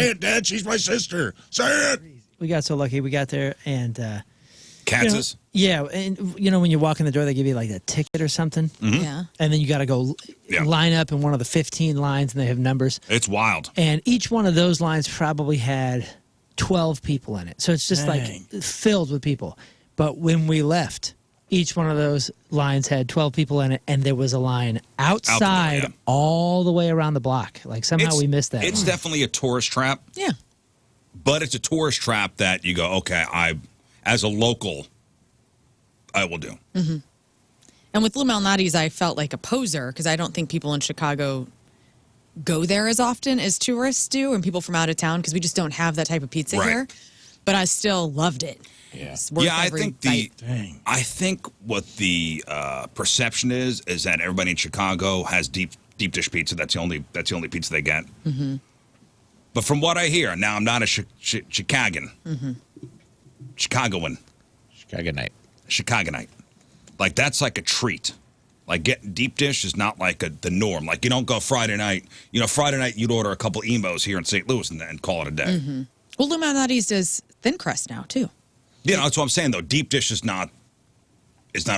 Say it, Dad. She's my sister. Say it. We got so lucky. We got there and... Kansas? Yeah, and when you walk in the door, they give you like a ticket or something. Mm-hmm. Yeah. And then you got to go line up in one of the 15 lines, and they have numbers. It's wild. And each one of those lines probably had 12 people in it. So it's just like filled with people. But when we left, each one of those lines had 12 people in it, and there was a line outside all the way around the block. Like somehow we missed that. It's definitely a tourist trap. Yeah. But it's a tourist trap that you go, okay, as a local, I will do. Mm-hmm. And with Lou Malnati's, I felt like a poser because I don't think people in Chicago go there as often as tourists do and people from out of town because we just don't have that type of pizza here. But I still loved it. Yeah, I think what the perception is that everybody in Chicago has deep dish pizza. That's the only pizza they get. Mm-hmm. But from what I hear, now I'm not a Chicagoan. Mm-hmm. Chicagoan. Chicagonite. Like, that's like a treat. Like, getting deep dish is not like the norm. Like, you don't go Friday night. Friday night you'd order a couple emos here in St. Louis and call it a day. Mm-hmm. Well, Lou Malnati's does thin crust now, too. Yeah, that's what I'm saying, though. Deep dish is not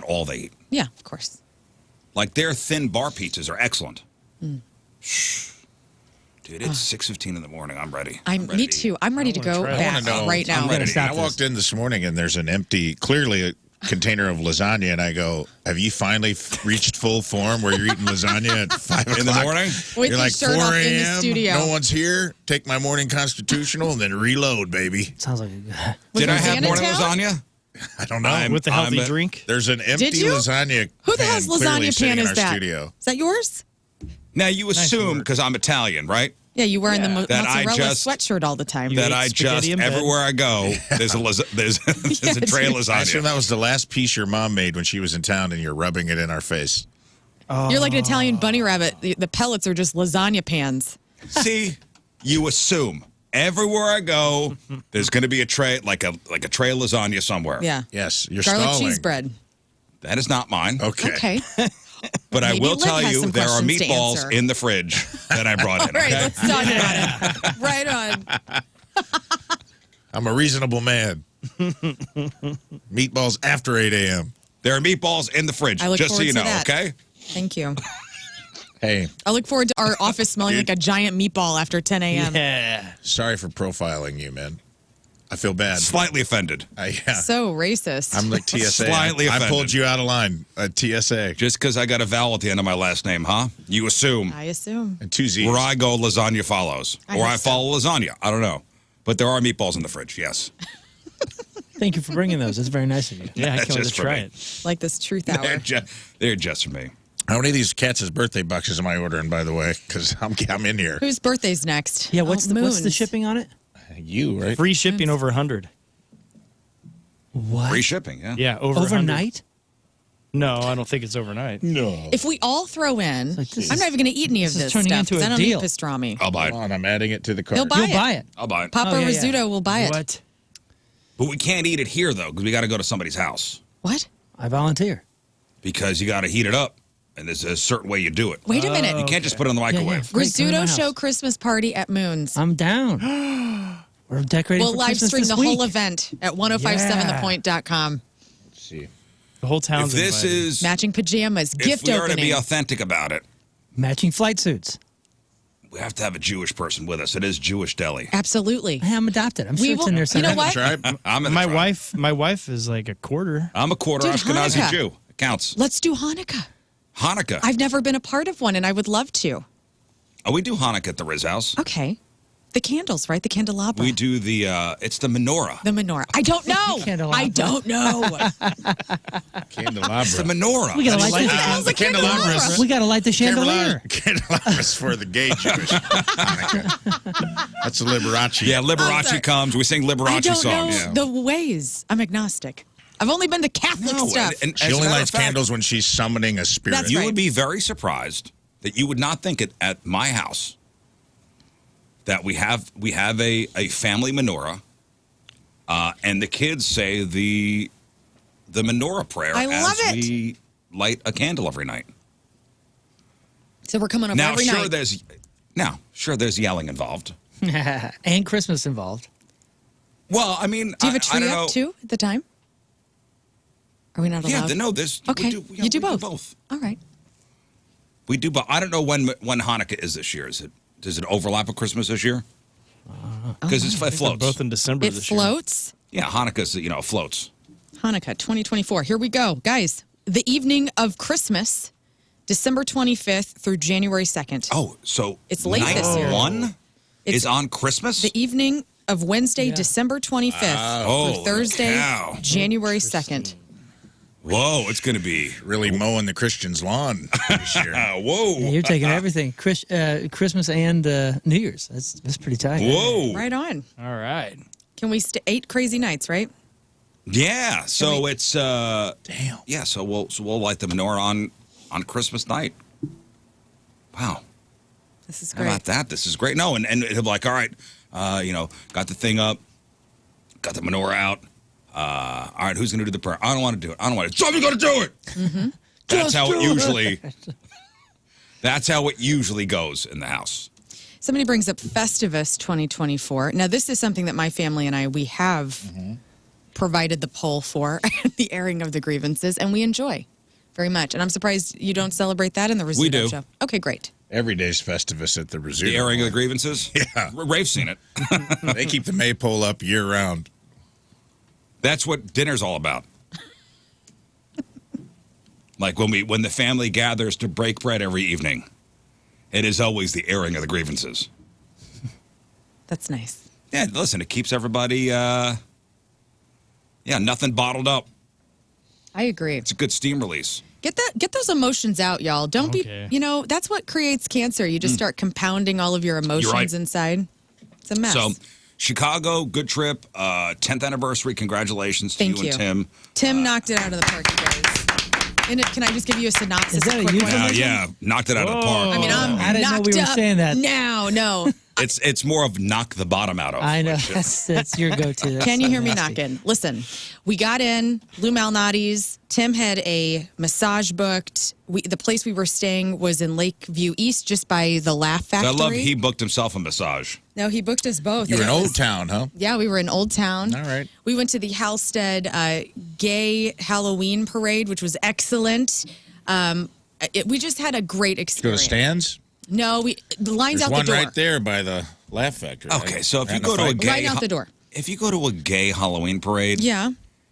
all they eat. Yeah, of course. Like, their thin bar pizzas are excellent. Mm. Dude, it's 6:15 in the morning. I'm ready. Me too. I'm ready to go back right now. I walked in this morning and there's an empty, clearly a container of lasagna, and I go, "Have you finally reached full form where you're eating lasagna at 5 o'clock in the morning?" You're like 4 a.m. Studio. No one's here. Take my morning constitutional and then reload, baby. Sounds like a good. Did I have morning lasagna? I don't know. With the healthy drink? There's an empty lasagna. Who the hell's lasagna pan is that? Studio. Is that yours? Now, you assume, because I'm Italian, right? Yeah, you wearing the mozzarella just- sweatshirt all the time. That I just, everywhere I go, there's a tray of lasagna. I assume that was the last piece your mom made when she was in town, and you're rubbing it in our face. You're like an Italian bunny rabbit. The pellets are just lasagna pans. See, you assume. Everywhere I go, there's going to be a tray, like a tray of lasagna somewhere. Yeah. Yes, you're Garlic stalling. cheese bread. That is not mine. Okay. But I Maybe will Liv tell has you some there are questions to meatballs answer. in the fridge that I brought in. All right, Okay? let's talk about it. Right on. I'm a reasonable man. Meatballs after 8 a.m. There are meatballs in the fridge, I look just so forward you to know, that. okay? Thank you. Hey, I look forward to our office smelling like a giant meatball after 10 a.m. Yeah. sorry for profiling you, man. I feel bad. Slightly offended. So racist. I'm like TSA. Slightly I offended. pulled you out of line at TSA. Just because I got a vowel at the end of my last name, huh? You assume. I assume. And 2 Z's. Where I go, lasagna follows. I Or hope I follow lasagna. I don't know. But there are meatballs in the fridge, yes. Thank you for bringing those. It's very nice of you. Yeah, I That's can't wait just to for try me. it. Like this truth hour. They're just for me. How many of these cats' birthday boxes am I ordering, by the way? Because I'm in here. Whose birthday's next? Yeah, what's the Moon's. shipping on it? You, right? Free shipping over 100. What? Free shipping, yeah. Yeah, over 100. Overnight? No, I don't think it's overnight. No. If we all throw in, like, this I'm not even going to eat any of this this is turning stuff into because a I don't deal. eat pastrami. I'll buy it. Come on, I'm adding it to the cart. He'll buy You'll it. buy it. I'll buy it. Papa Oh, yeah, Rizzuto yeah. will buy it. What? But we can't eat it here, though, because we got to go to somebody's house. What? I volunteer. Because you got to heat it up. And there's a certain way you do it. Wait a minute. You can't just put it in the Yeah, microwave. Great, come to my Rizzuto house. show Christmas party at Moon's. I'm down. We're decorating We'll for live Christmas stream this the week. whole event at 1057thepoint.com. Let's see. The whole If town's this invited. is, Matching pajamas, if gift we are to opening. be authentic about it, Matching flight suits. we have to have a Jewish person with us. It is Jewish deli. Absolutely. Hey, I'm adopted. I'm sure We it's will- in there you know somewhere. what? Tribe? I'm in the My tribe. wife is like a quarter. I'm a quarter Dude, Ashkenazi Hanukkah. Jew. It counts. Let's do Hanukkah. Hanukkah. I've never been a part of one, and I would love to. Oh, we do Hanukkah at the Rizz house. Okay. The candles, right? The candelabra. We do it's the menorah. The menorah. I don't know. Candelabra. I don't know. Candelabra. It's the menorah. We gotta light Like, the, the candelabras. we gotta light the chandelier. Candelabras for the gay Jewish. Hanukkah. That's a Liberace. Yeah, Oh, sorry. Liberace comes. We sing Liberace I don't songs. know the ways. I'm agnostic. I've only been to Catholic No, stuff. and She as a only matter of lights fact, candles when she's summoning a spirit. That's You right. would be very surprised that you would not think it at my house that we have a family menorah, and the kids say the menorah prayer I as love it. we light a candle every night. So we're coming up Now, every sure, night. there's yelling involved. And Christmas involved. Well, I mean, Do you have a I tree don't up know. too at the time? Are we not allowed? Yeah, no, this. Okay, you do we both. All right. We do, but I don't know when Hanukkah is this year. Does it overlap with Christmas this year? Because it They're floats. both in December It this year. floats. Yeah, Hanukkah's floats. Hanukkah 2024. Here we go, guys. The evening of Christmas, December 25th through January 2nd. Oh, so It's late night this year. one It's is on Christmas. the evening of Wednesday, December 25th Holy through Thursday, cow. January 2nd. Whoa, it's going to be. Really mowing the Christian's lawn this year. Whoa. Yeah, you're taking everything. Christmas and New Year's. That's pretty tight. Whoa. Right on. All right. Can we 8 crazy nights, right? Yeah. So it's Damn. yeah. So we'll light the menorah on Christmas night. Wow. This is How great. about that? This is great. No, and he'll be like, all right, got the thing up, got the menorah out. All right, who's going to do the prayer? I don't want to do it. I don't want to. Somebody's going to do it. Mm-hmm. That's how it usually. That's how it usually goes in the house. Somebody brings up Festivus 2024. Now, this is something that my family and we have provided the poll for, the airing of the grievances, and we enjoy very much. And I'm surprised you don't celebrate that in the Rizzuto We do. show. Okay, great. Every day's Festivus at the Rizzuto. The airing of the grievances. Yeah. Rafe's seen it. They keep the maypole up year round. That's what dinner's all about. Like when the family gathers to break bread every evening, it is always the airing of the grievances. That's nice. Yeah, listen, it keeps everybody, nothing bottled up. I agree. It's a good steam release. Get those emotions out, y'all. Don't Okay. be, that's what creates cancer. You just start compounding all of your emotions right. inside. It's a mess. So, Chicago, good trip. 10th anniversary. Congratulations to Thank you you. and Tim. Tim knocked it out of the park, you guys. And can I just give you a synopsis? Is that a a quick euphemism? one? Yeah, knocked it out of the park. I mean, I'm I didn't know knocked we were up saying that. now. No. It's more of knock the bottom out of. I know. which- That's your go-to. That's Can you so hear me nasty. knocking? Listen, we got in Lou Malnati's. Tim had a massage booked. The place we were staying was in Lakeview East, just by the Laugh I Factory. love he booked himself a massage. No, he booked us both. You're and in it Old was- Town, huh? Yeah, we were in Old Town. All right. We went to the Halstead gay Halloween parade, which was excellent. We just had a great Go to experience. Stan's. No, the line's There's out one the door. right there by the Laugh Factory. Okay, so if you Had go to a fight. gay Right out the door. if you go to a gay Halloween parade, Yeah,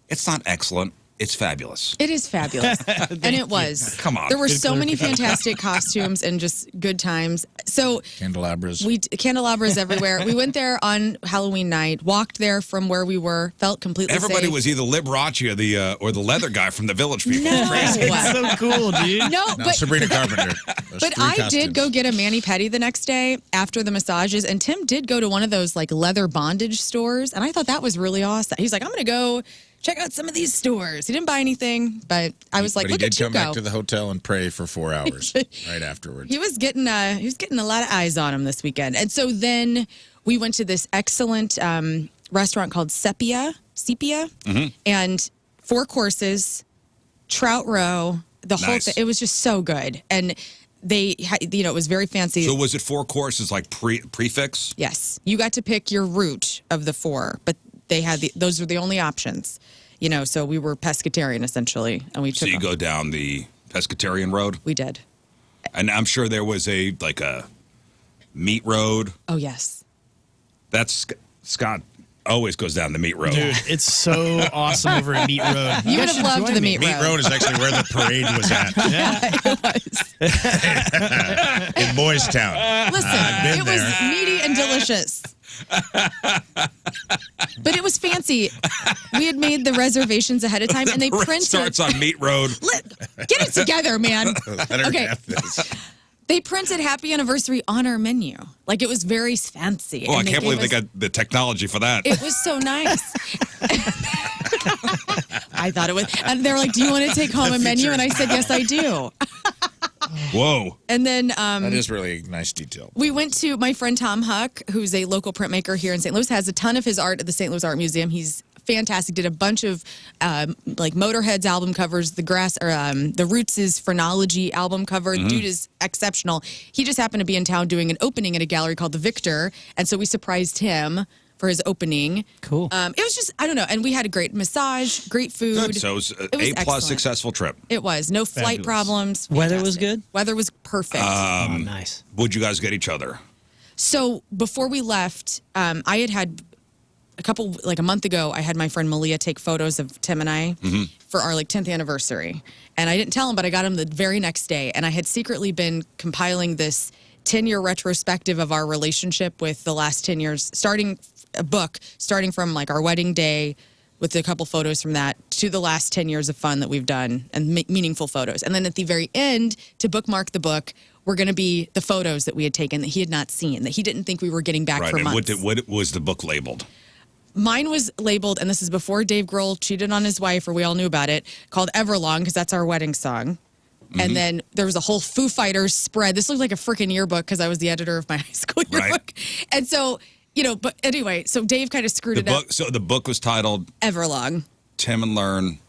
it's not excellent. It's fabulous. it is fabulous. And it was. Come on. There were Good so many fantastic costumes and just good times. So Candelabras. candelabras everywhere. We went there on Halloween night, walked there from where we were, felt completely Everybody safe. was either Liberace or the leather guy from the Village People. No. It's so cool, dude. No, no, but Sabrina Carpenter. Those But three I costumes. did go get a mani-pedi the next day after the massages, and Tim did go to one of those like leather bondage stores, and I thought that was really awesome. He's like, I'm going to go check out some of these stores. He didn't buy anything, but I was like, But he look did at you come go. back to the hotel and pray for 4 hours right afterwards. He was getting a lot of eyes on him this weekend, and so then we went to this excellent restaurant called Sepia, and 4 courses, trout roe, the whole Nice. thing. It was just so good, and they, it was very fancy. So was it 4 courses like prefix? Yes, you got to pick your route of the 4, but they had those were the only options. So we were pescatarian essentially, and we So took you them. go down the pescatarian road, We did. and I'm sure there was a meat road. Oh yes. That's Scott always goes down the meat road. Dude, it's so awesome over at Meat Road. You would guys have should loved join the me. meat Meat Road is actually where the parade was at in Boys Town. Listen, been it was there. meaty and delicious. But it was fancy. We had made the reservations ahead of time, and they Parade printed. starts on Meat Road. Get it together, man. Let her Okay. have this. They printed Happy Anniversary on our menu. Like it was very fancy. Oh, I and can't believe they gave us- got the technology for that. It was so nice. I thought it was. And they're like, do you want to take home a menu? And I said, yes, I do. Whoa. And then That is really a nice detail. we went to my friend Tom Huck, who's a local printmaker here in St. Louis, has a ton of his art at the St. Louis Art Museum. He's fantastic. Did a bunch of like Motorhead's album covers, the Roots' Phrenology album cover. Dude is exceptional. He just happened to be in town doing an opening at a gallery called the Victor, and so we surprised him for his opening. Cool. It was just, I don't know, and we had a great massage, great food. Good. So it was an A+ excellent. successful trip. It was. No flight Fabulous. problems. Weather was Fantastic. good? Weather was perfect. Oh, nice. Would you guys get each other? So before we left, I had a month ago, I had my friend Malia take photos of Tim and I for our 10th anniversary. And I didn't tell him, but I got him the very next day. And I had secretly been compiling this 10-year retrospective of our relationship with the last 10 years, starting from our wedding day with a couple photos from that to the last 10 years of fun that we've done and meaningful photos. And then at the very end, to bookmark the book, were going to be the photos that we had taken that he had not seen, that he didn't think we were getting back Right. for And months. what was the book labeled? Mine was labeled, and this is before Dave Grohl cheated on his wife, or we all knew about it, called Everlong, because that's our wedding song. And then there was a whole Foo Fighters spread. This looked like a freaking yearbook because I was the editor of my high school yearbook. Right. And so, but anyway, so Dave kind of screwed it up. So the book was titled Everlong. Tim and Learn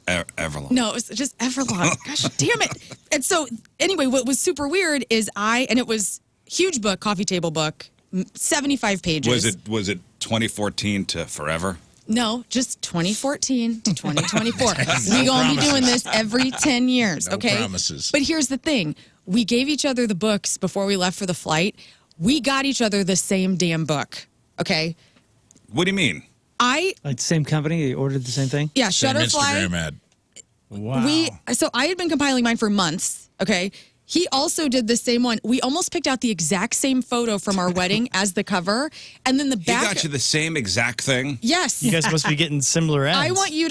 Everlong. No, it was just Everlong. Gosh, damn it. And so, anyway, what was super weird is and it was huge book, coffee table book, 75 pages. Was it 2014 to forever? No, just 2014 to 2024. We gonna be doing this every 10 years, No okay? promises. But here's the thing. We gave each other the books before we left for the flight. We got each other the same damn book, okay? What do you mean? Like the same company, they ordered the same thing? Yeah, Same Shutterfly. Instagram ad. Wow. So I had been compiling mine for months, okay? He also did the same one. We almost picked out the exact same photo from our wedding as the cover, and then the He back. got you the same exact thing? Yes. You guys must be getting similar ads. I want you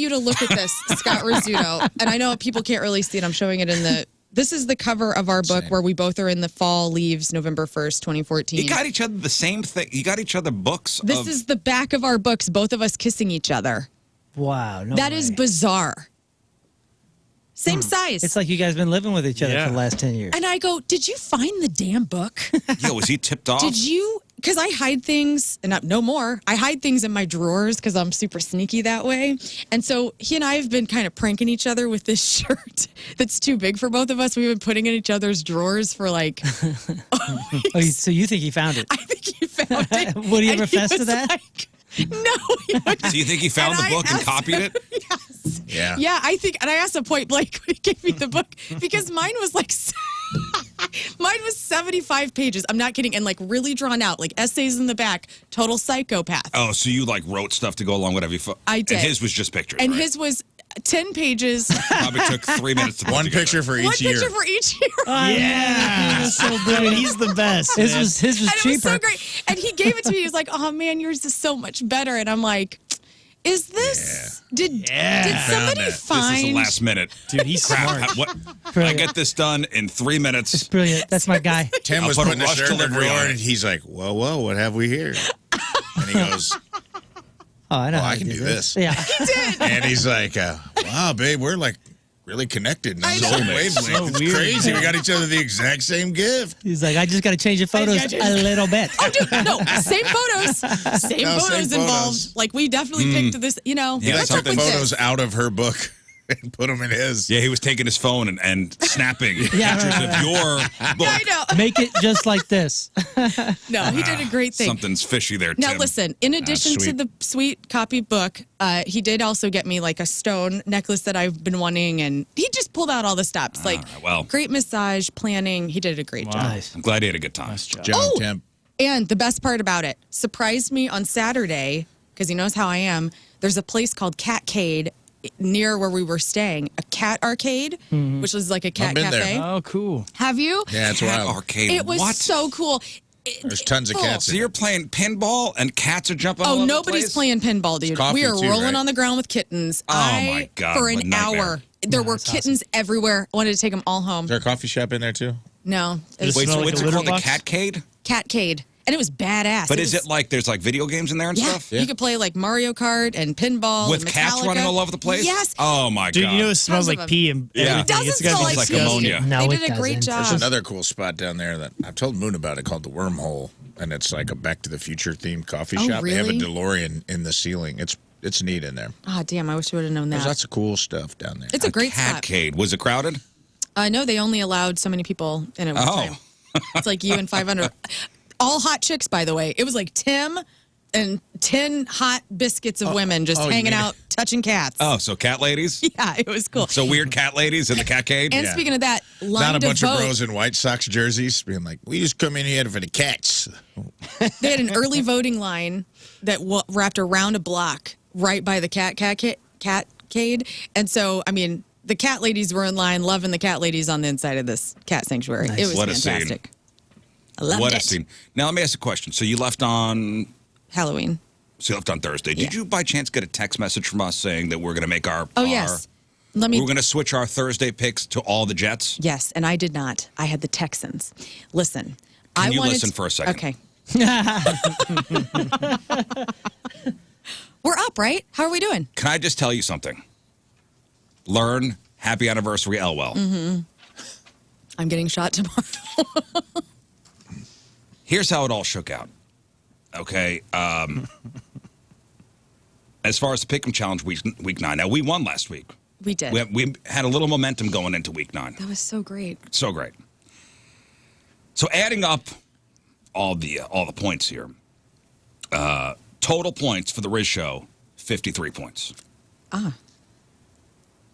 to look at this, Scott Rizzuto. And I know people can't really see it. I'm showing it in this is the cover of our book where we both are in the fall leaves, November 1st, 2014. You got each other the same thing. You got each other books. This is the back of our books, both of us kissing each other. Wow. No That way. is bizarre. Same size. It's like you guys been living with each other for the last 10 years. And I go, did you find the damn book? Yeah, was he tipped off? Did you? Because I hide things, and no more. I hide things in my drawers because I'm super sneaky that way. And so he and I have been kind of pranking each other with this shirt that's too big for both of us. We've been putting in each other's drawers for So you think he found it? I think he found it. Would he And ever fess to was that? like, no. He wouldn't. Do you think he found And the I book and asked- copied it? Yes. Yeah. Yeah, I think, and I asked him point blank when he gave me the book because mine was mine was 75 pages. I'm not kidding. And really drawn out, essays in the back, total psychopath. Oh, so you wrote stuff to go along with every photo? I did. And his was just pictures, And right? his was 10 pages. Probably took 3 minutes to put One together. picture for One each year. picture for each year. Yeah. so Dude, he's the best. His man. was And it was cheaper. so great. And he gave it to me. He was like, oh man, yours is so much better. And I'm like, is this, did somebody that. This find? is the last minute. Dude, he's Crap. smart. I Brilliant. get this done in 3 minutes. It's brilliant. That's my guy. Tim I'll was put a putting the rush shirt in the delivery drawer, on it. and he's like, whoa, what have we here? And he goes, Oh, I know. well, how I to can do this. Yeah. And he's like, wow, babe, we're really connected. I On know. the same wavelength. So It's weird. crazy. We got each other the exact same gift. He's like, I just got to change the photos a little bit. No, same photos. Same No, photos same involved. photos. We definitely picked this, Yeah, He let's took work with photos this. out of her book and put them in his. Yeah, he was taking his phone and snapping Yeah, pictures right, of your book. I know. Make it just like this. No, he did a great thing. Something's fishy there, Now, Tim. listen, in addition to sweet. the sweet copy book, he did also get me a stone necklace that I've been wanting. And he just pulled out all the stops. well. Great massage, planning. He did a great job. Nice. I'm glad he had a good time. John Tim. And the best part about it, surprised me on Saturday, because he knows how I am. There's a place called Catcade near where we were staying, a cat arcade, which was like a cat I've been there. cafe. Oh, cool. Have you? Yeah, it's Cat wild. arcade. It was what? so cool. There's tons of cats So in you're playing pinball and cats are jumping all Oh, over the nobody's place? playing pinball, dude. coffee We are too, rolling right? on the ground with kittens. Oh, my God, For what a an nightmare. hour. There were that's kittens everywhere. I wanted to take them all home. Is there a coffee shop in there too? No. It was Does Wait, Smell so like what's a it litter called? The box? Catcade? Catcade. And it was badass. But It is was- it like there's video games in there and Yeah. stuff? You could play Mario Kart and pinball With and cats Metallica. running all over the place? Yes. Oh, my Dude, God. you know it smells Tons of like them. pee and Yeah. everything. It doesn't It's gotta smell be like like pee. ammonia. No, they it did a great doesn't. There's job. another cool spot down there that I've told Moon about it called the Wormhole, and it's like a Back to the Future themed coffee Oh, shop. They have a really? DeLorean in the ceiling. It's it's neat in there. Ah, damn! I wish I would have known There's that. lots of cool stuff down there. It's a great spot. Catcade. Was it crowded? No, they only allowed so many people in it. Oh. It's like you and 500. All hot chicks, by the way. It was like Tim and 10 hot biscuits of women just hanging out, touching cats. Oh, so cat ladies? Yeah, it was cool. So weird cat ladies in the catcade? And speaking of that, line Not a to bunch vote. of bros in White Sox jerseys being like, we just come in here for the cats. They had an early voting line that wrapped around a block right by the catcade. And so, I mean, the cat ladies were in line, loving the cat ladies on the inside of this cat sanctuary. Nice. It was What a scene. fantastic. I loved What it. a scene. Now, let me ask a question. So you left on Halloween. Thursday. Did you by chance get a text message from us saying that we're going to make our Yes. we're going to switch our Thursday picks to all the Jets? Yes, and I did not. I had the Texans. Listen. Can you wanted listen for a second? Okay. We're up, right? How are we doing? Can I just tell you something? Learn happy anniversary, Elwell. Mm-hmm. I'm getting shot tomorrow. Here's how it all shook out. Okay. As far as the Pick'em Challenge week 9. Now, we won last week. We did. We had a little momentum going into week 9. That was so great. So great. So adding up all the points here, total points for the Rizz Show, 53 points.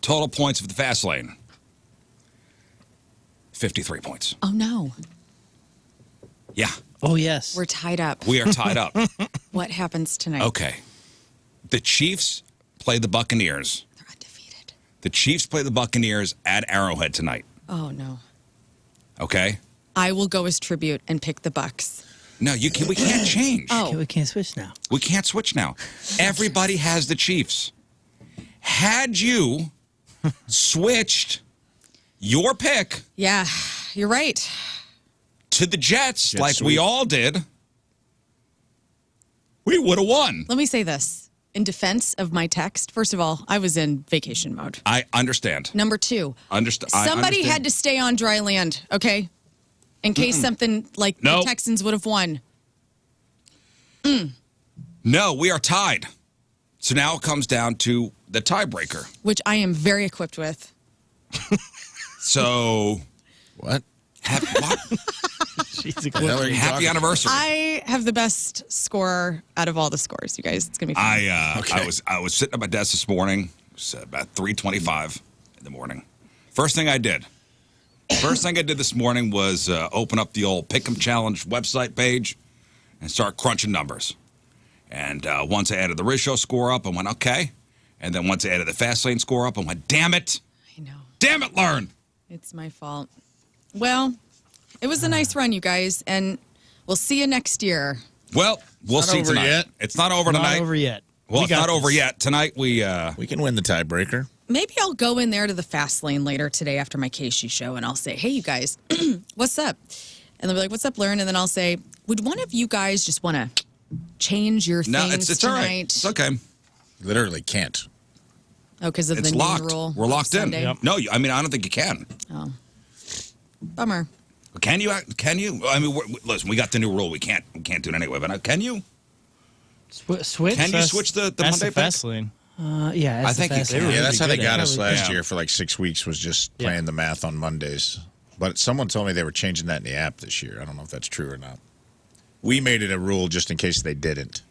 Total points for the Fast Lane, 53 points. Oh, no. Yeah, Oh, yes. We're tied up. we are tied up. What happens tonight? Okay. The Chiefs play the Buccaneers. They're undefeated. The Chiefs play the Buccaneers at Arrowhead tonight. Oh, no. Okay? I will go as tribute and pick the Bucks. No, we can't change. Oh. We can't switch now. We can't switch now. Everybody has the Chiefs. Had you switched your pick Yeah, you're right. to the Jets Jet like we sweep. all did, we would have won. Let me say this. In defense of my text, first of all, I was in vacation mode. I understand. Number two, somebody had to stay on dry land, okay? In case something like No. the Texans would have won. No, we are tied. So now it comes down to the tiebreaker. Which I am very equipped with. So, What? what? She's a The hell are you Happy talking anniversary. I have the best score out of all the scores, you guys. It's going to be fun. I was sitting at my desk this morning. It was about 3:25 in the morning. First thing I did this morning was open up the old Pick'em Challenge website page and start crunching numbers. And once I added the Rizz Show score up, I went, okay. And then once I added the Fast Lane score up, I went, damn it. I know. Damn it, Learn. It's my fault. Well, it was a nice run, you guys, and we'll see you next year. Well, we'll It's not see over tonight. yet. It's not over Not tonight. over yet. Well, We it's got not over this. yet. Tonight we We can win the tiebreaker. Maybe I'll go in there to the Fast Lane later today after my Casey show, and I'll say, hey, you guys, what's up? And they'll be like, what's up, Learn? And then I'll say, would one of you guys just want to change your No, things it's all tonight? right. It's okay. Literally can't. Oh, because of It's the locked. new rule. We're of locked in. Sunday? Yep. No, I mean, I don't think you can. Oh, bummer. Can you? Can you? I mean, listen, we got the new rule. We can't do it anyway. But can you? Switch? Can you switch the That's Monday the pick? fast lane. Yeah, that's I think the you fast can. lane. Yeah, that's how they good got at us it. last Yeah. year for like 6 weeks, was just Yeah. playing the math on Mondays. But someone told me they were changing that in the app this year. I don't know if that's true or not. We made it a rule just in case they didn't.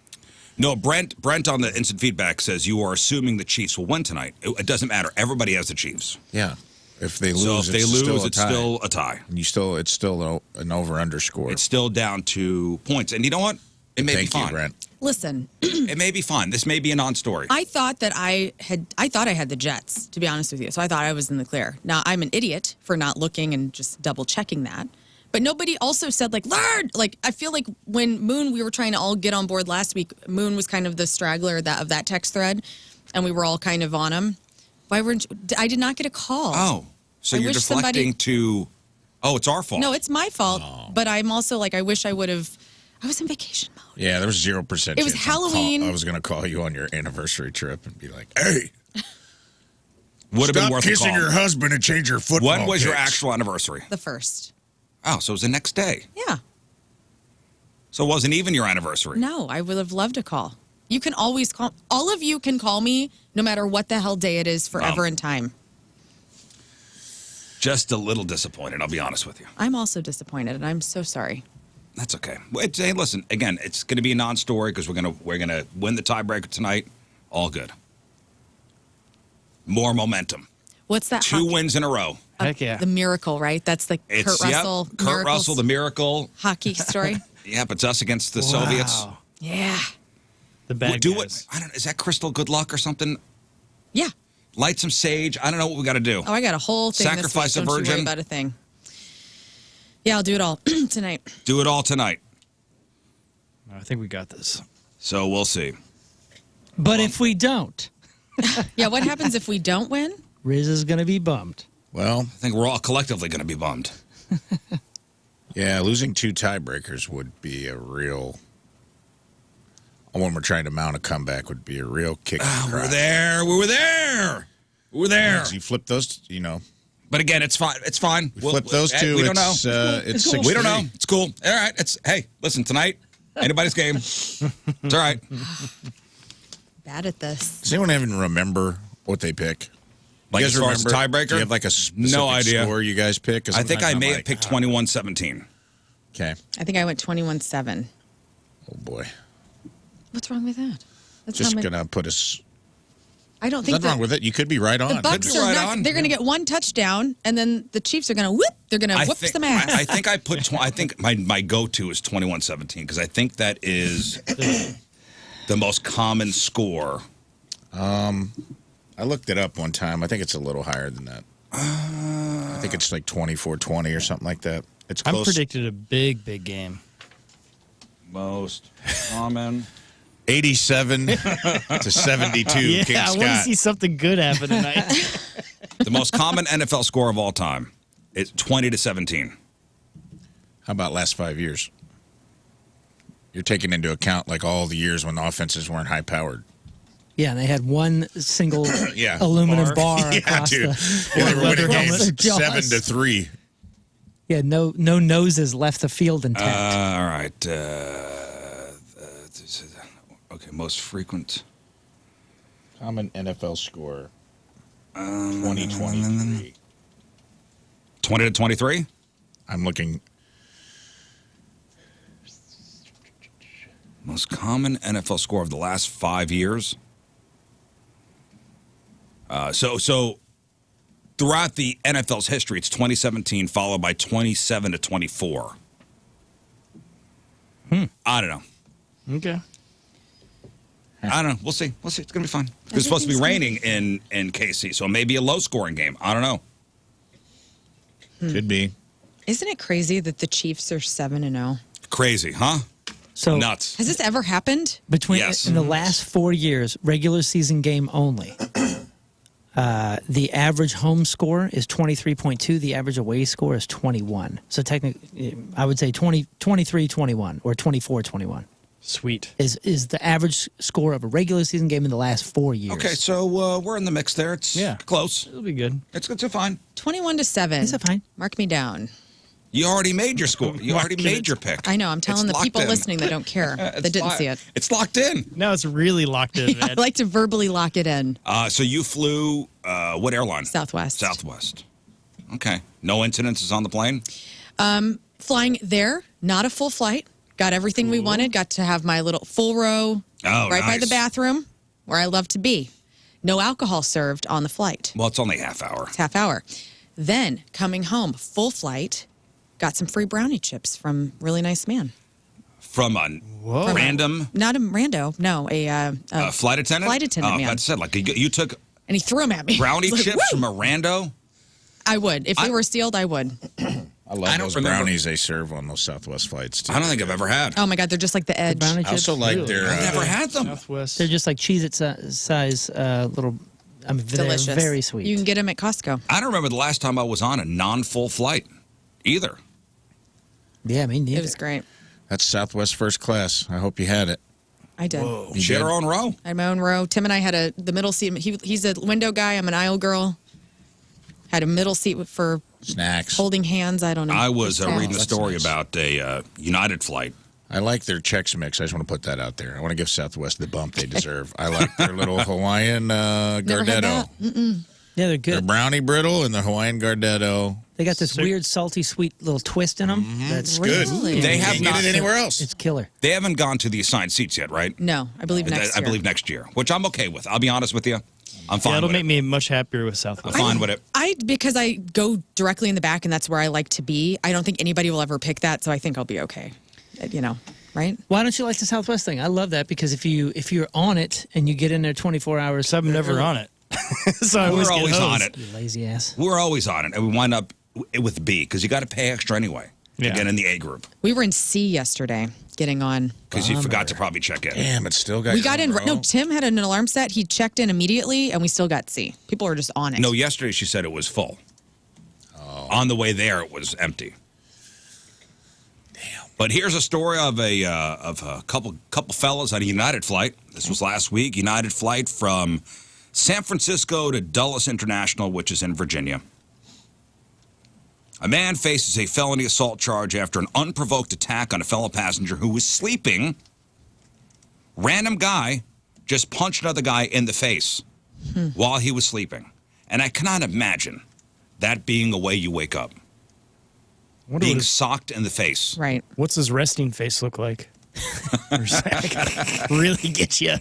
No, Brent on the instant feedback says you are assuming the Chiefs will win tonight. It doesn't matter. Everybody has the Chiefs. Yeah. If they lose, So if they it's lose, still a it's tie. still a tie. And it's still an over-under score. It's still down to points. And you know what? It may Thank be you, fine. Brent. Listen, It may be fine. This may be a non-story. I thought that I had the Jets, to be honest with you. So I thought I was in the clear. Now, I'm an idiot for not looking and just double checking that. But nobody also said, like, Learn! Like, I feel like when Moon, we were trying to all get on board last week, Moon was kind of the straggler of that text thread, and we were all kind of on him. Why weren't you? I did not get a call. Oh, so I you're wish deflecting somebody- to, it's our fault. No, it's my fault. But I'm also like, I wish I would have. I was in vacation mode. Yeah, there was 0%. It was chance Halloween. I was going to call you on your anniversary trip and be like, hey, Would have been stop worth a kissing call. your husband and change your football When was your picks. actual anniversary? The first. Oh, so it was the next day. Yeah. So it wasn't even your anniversary. No, I would have loved a call. You can always call. All of you can call me no matter what the hell day it is, forever in time. Just a little disappointed, I'll be honest with you. I'm also disappointed, and I'm so sorry. That's okay. Hey, listen, again, it's going to be a non-story because we're gonna win the tiebreaker tonight. All good. More momentum. What's that? 2 wins in a row. Heck yeah. The miracle, right? That's the Kurt Russell. Kurt Miracles Russell, the miracle. hockey story. Yep, it's us against the Soviets. Wow. Yeah. The bad Do guys. it. I don't know. Is that crystal good luck or something? Yeah. Light some sage. I don't know what we got to do. Oh, I got a whole thing. Sacrifice this week. a Don't you worry virgin? about a thing. Yeah, I'll do it all tonight. Do it all tonight. I think we got this. So we'll see. But if we don't, Yeah, what happens if we don't win? Rizz is going to be bummed. Well, I think we're all collectively going to be bummed. yeah, losing 2 tiebreakers would be a real. When we're trying to mount a comeback, would be a real kick. We're there. We were there. We were there. You flip those, But again, it's fine. It's fine. flip those 2. We don't know. It's Cool. 6-3. We don't know. It's cool. All right. Hey, listen, tonight, anybody's game. It's all right. Bad at this. Does anyone even remember what they pick? Like You as guys far as the remember? tiebreaker? Do you have like a specific No idea. score you guys pick? 'Cause I think I sometimes may I'm have like, picked 21-17. Okay. I think I went 21-7. Oh boy. What's wrong with that? That's Just not my- gonna put us. I don't think Nothing wrong with it. You could be right on. the Bucks be are right not. on. They're going to get 1 touchdown, and then the Chiefs are going to whoop. They're going to whoop some ass. I think I put. I think my go-to is 21-17 because I think that is the most common score. I looked it up one time. I think it's a little higher than that. I think it's like 24-20 or something like that. It's I'm close. predicted a big game. Most common. 87 to 72. Yeah, King I want to Scott. see something good happen tonight. The most common NFL score of all time is 20-17. How about last 5 years? You're taking into account like all the years when the offenses weren't high powered. Yeah, and they had one single Yeah. aluminum bar Yeah, across dude. the. Yeah, they were leather winning helmet. games Jaws. 7-3. Yeah, no noses left the field intact. All right. Okay, most frequent. Common NFL score. 2023. 20-23? I'm looking. Most common NFL score of the last 5 years. So throughout the NFL's history, it's 2017 followed by 27-24. I don't know. Okay. I don't know. We'll see. We'll see. It's gonna be fun. It's supposed to be raining in KC, so maybe a low-scoring game. I don't know. Could be. Isn't it crazy that the Chiefs are 7-0? Crazy, huh? So Nuts. Has this ever happened? between Yes. in the last 4 years, regular season game only, the average home score is 23.2. The average away score is 21. So technically, I would say 23-21 or 24-21 Sweet. is the average score of a regular season game in the last 4 years. Okay, so we're in the mix there. It's close. It'll be good. It's fine. 21-7. Is it fine? Mark me down. You already made your score. You already made your pick. I know. I'm telling It's the people locked in. listening that don't care, that didn't see it. It's locked in. Now it's really locked in, I man. like to verbally lock it in. So you flew what airline? Southwest. Southwest. Okay. No incidences on the plane? Flying there, not a full flight. Got everything we wanted. Got to have my little full row Oh, right by nice. the bathroom where I love to be. No alcohol served on the flight. Well, it's only half hour. It's half hour. Then coming home, full flight, got some free brownie chips from really nice man. From a random Not a rando, no, a flight attendant? Flight attendant, Oh, man. I said, like, you took and he threw them at me. brownie I was like, chips "Woo!" from a rando? I would. If they were sealed, I would. I love I don't those remember. brownies they serve on those Southwest flights, too. I don't think I've ever had. Oh my God, they're just like the edge. Brownie I chips. also like Really? their. I've never had them. Southwest. They're just like Cheez-It size little. I mean, they're Delicious. very sweet. You can get them at Costco. I don't remember the last time I was on a non-full flight either. Yeah, me neither. It was great. That's Southwest first class. I hope you had it. I did. You she had her own row. I had my own row. Tim and I had the middle seat. He's a window guy. I'm an aisle girl. Had a middle seat for Snacks. holding hands. I don't know. I was Yeah. reading a That's story nice. about a United flight. I like their Chex Mix. I just want to put that out there. I want to give Southwest the bump they deserve. I like their little Hawaiian Never had Gardetto. that. Yeah, they're Their good. brownie brittle and the Hawaiian Gardetto. They got this weird, salty, sweet little twist in them. It's good. Really? They You have can't not- get it anywhere else. It's killer. They haven't gone to the assigned seats yet, right? No, I believe next I year. believe next year, which I'm okay with. I'll be honest with you. I'm fine Yeah, it'll with make it. me much happier with I'm Southwest. fine with it. Because I go directly in the back, and that's where I like to be. I don't think anybody will ever pick that, so I think I'll be okay. Right? Why don't you like the Southwest thing? I love that because if you're on it and you get in there 24 hours, So I'm never on it. So I We're always get always on hosed. it. You lazy ass. We're always on it, and we wind up with B because you got to pay extra anyway to Yeah. get in the A group We were in C yesterday, getting on. because you forgot to probably check in. Damn, it still got We you got in. a row. No, Tim had an alarm set. He checked in immediately, and we still got C. People are just on it. No, yesterday she said it was full. Oh. On the way there, it was empty. Damn. But here's a story of a couple fellas on a United flight. This was last week. United flight from San Francisco to Dulles International, which is in Virginia. A man faces a felony assault charge after an unprovoked attack on a fellow passenger who was sleeping. Random guy just punched another guy in the face while he was sleeping. And I cannot imagine that being a way you wake up. I wonder Being what his- socked in the face. Right. What's his resting face look like? Or does that really get you?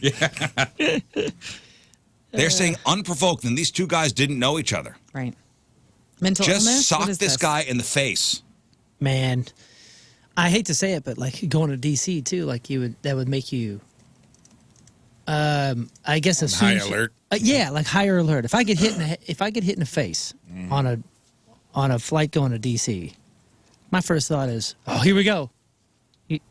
They're saying unprovoked, and these two guys didn't know each other. Right. Mental Just illness. What socked is this guy in the face. Man, I hate to say it, but like going to DC too, like that would make you, I guess, as High soon as alert. yeah, like higher alert. If I get hit in the face on a flight going to DC, my first thought is, oh, here we go.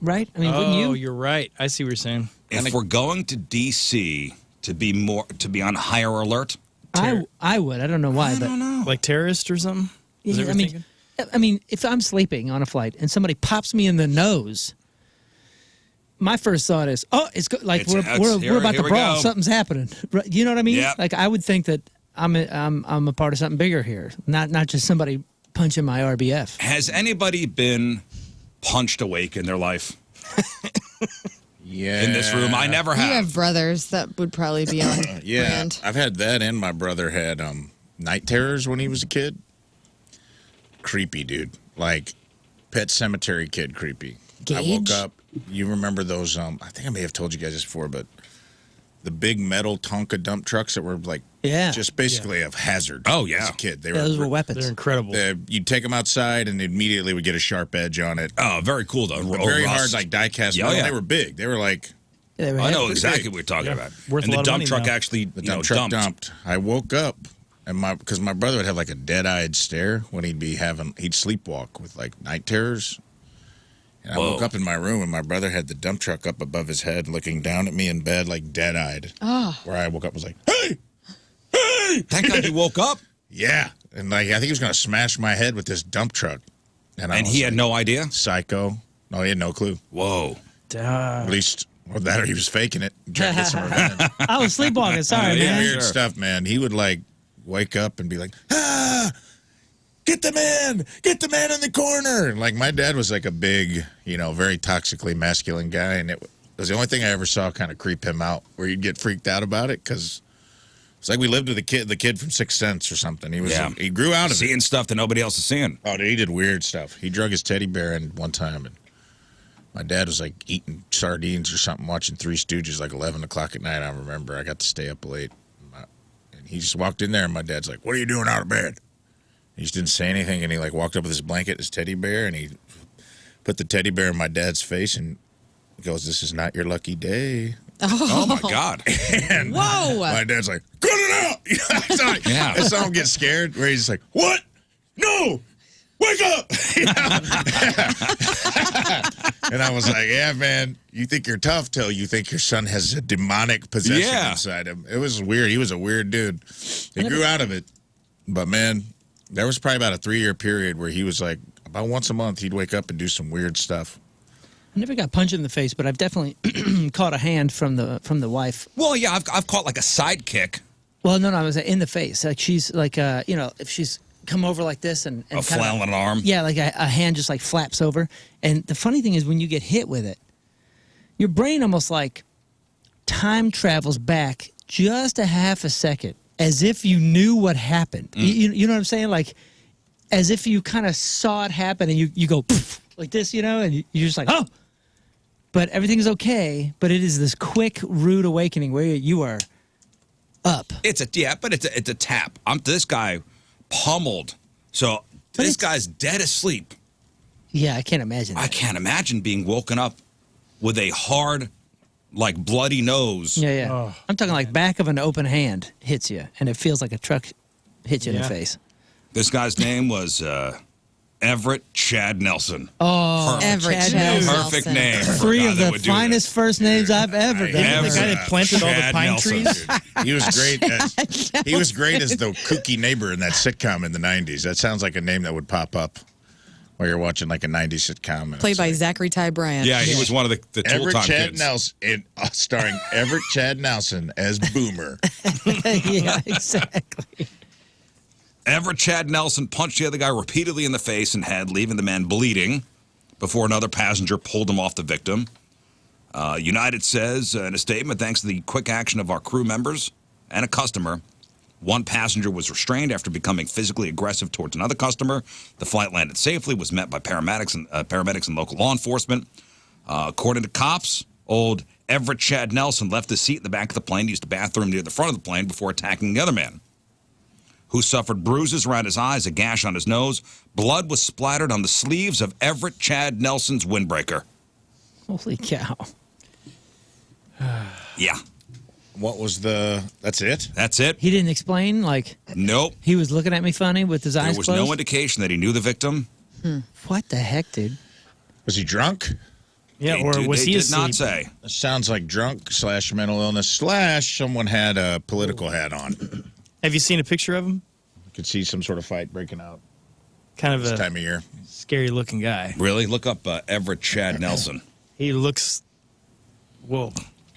Right? I mean, wouldn't you? You're right. I see what you're saying. If we're going to DC to be on higher alert, I would. I don't know why, I but don't know. Like terrorist or something? Is yeah, that what I you're mean, thinking? I mean, if I'm sleeping on a flight and somebody pops me in the nose, my first thought is, oh, it's like we're about to we brawl. go. Something's happening. Right? You know what I mean? Yep. Like I would think that I'm a part of something bigger here, not just somebody punching my RBF. Has anybody been punched awake in their life Yeah. in this room? I never You have. have brothers that would probably be on Yeah, brand. I've had that, and my brother had night terrors when he was a kid. Creepy, dude. Like Pet Cemetery kid creepy. I woke Gage? up. You remember those? I think I may have told you guys this before, but the big metal Tonka dump trucks that were like, Yeah. just basically a hazard. Oh, yeah. as a kid, they Yeah, those were They're weapons. incredible. You'd take them outside, and immediately would get a sharp edge on it. Oh, very cool though. But Oh, very rust. hard, like die cast Yeah, metal. yeah. They were big. They were like Yeah, they were I know heavy. exactly big. what you're talking Yeah. about. Worth And a the lot of dump money truck now. actually, the you know, dump truck dumped. dumped. I woke up, and because my brother would have like a dead-eyed stare when he'd sleepwalk with like night terrors. And I Whoa. woke up in my room, and my brother had the dump truck up above his head, looking down at me in bed, like dead-eyed. Oh. Where I woke up was like, "Hey, hey!" Thank God you woke up. Yeah, and like I think he was gonna smash my head with this dump truck. I And was he had like, no idea. psycho. No, he had no clue. Whoa. At least, or that, or he was faking it, trying to get some revenge. I was sleepwalking. Sorry, Yeah, man. weird Sure. stuff, man. He would like wake up and be like, get the man in the corner. Like my dad was like a big, very toxically masculine guy, and it was the only thing I ever saw kind of creep him out, where you'd get freaked out about it, because it's like we lived with the kid from Sixth Sense or something. He grew out of it. Seeing stuff that nobody else is seeing. Oh, dude, he did weird stuff. He drug his teddy bear in one time, and my dad was like eating sardines or something, watching Three Stooges like 11 o'clock at night. I remember I got to stay up late, and he just walked in there, and my dad's like, "What are you doing out of bed?" He just didn't say anything, and he like walked up with his blanket, his teddy bear, and he put the teddy bear in my dad's face, and he goes, "This is not your lucky day." Oh my God. And Whoa. my dad's like, "Cut it out!" I saw him get scared, where he's just like, "What? No! Wake up!" And I was like, "Yeah, man, you think you're tough till you think your son has a demonic possession inside him." It was weird. He was a weird dude. He grew out of it, but man, there was probably about a 3-year period where he was like, about once a month, he'd wake up and do some weird stuff. I never got punched in the face, but I've definitely caught a hand from the wife. Well, yeah, I've caught like a sidekick. Well, no, I was in the face. Like she's like, if she's come over like this and A flailing arm. Yeah, like a hand just like flaps over. And the funny thing is, when you get hit with it, your brain almost like time travels back just a half a second, as if you knew what happened. You know what I'm saying? Like, as if you kind of saw it happen, and you go poof, like this, and you're just like, oh. But everything's okay. But it is this quick, rude awakening where you are up. It's a tap. This guy pummeled. So this guy's dead asleep. Yeah, I can't imagine that. I can't imagine being woken up with a hard, like, bloody nose. Yeah. Oh, I'm talking like back of an open hand hits you, and it feels like a truck hits you in the face. This guy's name was Everett Chad Nelson. Oh, Everett Chad Chad Nelson. Perfect name. for a Three guy of that the would do finest this. first names I've ever done. Yeah, the guy that planted all the Chad pine Nelson, trees. dude. He was great. He was great as the kooky neighbor in that sitcom in the '90s. That sounds like a name that would pop up while you're watching like a '90s sitcom. and Played it's by like, Zachary Ty Bryant. Yeah, he was one of the Tool Everett Time Chad kids. Nelson, starring Everett Chad Nelson as Boomer. Yeah, exactly. Everett Chad Nelson punched the other guy repeatedly in the face and head, leaving the man bleeding before another passenger pulled him off the victim. United says in a statement, thanks to the quick action of our crew members and a customer, one passenger was restrained after becoming physically aggressive towards another customer. The flight landed safely, was met by paramedics and local law enforcement. According to cops, old Everett Chad Nelson left his seat in the back of the plane, used the bathroom near the front of the plane before attacking the other man, who suffered bruises around his eyes, a gash on his nose. Blood was splattered on the sleeves of Everett Chad Nelson's windbreaker. Holy cow. Yeah, What was that's it? that's it. He didn't explain, like, Nope. he was looking at me funny with his eyes There was closed? no indication that he knew the victim. What the heck, dude? Was he drunk? Yeah, They or was he did asleep? not say. It sounds like drunk / mental illness / someone had a political hat on. Have you seen a picture of him? You could see some sort of fight breaking out Kind of this a time of year. scary looking guy. Really? Look up Everett Chad Nelson. He looks. Well,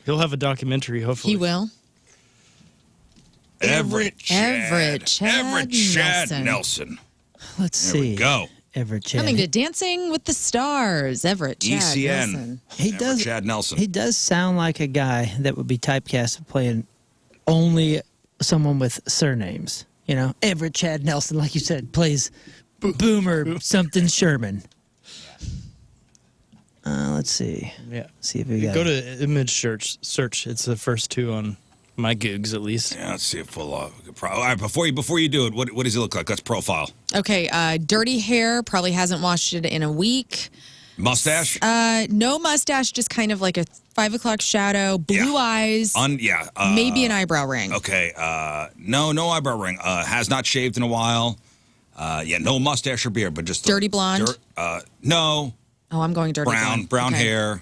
he'll have a documentary, hopefully. He will. Everett Chad Nelson. Nelson. Let's There see. we go. Everett Chad. Coming to Dancing with the Stars. Everett Chad ECN. Nelson. He Everett does. Chad Nelson. He does sound like a guy that would be typecast playing only someone with surnames. Everett Chad Nelson, like you said, plays Boomer something Sherman. Let's see. Yeah. See if we got. Go to image search. It's the first two on my Googs, at least. Yeah, let's see if we'll. All right, before you do it, what does he look like? Let's profile. Okay, dirty hair. Probably hasn't washed it in a week. Mustache. No mustache, just kind of like a 5 o'clock shadow. Blue eyes. Maybe an eyebrow ring. Okay. No eyebrow ring. Has not shaved in a while. No mustache or beard, but just Dirty blonde? No. Oh, I'm going dirty blonde. Brown Okay. hair.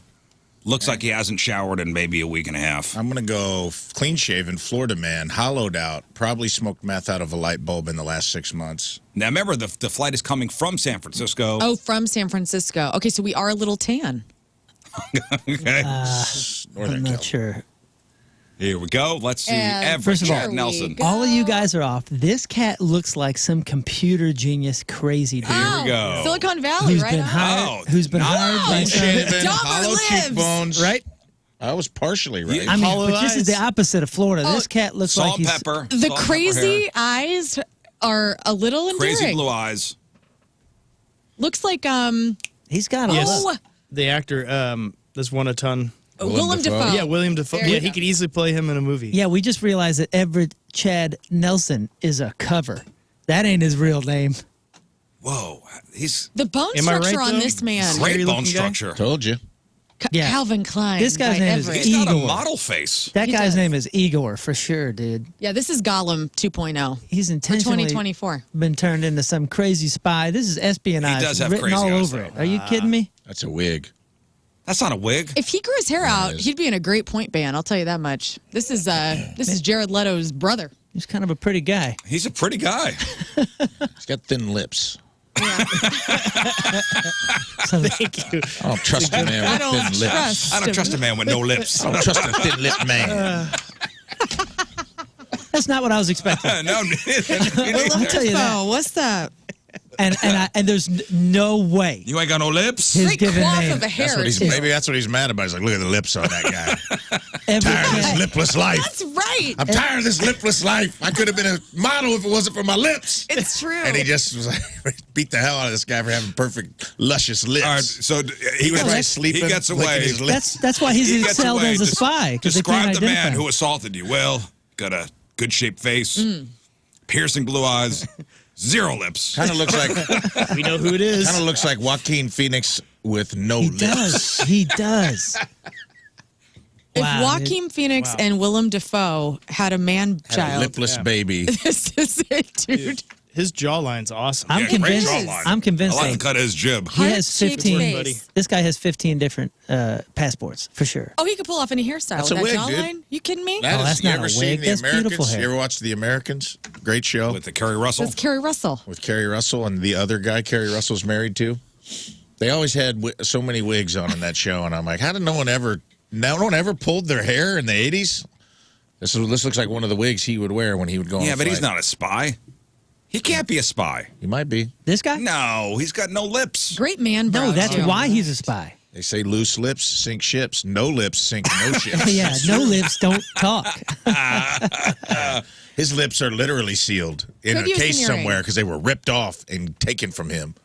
Looks like he hasn't showered in maybe a week and a half. I'm going to go clean shaven, Florida man, hollowed out, probably smoked meth out of a light bulb in the last 6 months. Now remember, the flight is coming from San Francisco. Oh, from San Francisco. Okay, so we are a little tan. Okay. Northern I'm not California. sure. Here we go. Let's see. And Everett first of all, Chad Nelson. go. All of you guys are off. This cat looks like some computer genius crazy dude. Here we go. Oh, Silicon Valley, Who's right? been on. hired? Who's been hired by Clean some, shaven, Dumber hollow lives. cheekbones. right? I was partially right. I mean, Hollow but this is the eyes. opposite of Florida. Oh, This cat looks Salt like and he's pepper. The Salt and pepper crazy hair. eyes are a little endearing. Crazy blue eyes. Looks like he's got a Yes. look. The actor that's won a ton. Willem Dafoe. Dafoe. Yeah, William Dafoe. There you Yeah, go. he could easily play him in a movie. Yeah, we just realized that Everett Chad Nelson is a cover. That ain't his real name. Whoa. He's The bone Am I structure right, on though? this man. great Scary bone looking guy? structure. Told you. Yeah. Calvin Klein. This guy's by name is Everett. He's got a Igor. model face. That He guy's does. name is Igor for sure, dude. Yeah, this is Gollum 2.0 He's for intentionally 2024. been turned into some crazy spy. This is espionage He does have written crazy all eyes, over though. it. Are you kidding me? That's a wig. That's not a wig. If he grew his hair out, it is. he'd be in a great point band. I'll tell you that much. This is Jared Leto's brother. He's kind of a pretty guy. He's a pretty guy. He's got thin lips. So Thank you. I don't trust a man I with don't thin lips. trust. I don't trust a man with no lips. I don't trust a thin-lipped man. that's not what I was expecting. No. I'll tell you that. Oh, what's that? and there's no way You ain't got no lips? his Great given cloth name. of a hair. That's what he's, too. maybe that's what he's mad about. He's like, look at the lips on that guy. Every Tired of this day. lipless life. That's right. I'm tired of this lipless life. I could have been a model if it wasn't for my lips. It's true. And he just was like, beat the hell out of this guy for having perfect, luscious lips. All right, so He was gets- like sleeping. He gets licking away. his lips. That's why he's He gets excelled away. as a spy. 'cause they Describe can't the man identify who him. assaulted you. Well, got a good shaped face, piercing blue eyes, zero lips. Kind of looks like We know who it is. kind of looks like Joaquin Phoenix with no He lips. does. He does. If Wow, Joaquin Phoenix and Willem Dafoe had a man Had a child, lipless baby. this is it, dude. His jawline's awesome. I'm Yeah, great convinced. jawline. I'm convinced. I like the cut of his jib. He has Heart-shaped 15. face. This guy has 15 different passports for sure. Oh, he could pull off any hairstyle That's with a that wig, jawline. dude. You kidding me? That Oh, is- that's you not ever a seen wig. The That's beautiful Americans? hair. You ever watched The Americans? Great show With the Kerry Russell. That's Kerry Russell. with Kerry Russell and the other guy Kerry Russell's married to. They always had so many wigs on in that show, and I'm like, how did no one ever pulled their hair in the 80s? This looks like one of the wigs he would wear when he would go on Yeah, a but he's flight. not a spy. He can't be a spy. He might be. This guy? No, he's got no lips. Great man. No, brow, that's too. why he's a spy. They say loose lips sink ships. No lips sink no ships. Yeah, no lips don't talk. His lips are literally sealed in a Could use case veneering. somewhere because they were ripped off and taken from him.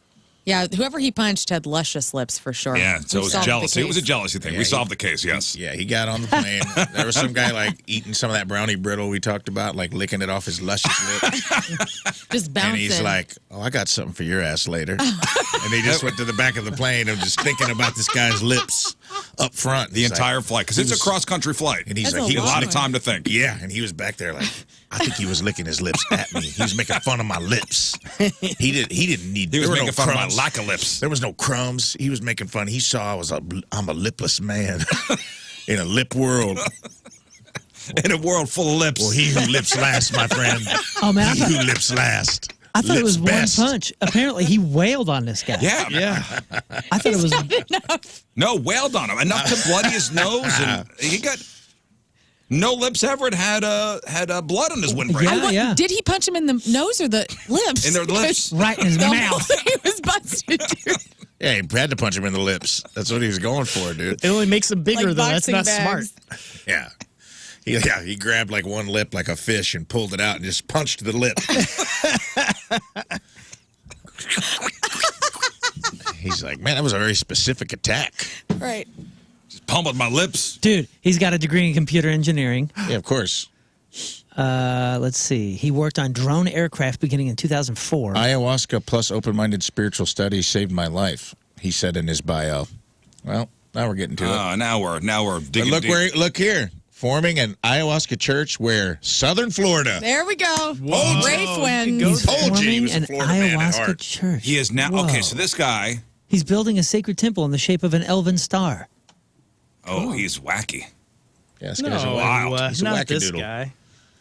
Yeah, whoever he punched had luscious lips for sure. Yeah, so We it was solved the jealousy. It was a case. jealousy thing. Yeah, We he- solved the case, yes. Yeah, he got on the plane. There was some guy like eating some of that brownie brittle we talked about, like licking it off his luscious lips. Just bouncing. And he's like, "Oh, I got something for your ass later." And he just went to the back of the plane and just thinking about this guy's lips up front. The He's entire like, flight, because he it's a was- cross-country flight. And he's That's like, a he a was lot of licking- time to think. Yeah, and he was back there like, I think he was licking his lips at me. He was making fun of my lips. He didn't need. He was there were making no fun of my crumbs. lack of lips. There was no crumbs. He was making fun. He saw I'm a lipless man in a lip world. In a world full of lips. Well, he who lips last, my friend. Oh, man, He who lips last. I thought it was lips best. one punch. Apparently, he wailed on this guy. yeah. Yeah. I thought it was. No, wailed on him. Enough to bloody his nose. And he got no lips ever. It had blood on his windbreak. Yeah. Did he punch him in the nose or the lips? In their lips. Right in his The whole mouth. thing was busted, dude. Yeah, he had to punch him in the lips. That's what he was going for, dude. It only makes them bigger, Like though. That's boxing not bags. smart. Yeah. He grabbed like one lip like a fish and pulled it out and just punched the lip. He's like, man, that was a very specific attack. Right. Just pummeled my lips. Dude, he's got a degree in computer engineering. Yeah, of course. Let's see. He worked on drone aircraft beginning in 2004. Ayahuasca plus open-minded spiritual studies saved my life, he said in his bio. Well, now we're getting to it. Now we're But digging deep. look here. Forming an ayahuasca church where Southern Florida. There we go. Whoa. Rafe wins. Go He's told you he forming was a an Florida man at ayahuasca heart. church. He is now Whoa. okay. So this guy, He's building a sacred temple in the shape of an elven star. he's wacky. Yeah, this No, guy's a wild. He's a not this wackadoodle.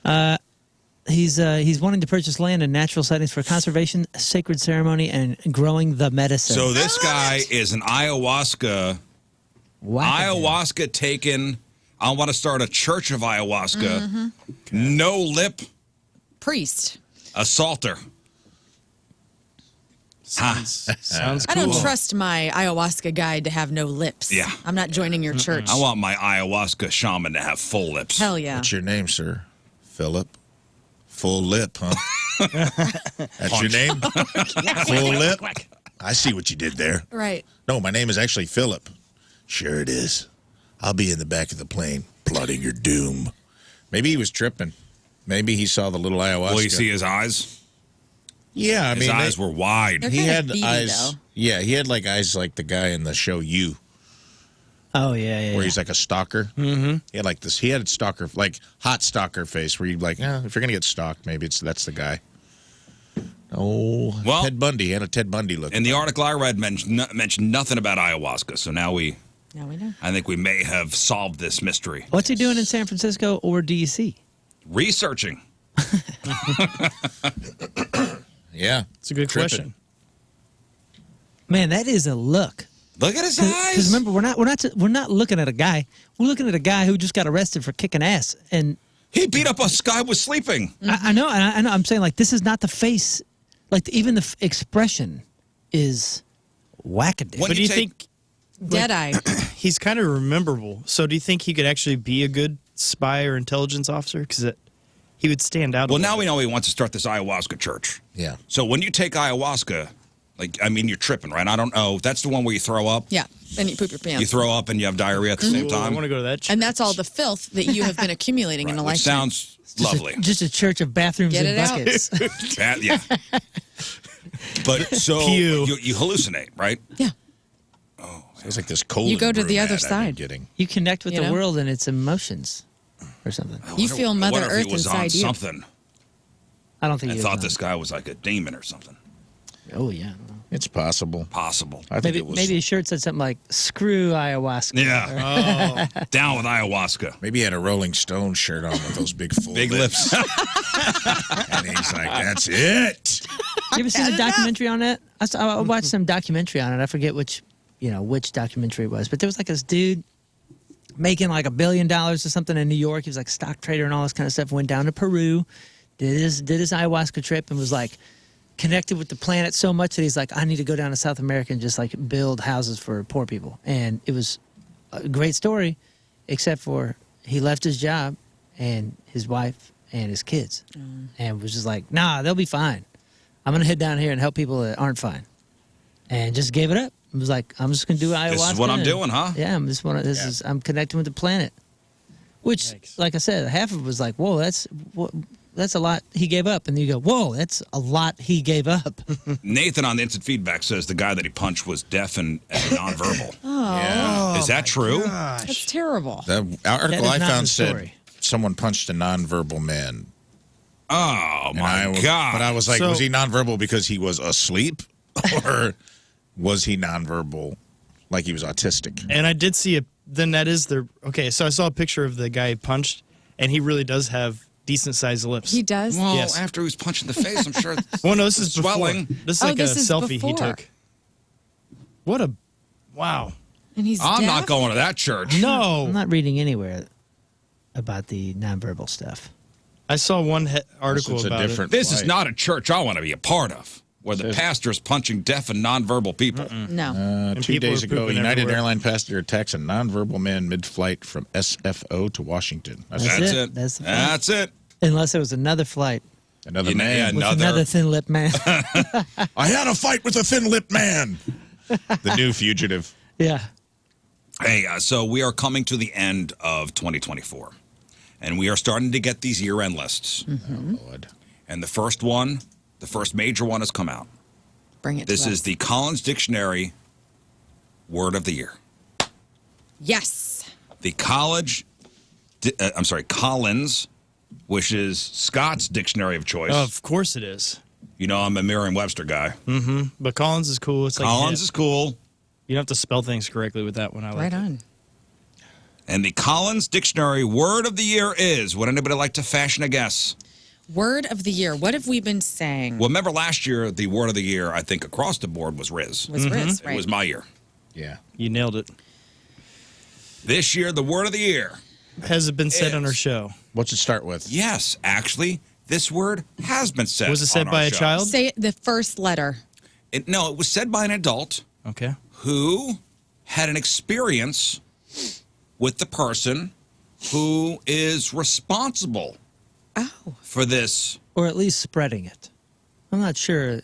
guy. He's wanting to purchase land and natural settings for conservation, sacred ceremony, and growing the medicine. So this guy is an ayahuasca taken. I want to start a church of ayahuasca. No lip Priest. assaulter. Sounds I cool. don't trust my ayahuasca guide to have no lips. Yeah. I'm not joining your church. I want my ayahuasca shaman to have full lips. Hell yeah. What's your name, sir? Philip. Full lip, huh? That's your name? Full lip? I see what you did there. Right. No, my name is actually Philip. Sure it is. I'll be in the back of the plane, plotting your doom. Maybe he was tripping. Maybe he saw the little ayahuasca. Well, you see his eyes? Yeah, I His mean, eyes were wide. They're he kinda had beady, eyes. though. Yeah, he had like eyes like the guy in the show You, Oh yeah. where he's like a stalker. Mm-hmm. He had like this. He had a stalker, like hot stalker face, where you'd like, if you're gonna get stalked, maybe that's the guy. Oh, Well- Ted Bundy. He had a Ted Bundy look. In the article I read, mentioned nothing about ayahuasca. So now Now we know. I think we may have solved this mystery. What's he doing in San Francisco or DC? Researching. Yeah, It's a good Tripping. question. Man, that is a look. Look at his eyes. Because remember, we're not looking at a guy. We're looking at a guy who just got arrested for kicking ass. And He beat up a guy who was sleeping. I know, and I know. I'm saying like this is not the face. like even the expression is wackadoo. When But do you take- think Deadeye. he's kind of rememberable? So do you think he could actually be a good spy or intelligence officer? Because he would stand out. Well, now we know he wants to start this ayahuasca church. Yeah. So when you take ayahuasca, you're tripping, right? I don't know. That's the one where you throw up. Yeah. Then you poop your pants. You throw up and you have diarrhea at the same I time. want to go to that. and that's all the filth that you have been accumulating in a Which lifetime. sounds lovely. Just a church of bathrooms Get and it out. buckets. Yeah. But so Pew. you hallucinate, right? Yeah. It's like this cold. You go to the other side. Getting. You connect with You the know? world and its emotions, or something. You feel I Mother wonder if Earth he was on inside you. something. I don't think I he thought was this guy was like a demon or something. Oh yeah. It's possible. Possible. I think Maybe it was. maybe his shirt said something like "Screw ayahuasca." Yeah. Down with ayahuasca. Maybe he had a Rolling Stone shirt on with those big full Big lips. and he's like, "That's it." You ever seen a documentary on that? I watched some documentary on it. I forget which documentary it was, but there was like this dude making like $1 billion or something in New York. He was like a stock trader and all this kind of stuff. Went down to Peru, did his ayahuasca trip, and was like connected with the planet so much that he's like, I need to go down to South America and just like build houses for poor people. And it was a great story, except for he left his job and his wife and his kids, and was just like, nah, they'll be fine. I'm gonna head down here and help people that aren't fine, and just gave it up. It was like, I'm just gonna do ayahuasca. This is what I'm and- doing, huh? Yeah, I'm connecting with the planet. Which, Yikes. like I said, half of it was like, whoa, that's a lot he gave up, and then you go, whoa, that's a lot he gave up. Nathan on the instant feedback says the guy that he punched was deaf and nonverbal. Yeah. Is that true? That's terrible. The article That is I not found the said story. someone punched a nonverbal man. Oh And my I, God. But I was like, So- was he nonverbal because he was asleep, or was he nonverbal like he was autistic? And I did see then that is the okay. So I saw a picture of the guy he punched, and he really does have decent sized lips. He does. Well, Yes. after he was punched in the face, I'm sure. It's, Well, no, this is swelling. before. This is Oh, like this a is selfie he before. took. What a wow! And he's I'm not deaf? going to that church. No, I'm not reading anywhere about the nonverbal stuff. I saw one article It's a about different. This is flight. not a church I want to be a part of, where the pastor is punching deaf and nonverbal people. No. And 2 people days are ago, pooping United everywhere. Airline passenger attacks a nonverbal man mid-flight from SFO to Washington. That's That's it. it. That's the flight. That's it. Unless it was another flight Another You know, man. yeah, with Another- another thin-lipped man. I had a fight with a thin-lipped man. The new fugitive. Yeah. Hey, so we are coming to the end of 2024, and we are starting to get these year-end lists. Oh, Lord. And the first major one has come out. Bring it This to is us. the Collins Dictionary Word of the Year. Yes. The Collins, which is Scott's dictionary of choice. Of course it is. You know, I'm a Merriam-Webster guy. But Collins is cool. It's like Collins hip. is cool. You don't have to spell things correctly with that one. I like Right it. on. And the Collins Dictionary Word of the Year is, would anybody like to fashion a guess? Word of the year. What have we been saying? Well, remember last year, the Word of the Year, I think, across the board was Rizz. Was Rizz, right? It was my year. Yeah. You nailed it. This year, the Word of the Year. Has it been said on our show? What's it start with? Yes, actually, this word has been said. Was it said on by our a show. child? Say the first letter. No, it was said by an adult Okay. who had an experience with the person who is responsible Oh. for this. Or at least spreading it. I'm not sure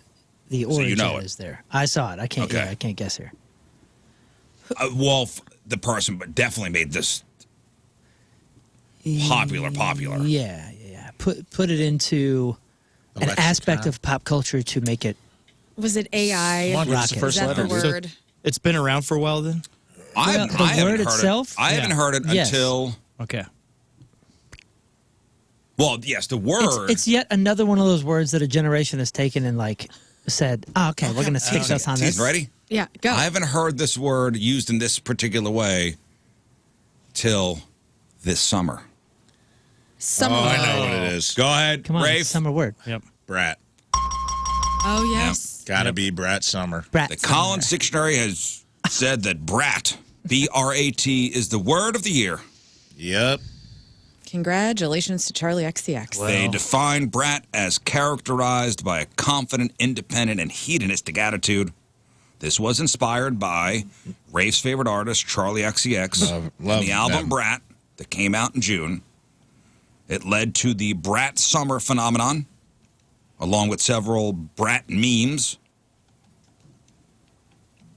the origin you know it. is there. I saw it. I can't. Okay. Yeah, I can't guess here. The person, but definitely made this popular. Yeah. Put it into an Lexicon. aspect of pop culture to make it. Was it AI? Come on, give us the Rocket. first Is that the letter. word? It's been around for a while then? I Well, the haven't word heard itself? It. I haven't Yeah. heard it Yes. until. Okay. Well, yes, the word. It's yet another one of those words that a generation has taken and like said, oh, okay, we're going to stick us on this. Teeth, ready? Yeah, go. I haven't heard this word used in this particular way till this summer. Summer. Oh, I word. know what it is. Go ahead, Come on, Rafe. summer word. Yep. Brat. Oh, yes. Gotta be Brat Summer. Brat The summer. Collins Dictionary has said that brat, B-R-A-T, is the word of the year. Yep. Congratulations to Charlie XCX. They define brat as characterized by a confident, independent, and hedonistic attitude. This was inspired by Rafe's favorite artist, Charlie XCX, Love and the album them. Brat that came out in June. It led to the Brat Summer phenomenon, along with several Brat memes.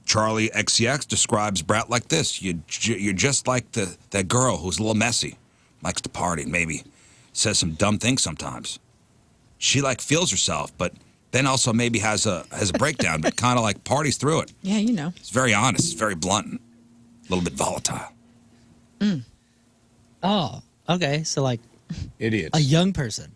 Charlie XCX describes Brat like this. You're just like that girl who's a little messy, likes to party, and maybe says some dumb things sometimes. She feels herself, but then also maybe has a breakdown, but kind of parties through it. Yeah, you know. It's very honest. It's very blunt. A little bit volatile. Oh, okay. So Idiots. a young person.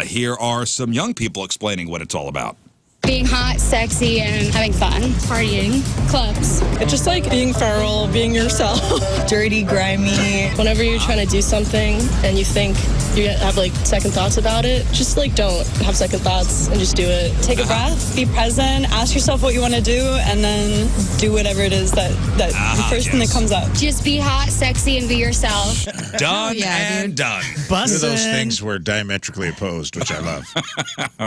Here are some young people explaining what it's all about. Being hot, sexy, and having fun. Partying. Clubs. It's just being feral, being yourself. Dirty, grimy. Whenever you're trying to do something and you think you have second thoughts about it, just don't have second thoughts and just do it. Take a breath, be present, ask yourself what you want to do, and then do whatever it is that the first thing that comes up. Just be hot, sexy, and be yourself. Done yeah, and done. Two of those things were diametrically opposed, which I love.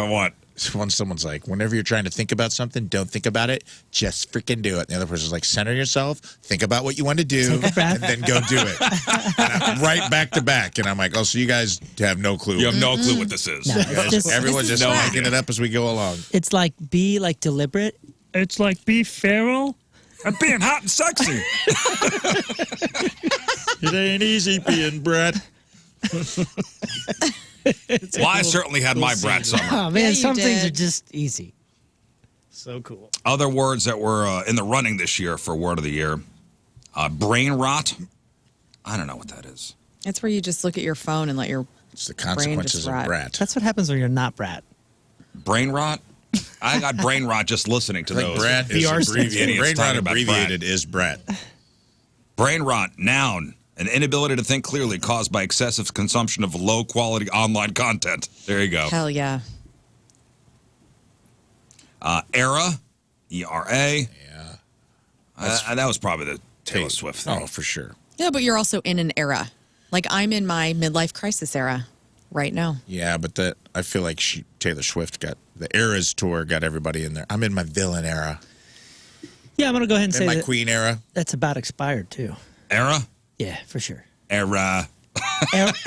What? When someone's whenever you're trying to think about something, don't think about it, just freaking do it. And the other person's center yourself, think about what you want to do, and then go do it. Right back to back. And I'm oh, so you guys have no clue. You have no clue what this is. No, it's just- Everyone's just making it up as we go along. It's be deliberate. It's be feral. I'm being hot and sexy. It ain't easy being Brett. Well, I certainly had my Brat Summer. Oh, man, Yeah, you some things did. are just easy. So cool. Other words that were in the running this year for Word of the Year. Brain rot. I don't know what that is. It's where you just look at your phone and let your It's the consequences of rot. Brat. That's what happens when you're not Brat. Brain rot? I got brain rot just listening to those. Brat is VR abbreviated. idiots Brain rot talking about abbreviated is Brat. Brain rot, noun. An inability to think clearly caused by excessive consumption of low-quality online content. There you go. Hell yeah. Era, E-R-A. Yeah. That was probably the Taylor Swift thing. Oh, for sure. Yeah, but you're also in an era. I'm in my midlife crisis era right now. Yeah, but I feel Taylor Swift got the Eras tour, got everybody in there. I'm in my villain era. Yeah, I'm going to go ahead and In say my that Queen era. that's about expired, too. Era? Yeah, for sure. Era. Era.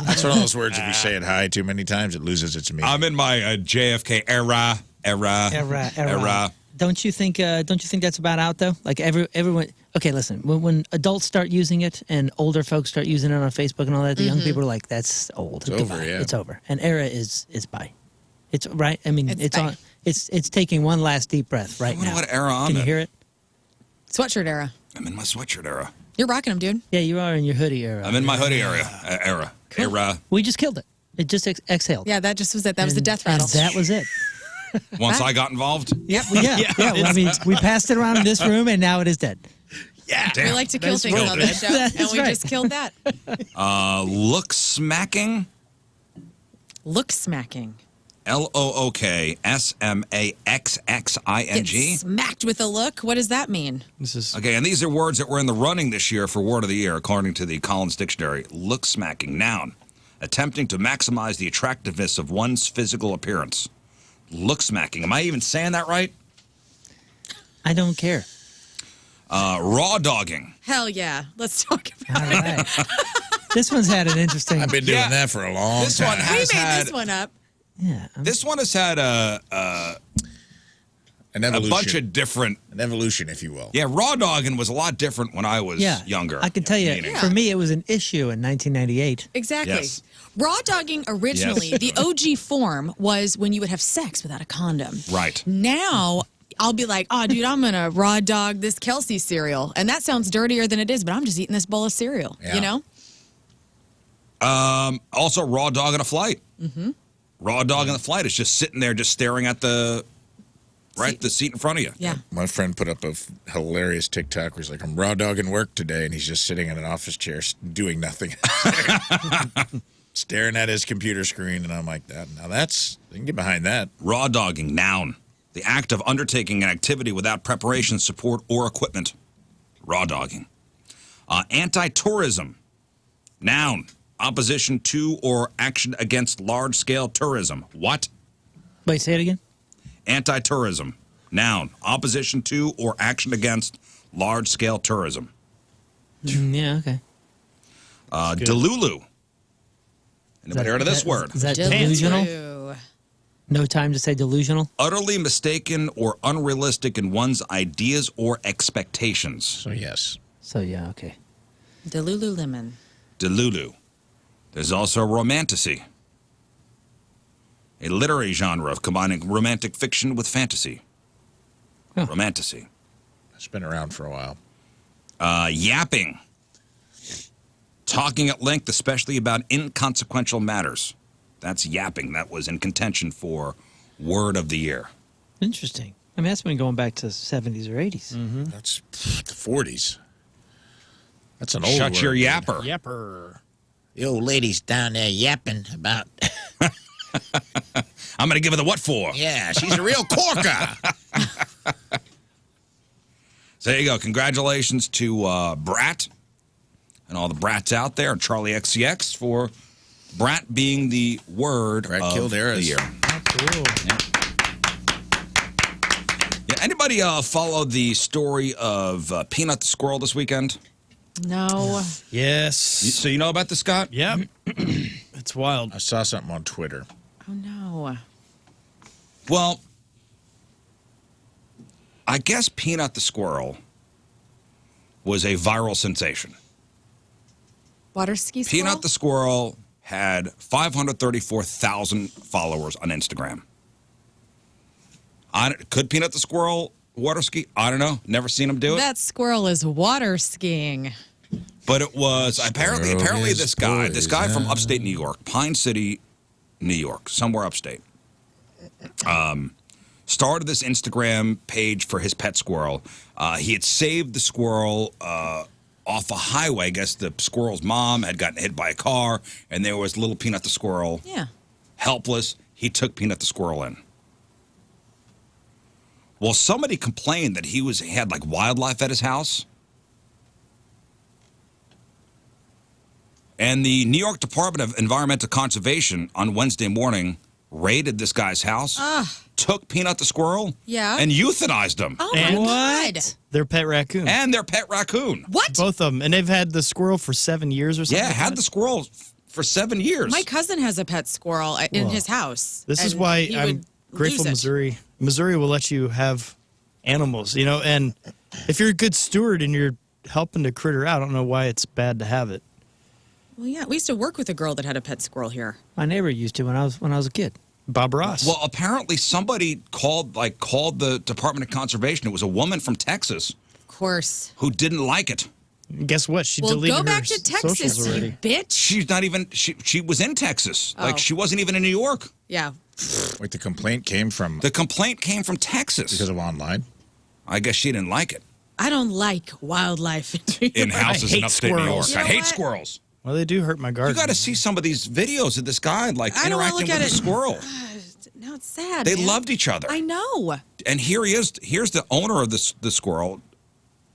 It's one of those words, if you say it high too many times, it loses its meaning. I'm in my JFK era. Era. Don't you think that's about out, though? Everyone... Okay, listen. When adults start using it and older folks start using it on Facebook and all that, the young people are that's old. It's over, yeah. It's over. And era is by. It's right. I mean, It's it's by. on. It's taking one last deep breath right I wonder now. what era I'm Can you in. hear it? Sweatshirt era. I'm in my sweatshirt era. You're rocking them, dude. Yeah, you are in your hoodie era. I'm in my hoodie era. Era. We just killed it. It just exhaled. Yeah, that just was it. That was the And- death and rattle. that was it. Once I got involved. Yeah. I mean, we passed it around in this room, and now it is dead. Yeah. We Damn. like to kill things on this show, That's and we right. just killed that. Look smacking. Look smacking. LOOKSMAXXING. Get smacked with a look. What does that mean? This is Okay, and these are words that were in the running this year for Word of the Year, according to the Collins Dictionary. Look smacking, noun. Attempting to maximize the attractiveness of one's physical appearance. Look smacking. Am I even saying that right? I don't care. Raw dogging. Hell yeah. Let's talk about All right. This one's had an interesting. I've been doing Yeah. that for a long This time. one We has made had. this one up. Yeah. This one has had a An evolution. bunch of different. An evolution, if you will. Yeah, raw dogging was a lot different when I was Yeah. younger. I can tell you, Meaning- for me, it was an issue in 1998. Exactly. Yes. Raw dogging originally, Yes. the OG form was when you would have sex without a condom. Right. Now, I'll be like, oh, dude, I'm going to raw dog this Kelce cereal. And that sounds dirtier than it is, but I'm just eating this bowl of cereal, Yeah. you know? Also, raw dog on a flight. Mm-hmm. Raw dog on the flight is just sitting there, just staring at the seat in front of you. Yeah. My friend put up a hilarious TikTok where he's like, I'm raw dogging work today, and he's just sitting in an office chair doing nothing. Staring at his computer screen, and I'm like, now that's, I can get behind that. Raw dogging, noun. The act of undertaking an activity without preparation, support, or equipment. Raw dogging. Anti-tourism. Noun. Opposition to or action against large-scale tourism. What? Wait, say it again. Anti-tourism. Noun. Opposition to or action against large-scale tourism. Yeah, okay. Delulu. Anybody heard of this word? Is that delusional? True. No time to say delusional? Utterly mistaken or unrealistic in one's ideas or expectations. So yes. So, yeah, okay. Delululemon. Delulu. There's also romantasy, a literary genre of combining romantic fiction with fantasy. Huh. Romantasy. It's been around for a while. Yapping. Talking at length, especially about inconsequential matters. That's yapping. That was in contention for Word of the Year. Interesting. I mean, that's been going back to 70s or 80s. That's the 40s. That's an old Shut word, your dude. yapper. Yepper. The old lady's down there yapping about. I'm going to give her the what for. Yeah, she's a real corker. So there you go. Congratulations to Brat and all the brats out there, and Charlie XCX for brat being the word Brat of killed the Eris. year. Cool. Yeah, anybody follow the story of Peanut the Squirrel this weekend? No. Yes. So you know about this, Scott? Yep. It's wild. I saw something on Twitter. Oh, no. Well, I guess Peanut the Squirrel was a viral sensation. Water ski squirrel? Peanut the Squirrel had 534,000 followers on Instagram. Could Peanut the Squirrel water ski? I don't know. Never seen him do it. That squirrel is water skiing. But it was apparently is this guy from upstate New York, Pine City, New York, somewhere upstate, started this Instagram page for his pet squirrel. He had saved the squirrel off a highway. I guess the squirrel's mom had gotten hit by a car, and there was little Peanut the Squirrel, Yeah. helpless. He took Peanut the Squirrel in. Well, somebody complained that he had like wildlife at his house. And the New York Department of Environmental Conservation on Wednesday morning raided this guy's house, took Peanut the Squirrel, Yeah. and euthanized him. Oh, And- my God. Their pet raccoon. And their pet raccoon. What? Both of them. And they've had the squirrel for 7 years or something. Yeah, like had that. the squirrel for 7 years. My cousin has a pet squirrel in his house. This is and why he I'm would grateful lose it. Missouri will let you have animals, and if you're a good steward and you're helping the critter out, I don't know why it's bad to have it. Well, yeah, we used to work with a girl that had a pet squirrel here. My neighbor used to when I was a kid. Bob Ross. Well, apparently somebody called the Department of Conservation. It was a woman from Texas Of course. who didn't like it. guess what? She Well, deleted go back her to Texas, socials you already. bitch. She's not even. She was in Texas. Oh. Like she wasn't even in New York. Yeah. Wait, the complaint came from The complaint came from Texas. because of online. I guess she didn't like it I don't like wildlife in houses I in hate upstate New York. squirrels. You I know hate what? squirrels. Well, they do hurt my garden. You got to see some of these videos of this guy like I don't wanna interacting look with at the it. squirrel. No, it's sad. They man. loved each other. I know. And here he is. Here's the owner of the squirrel,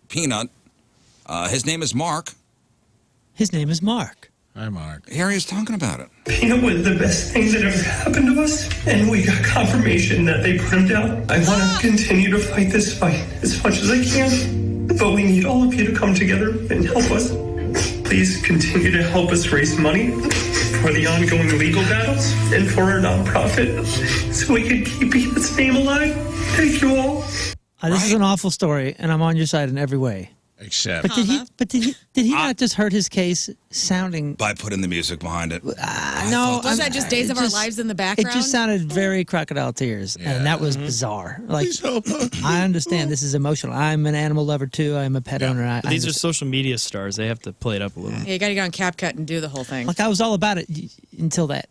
Peanut. His name is Mark. His name is Mark. Hi, Mark. Here he is talking about it. Peanut was the best thing that ever happened to us, and we got confirmation that they put him down. I want to continue to fight this fight as much as I can, but we need all of you to come together and help us. Please continue to help us raise money for the ongoing legal battles and for our nonprofit so we can keep Peanut's name alive. Thank you all. This is an awful story, and I'm on your side in every way. Except But did he not just hurt his case sounding? By putting the music behind it. No, Was that just Days of Our Lives in the background? It just sounded very crocodile tears, and that was bizarre. Like, I understand this is emotional. I'm an animal lover too. I'm a pet owner. I But these are understand. social media stars. They have to play it up a little. Yeah, you got to get on CapCut and do the whole thing. Like I was all about it until that.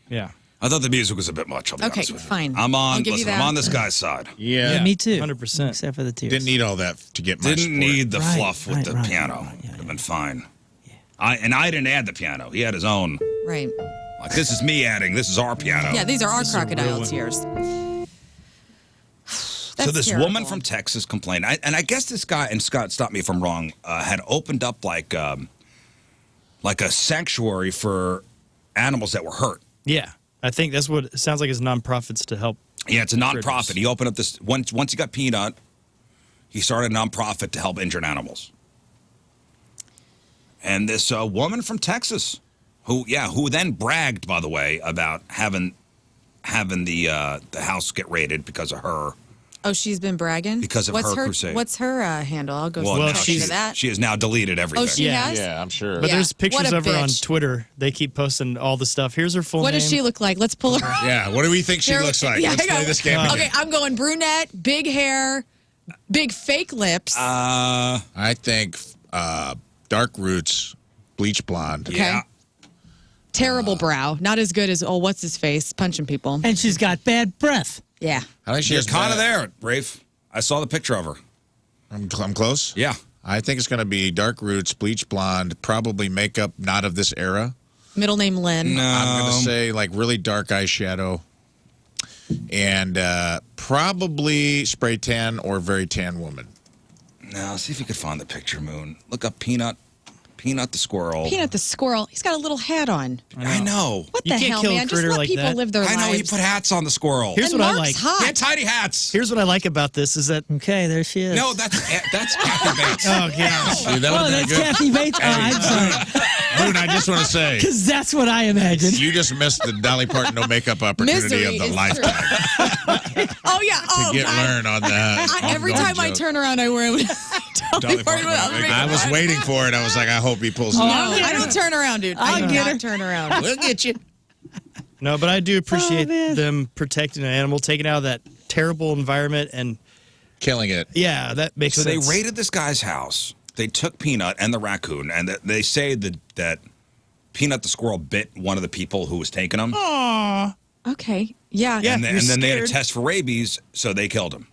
Yeah. I thought the music was a bit much. I'll be Okay, honest with you. fine. I'm I'll give you listen, that. I'm on this guy's side. yeah, Me too. 100%. Except for the tears. didn't need all that to get my Didn't support. need the Right, fluff with right, the right, piano. right, yeah, Would have been fine. I didn't add the piano. He had his own. Right. Like this is me adding. This is our piano. Yeah, these are our crocodile tears. So this woman from Texas complained, and I guess this guy, and Scott, stop me if I'm wrong, had opened up like like a sanctuary for animals that were hurt. Yeah, I think that's what it sounds like. Is nonprofits to help. Yeah, it's a nonprofit. Critters. He opened up this once he got Peanut. He started a nonprofit to help injured animals. And this woman from Texas, who then bragged, by the way, about having the house get raided because of her. Oh, she's been bragging? Because of her crusade. What's her handle? I'll go Well, check into that. She has now deleted everything. Oh, she has? Yeah, I'm sure. But Yeah. there's pictures What a of her on bitch. Twitter. They keep posting all the stuff. Here's her full What name. does she look like? Let's pull her. Yeah, what do we think she Here- looks like? yeah, Let's I know. play this game. Okay, I'm going brunette, big hair, big fake lips. I think dark roots, bleach blonde. Okay. Yeah. Terrible brow. Not as good as, what's his face? Punching people. And she's got bad breath. Yeah. I think she You're has kind of bad- there, Rafe. I saw the picture of her. I'm close. Yeah. I think it's going to be dark roots, bleach blonde, probably makeup not of this era. Middle name Lynn. No. I'm going to say like really dark eyeshadow and probably spray tan or very tan woman. No, see if you could find the picture, Moon. Look up Peanut the squirrel. Peanut the squirrel. He's got a little hat on. I know. What You the can't hell, kill a man? Just critter let like people that. live their I lives. know he put hats on the squirrel. Here's and what I Mark's like. hot. He had tiny hats. Here's what I like about this is that. Okay, there she is. No, that's Kathy Bates. Oh gosh. See, that Oh, would that's have been Kathy Bates. Oh, I'm sorry. good. Dude, I just want to say, Because that's what I imagined. you just missed the Dolly Parton no makeup opportunity Misery of the is lifetime. Oh, yeah. Oh, To get God. learned on that. Every on time I joke. turn around, I wear Dolly Dolly Parton Parton without makeup. makeup I was on. waiting for it. I was like, I hope he pulls it No, off. I don't turn around, dude. I do not turn around. We'll get you. No, but I do appreciate man. them protecting an animal, taking out of that terrible environment, and Killing it. yeah, that makes So they sense. raided this guy's house. They took Peanut and the raccoon, and they say that Peanut the squirrel bit one of the people who was taking him. Okay. Yeah. Yeah. and you're then they had a scared. test for rabies, so they killed him.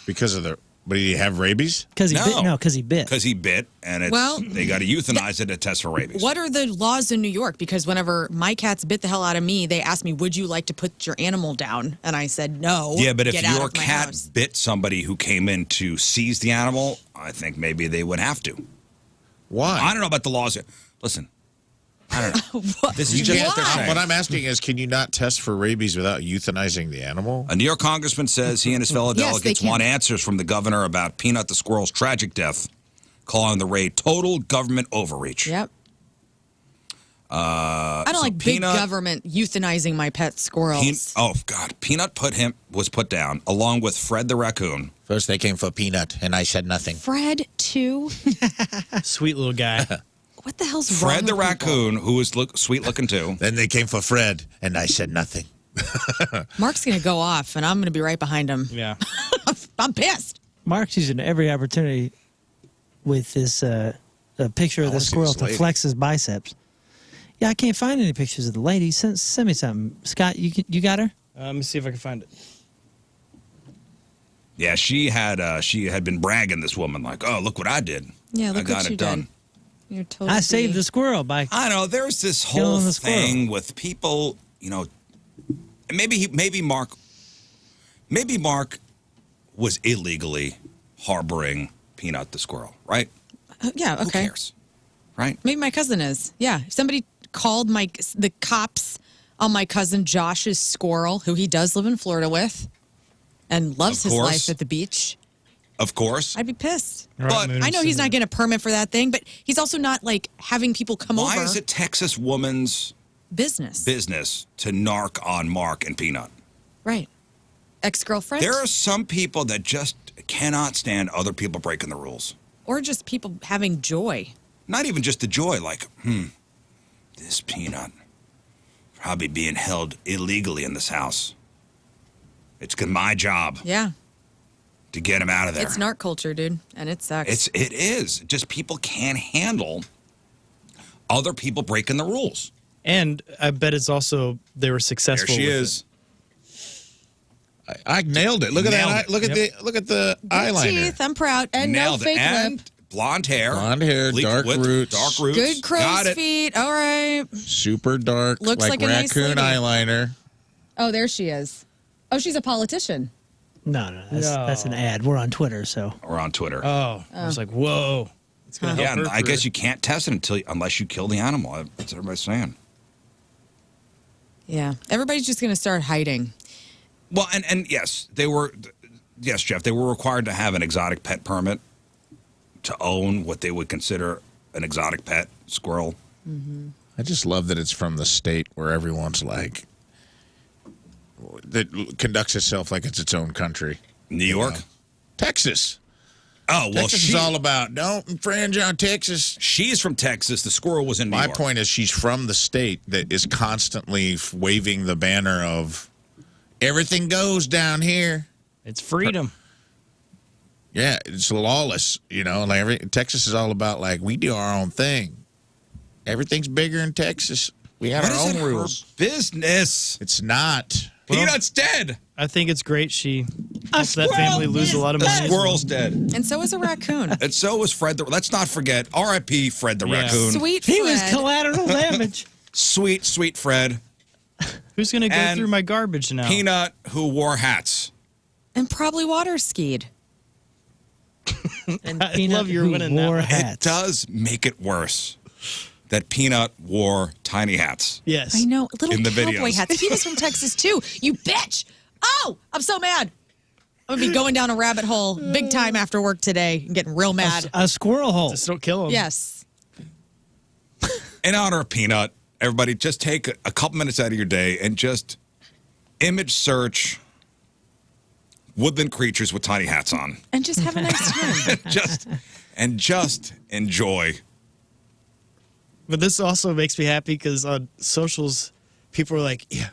Because of the. But did he have rabies? Because he No. bit. No, because he bit. Because he bit, and they got to euthanize it to test for rabies. What are the laws in New York? Because whenever my cats bit the hell out of me, they asked me, "Would you like to put your animal down?" And I said, "No." Yeah, but if Get out your of my cat house. bit somebody who came in to seize the animal, I think maybe they would have to. Why? I don't know about the laws. Listen, I don't know. This is You just just, what they're saying. what I'm asking is, can you not test for rabies without euthanizing the animal? A New York congressman says he and his fellow Yes, they delegates can. want answers from the governor about Peanut the squirrel's tragic death, calling the raid total government overreach. Yep. I don't like big Peanut- government euthanizing my pet squirrels. Oh God! Peanut was put down along with Fred the raccoon. First, they came for Peanut, and I said nothing. Fred too. Sweet little guy. What the hell's wrong Fred the with people? raccoon, who was sweet looking too. Then they came for Fred, and I said nothing. Mark's gonna go off, and I'm gonna be right behind him. Yeah. I'm pissed. Mark's using every opportunity with this a picture of I the wanna see squirrel this to lady. flex his biceps. Yeah, I can't find any pictures of the lady. Send me something. Scott, you got her? Let me see if I can find it. Yeah, she had been bragging, this woman, like, "Oh, look what I did. Yeah, look I got what it you done." did. You're totally. I saved the squirrel by. I know there's this Killing whole the squirrel. thing with people, maybe Mark was illegally harboring Peanut the squirrel, right? Yeah. Who Okay. cares, right? Maybe my cousin is. Yeah. Somebody called the cops on my cousin Josh's squirrel, who he does live in Florida with, and loves Of his course. life at the beach. Of course. I'd be pissed. All right, But Moon, I know send he's it. not getting a permit for that thing, but he's also not like having people come Why over. is it Texas woman's business? business to narc on Mark and Peanut? Right. Ex-girlfriend? There are some people that just cannot stand other people breaking the rules. Or just people having joy. Not even just the joy, like, this Peanut probably being held illegally in this house. It's my job Yeah. to get him out of there. It's narc culture, dude, and it sucks. It is. Just people can't handle other people breaking the rules. And I bet it's also they were successful. There she with is. I nailed it. Look at Nailed that. it. Look at the Good eyeliner. teeth, I'm proud. And Nailed no fake it. And lip. blonde hair. Blonde hair, bleach dark with roots. Dark roots. Good crow's Got it. feet. All right. Super dark, Looks like a nice raccoon lady. eyeliner. Oh, there she is. Oh, she's a politician. No, that's an ad. We're on Twitter, so. Or on Twitter. it. Oh, I was like, whoa. It's gonna help Yeah, her I for- guess you can't test it unless you kill the animal. That's what everybody's saying. Yeah. Everybody's just going to start hiding. Well, and yes, yes, Jeff, they were required to have an exotic pet permit to own what they would consider an exotic pet, squirrel. Mm-hmm. I just love that it's from the state where everyone's like, that conducts itself like it's its own country. New York? You know? Texas. Oh, well, Texas is all about don't infringe on Texas. She's from Texas. The squirrel was in New My York. point is she's from the state that is constantly waving the banner of everything goes down here. It's freedom. Yeah, it's lawless, you know. Like Texas is all about like we do our own thing. Everything's bigger in Texas. We have What our is own it her rules. business? It's not. Peanut's dead. I think it's great she helped that family lose a lot of money. Squirrel's dead. And so is a raccoon. And so was Fred. Let's not forget, R.I.P. Fred the Yeah. raccoon. Sweet Fred. He was collateral damage. Sweet, sweet Fred. Who's going to go And through my garbage now? Peanut, who wore hats. And probably water skied. And I Peanut love your who winning that wore one. It hats. does make it worse that Peanut wore tiny hats. Yes. I know. Little In the cowboy videos. hats. He was from Texas, too. You bitch. Oh, I'm so mad. I'm going to be going down a rabbit hole big time after work today and getting real mad. A squirrel hole. Just don't kill him. Yes. In honor of Peanut, everybody just take a couple minutes out of your day and just image search woodland creatures with tiny hats on. And just have a nice time. just enjoy. But this also makes me happy because on socials, people are like, yeah,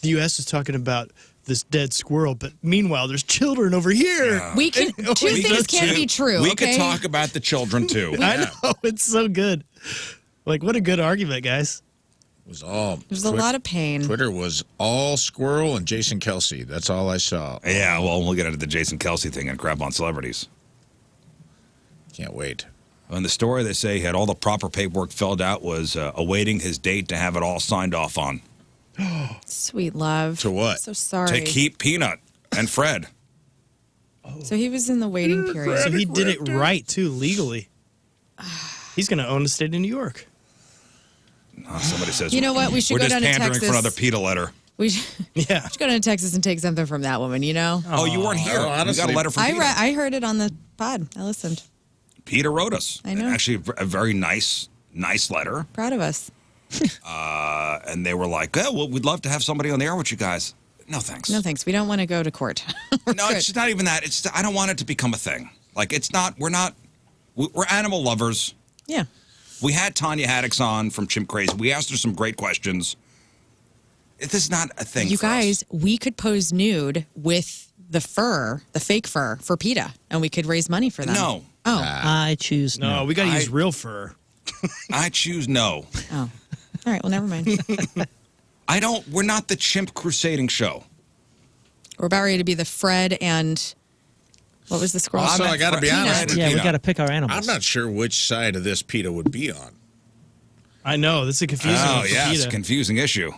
the U.S. is talking about this dead squirrel, but meanwhile, there's children over here. Yeah. We can. Two We things could can too. be true. We okay? could talk about the children too. I know. It's so good. Like, what a good argument, guys. It was all There's a lot of pain. Twitter was all Squirrel and Jason Kelce. That's all I saw. Yeah, well, we'll get into the Jason Kelce thing and crap on celebrities. Can't wait. In the story, they say he had all the proper paperwork filled out, was awaiting his date to have it all signed off on. Sweet love. To what? So sorry. To keep Peanut and Fred. So he was in the waiting period. So he did it right, too, legally. He's going to own the state of New York. Somebody says, You know what? We should we're go just down to pandering Texas. for another PETA letter. We should Yeah. go down to Texas and take something from that woman, you know? Oh, you weren't here. Oh, We got honestly, a letter from PETA. I heard it on the pod. I listened. PETA wrote us. I know. Actually, a very nice letter. Proud of us. And they were like, oh, well, we'd love to have somebody on the air with you guys. No, thanks. No thanks. We don't want to go to court. No, it's not even that. It's I don't want it to become a thing. Like, it's not, we're animal lovers. Yeah. We had Tanya Haddix on from Chimp Crazy. We asked her some great questions. This is not a thing You for us. guys, we could pose nude with the fur, the fake fur for PETA, and we could raise money for them. No. Oh. I choose No, no. we got to use real fur. I choose no. Oh. All right. Well, never mind. We're not the Chimp Crusading show. We're about ready to be the Fred and what was the squirrel? Also, I got to be honest with Yeah, you. we got to pick our animals. I'm not sure which side of this PETA would be on. I know. This is confusing. Oh, for yeah, it's a PETA. confusing issue.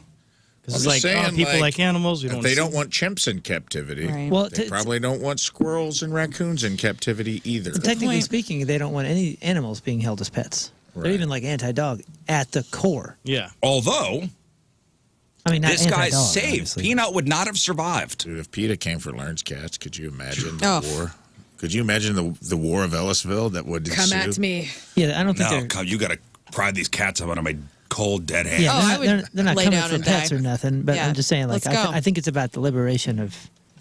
'Cause I'm it's just like, saying, oh, people like animals. We If don't they see don't them. want chimps in captivity, Right. Well, they probably don't want squirrels and raccoons in captivity either. technically point. speaking, they don't want any animals being held as pets. Right. They're even like anti-dog at the core. Yeah. Although, I mean, not this guy's anti-dog, saved. obviously. Peanut would not have survived. Dude, if PETA came for Learn's cats, could you imagine Oh. the war? Could you imagine the war of Ellisville that would ensue? me. Yeah, I don't think No, they're. come, you got to pry these cats up out of my cold, dead hand. Yeah, Oh, I they're not would lay coming down for and pets die. or nothing. But Yeah. I'm just saying, like, Let's go. I think it's about the liberation of.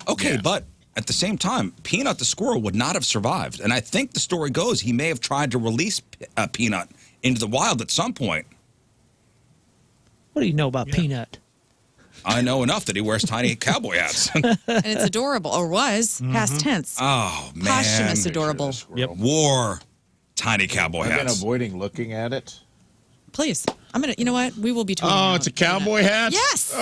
Okay, Yeah. but at the same time, Peanut the squirrel would not have survived. And I think the story goes he may have tried to release Peanut into the wild at some point. What do you know about Peanut? I know enough that he wears tiny cowboy hats. And it's adorable, or was, past tense. Oh, man. Posthumous adorable. Yep. Wore tiny cowboy I've been hats. avoiding looking at it. Please. I'm going to, you know what? We will be tweeting Oh, out it's a cowboy hat? Yes.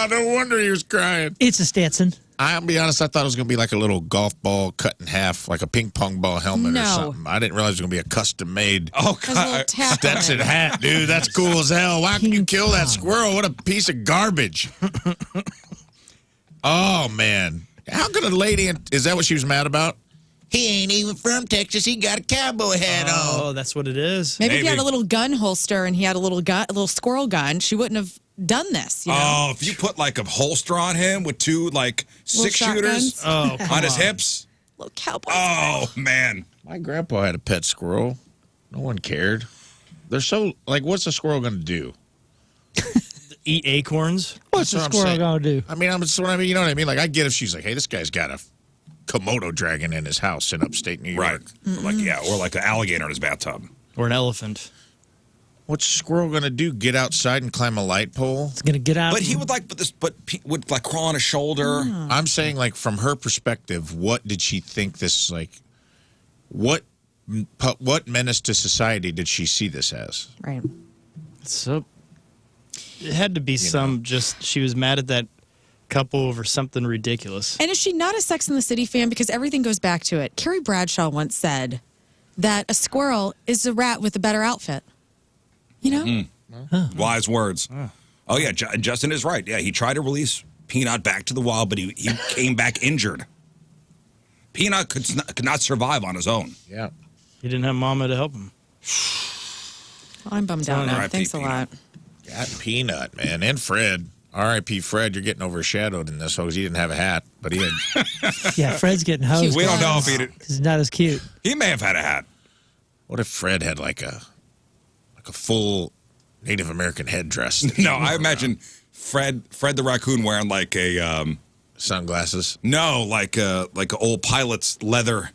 No wonder he was crying. It's a Stetson. I'll be honest, I thought it was going to be like a little golf ball cut in half, like a ping pong ball helmet No. or something. I didn't realize it was going to be a custom made Oh, Has a little God. tap on Stetson it. hat, dude. That's cool as hell. Why can you Ping kill that pong. squirrel? What a piece of garbage. Oh, man. How could a lady, is that what she was mad about? He ain't even from Texas. He got a cowboy hat on. Oh, that's what it is. Maybe if he had Maybe. a little gun holster and he had a little squirrel gun, she wouldn't have done this. You know? Oh, if you put like a holster on him with two like Little 6-shooters shotguns. on his hips. Little cowboy. Oh man. My grandpa had a pet squirrel. No one cared. They're so, like, what's a squirrel going to do? Eat acorns. What's the That's what I'm squirrel saying. gonna do? I mean, you know what I mean? Like, I get if she's like, hey, this guy's got a Komodo dragon in his house in upstate New York. Right. Or like an alligator in his bathtub. Or an elephant. What's a squirrel going to do? Get outside and climb a light pole? It's gonna get out. But he would would like crawl on his shoulder. I'm saying, like, from her perspective, what did she think this, like, what menace to society did she see this as? Right. So it had to be she was mad at that couple over something ridiculous. And is she not a Sex and the City fan? Because everything goes back to it. Carrie Bradshaw once said that a squirrel is a rat with a better outfit. You know? Wise words. Oh yeah, Justin is right. Yeah, he tried to release Peanut back to the wild, but he came back injured. Peanut could not survive on his own. Yeah. He didn't have Mama to help him. I'm bummed out now. R.I.P. Thanks a lot. Got Peanut, man. And Fred. R.I.P. Fred, you're getting overshadowed in this because he didn't have a hat, but he had. Yeah, Fred's getting hosed. We don't know if he did. He's not as cute. He may have had a hat. What if Fred had like a full Native American headdress? No, I imagine Fred the raccoon wearing like a Sunglasses. like a old pilot's leather,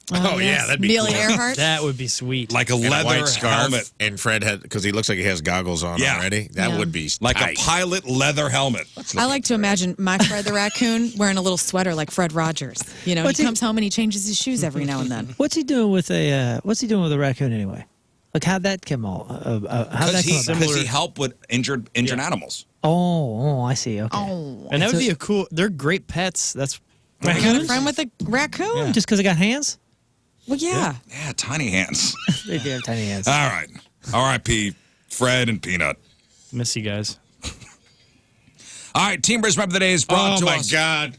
Oh, yeah, that'd be Amelia cool. Earhart. That would be sweet. like a And leather a white scarf. helmet, And Fred had, because he looks like he has goggles on Yeah. already. That Yeah. would be like tight. a pilot leather helmet. I like to imagine my Fred the raccoon wearing a little sweater like Fred Rogers. You know, What's he he- comes home and he changes his shoes every now and then. What's he doing with a raccoon anyway? Like how'd that come all? How'd that come about? Because he helped with injured animals. Oh, I see. Okay. Oh, And that would So- be they're great pets. That's I got a friend with a raccoon. Just because they got hands? Well, yeah. Yeah, tiny hands. They do have tiny hands. All right. R.I.P. Fred and Peanut. miss you guys. All right, Team Rizz Remember the Day is brought Oh, to my us. God.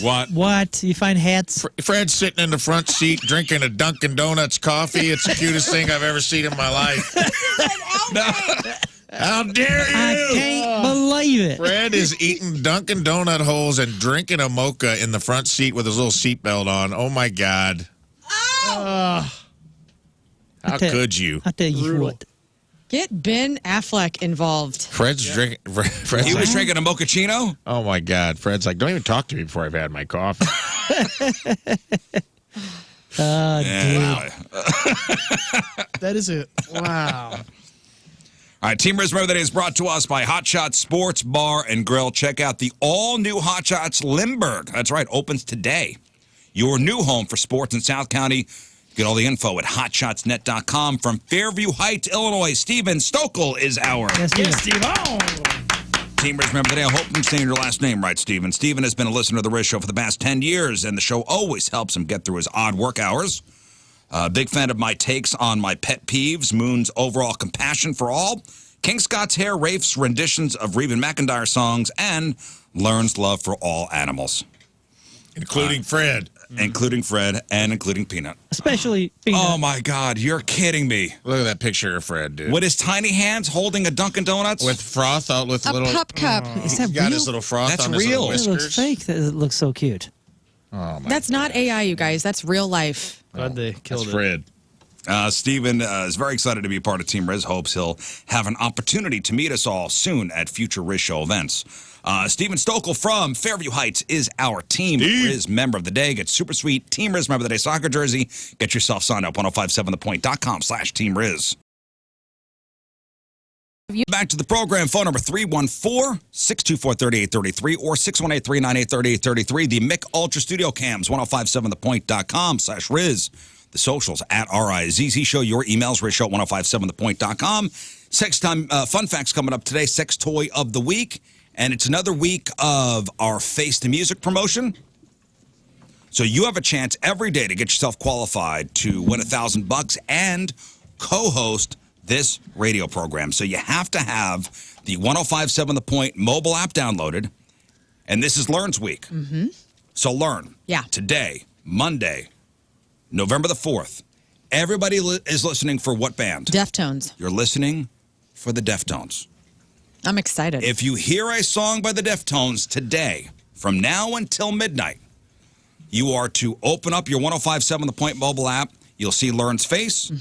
What? What? You find hats? Fred's sitting in the front seat drinking a Dunkin' Donuts coffee. It's the cutest thing I've ever seen in my life. How dare you? I can't believe it. Fred is eating Dunkin' Donut holes and drinking a mocha in the front seat with his little seatbelt on. Oh, my God. How could you? I'll tell you what. Get Ben Affleck involved. Fred's drinking. Fred's He was like, drinking a mochaccino? oh, my God. Fred's like, don't even talk to me before I've had my coffee. Yeah. That is it. Wow. All right, Team Rizz Remember the Day is brought to us by Hot Shots Sports Bar and Grill. Check out the all-new Hot Shots Lindbergh. That's right, opens today. Your new home for sports in South County. Get all the info at hotshotsnet.com. From Fairview Heights, Illinois, Steven Stokel is our Yes, Steve. Team Rizz Remember the Day. I hope I'm saying your last name right, Steven. Steven has been a listener to the Rizz Show for the past 10 years, and the show always helps him get through his odd work hours. Big fan of my takes on my pet peeves, Moon's overall compassion for all, King Scott's hair, Rafe's renditions of Reba McEntire songs, and Learn's love for all animals. Including Fred. Including Fred and including Peanut. Especially Peanut. Oh, my God. You're kidding me. Look at that picture of Fred, dude. With his tiny hands holding a Dunkin' Donuts? With froth out with A little. pup cup. Is that He's got real? his little froth That's on his real. little It looks whiskers. fake. It looks so cute. Oh, my That's not AI, you guys. That's real life. Glad they That's killed it. Fred. Steven is very excited to be a part of Team Rizz. Hopes he'll have an opportunity to meet us all soon at future Rizz Show events. Steven Stokel from Fairview Heights is our Team Rizz Member of the Day. Get super sweet Team Rizz Member of the Day soccer jersey. Get yourself signed up, 1057thepoint.com/Team Rizz. Back to the program. Phone number 314-624-3833 or 618-398-3833. The Mick Ultra Studio Cams, 1057thepoint.com/Rizz. The socials at RIZZ Show. Your emails, RizzShow at 1057thepoint.com. Sex time fun facts coming up today. Sex toy of the week. And it's another week of our Face to Music promotion. So you have a chance every day to get yourself qualified to win $1,000 and co-host this radio program. So you have to have the 1057 The Point mobile app downloaded. And this is Learn's Week. Mm-hmm. So learn. Yeah. Today. Monday, November the 4th. Everybody is listening for what band? Deftones. You're listening for the Deftones. I'm excited. If you hear a song by the Deftones today, from now until midnight, you are to open up your 105.7 The Point mobile app. You'll see Lauren's face,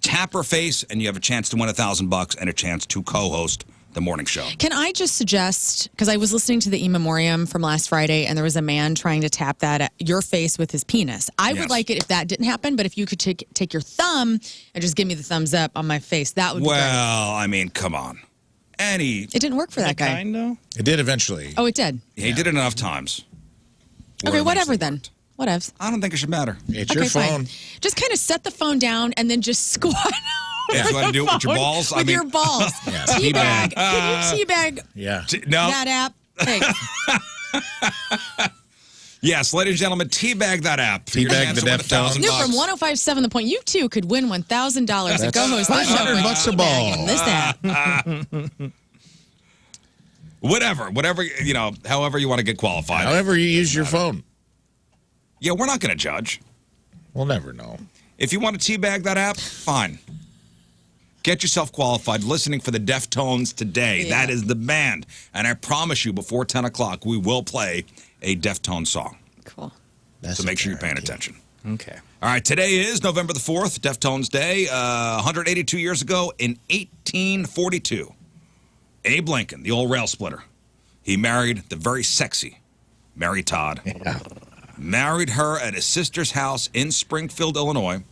tap her face, and you have a chance to win $1,000 and a chance to co-host the morning show. Can I just suggest, because I was listening to the In Memoriam from last Friday, and there was a man trying to tap that at your face with his penis. I would like it if that didn't happen, but if you could take your thumb and just give me the thumbs up on my face, that would be great. Well, I mean, come on. It didn't work for that guy. Kind though? It did eventually. Oh, it did? He did it enough times. Okay, whatever then. Whatevs. I don't think it should matter. It's your phone. Fine. Just kind of set the phone down and then just squat. Yeah, you want to do it with your balls? With your balls. Yeah, Teabag. Can you teabag No. that app? Thanks. Yes, ladies and gentlemen, teabag that app. Teabag the Deftones. New from 105.7 The Point. You too could win $1,000 and go host this show. $500 a ball. This app. Whatever, however you want to get qualified. However you use your phone. Yeah, we're not going to judge. We'll never know. If you want to teabag that app, fine. Get yourself qualified. Listening for the Deftones today. Yeah. That is the band. And I promise you, before 10 o'clock, we will play a Deftones song. Cool. So make sure you're paying attention. Okay. All right, today is November the 4th, Deftones Day. 182 years ago in 1842, Abe Lincoln, the old rail splitter, he married the very sexy Mary Todd. Yeah. Married her at his sister's house in Springfield, Illinois.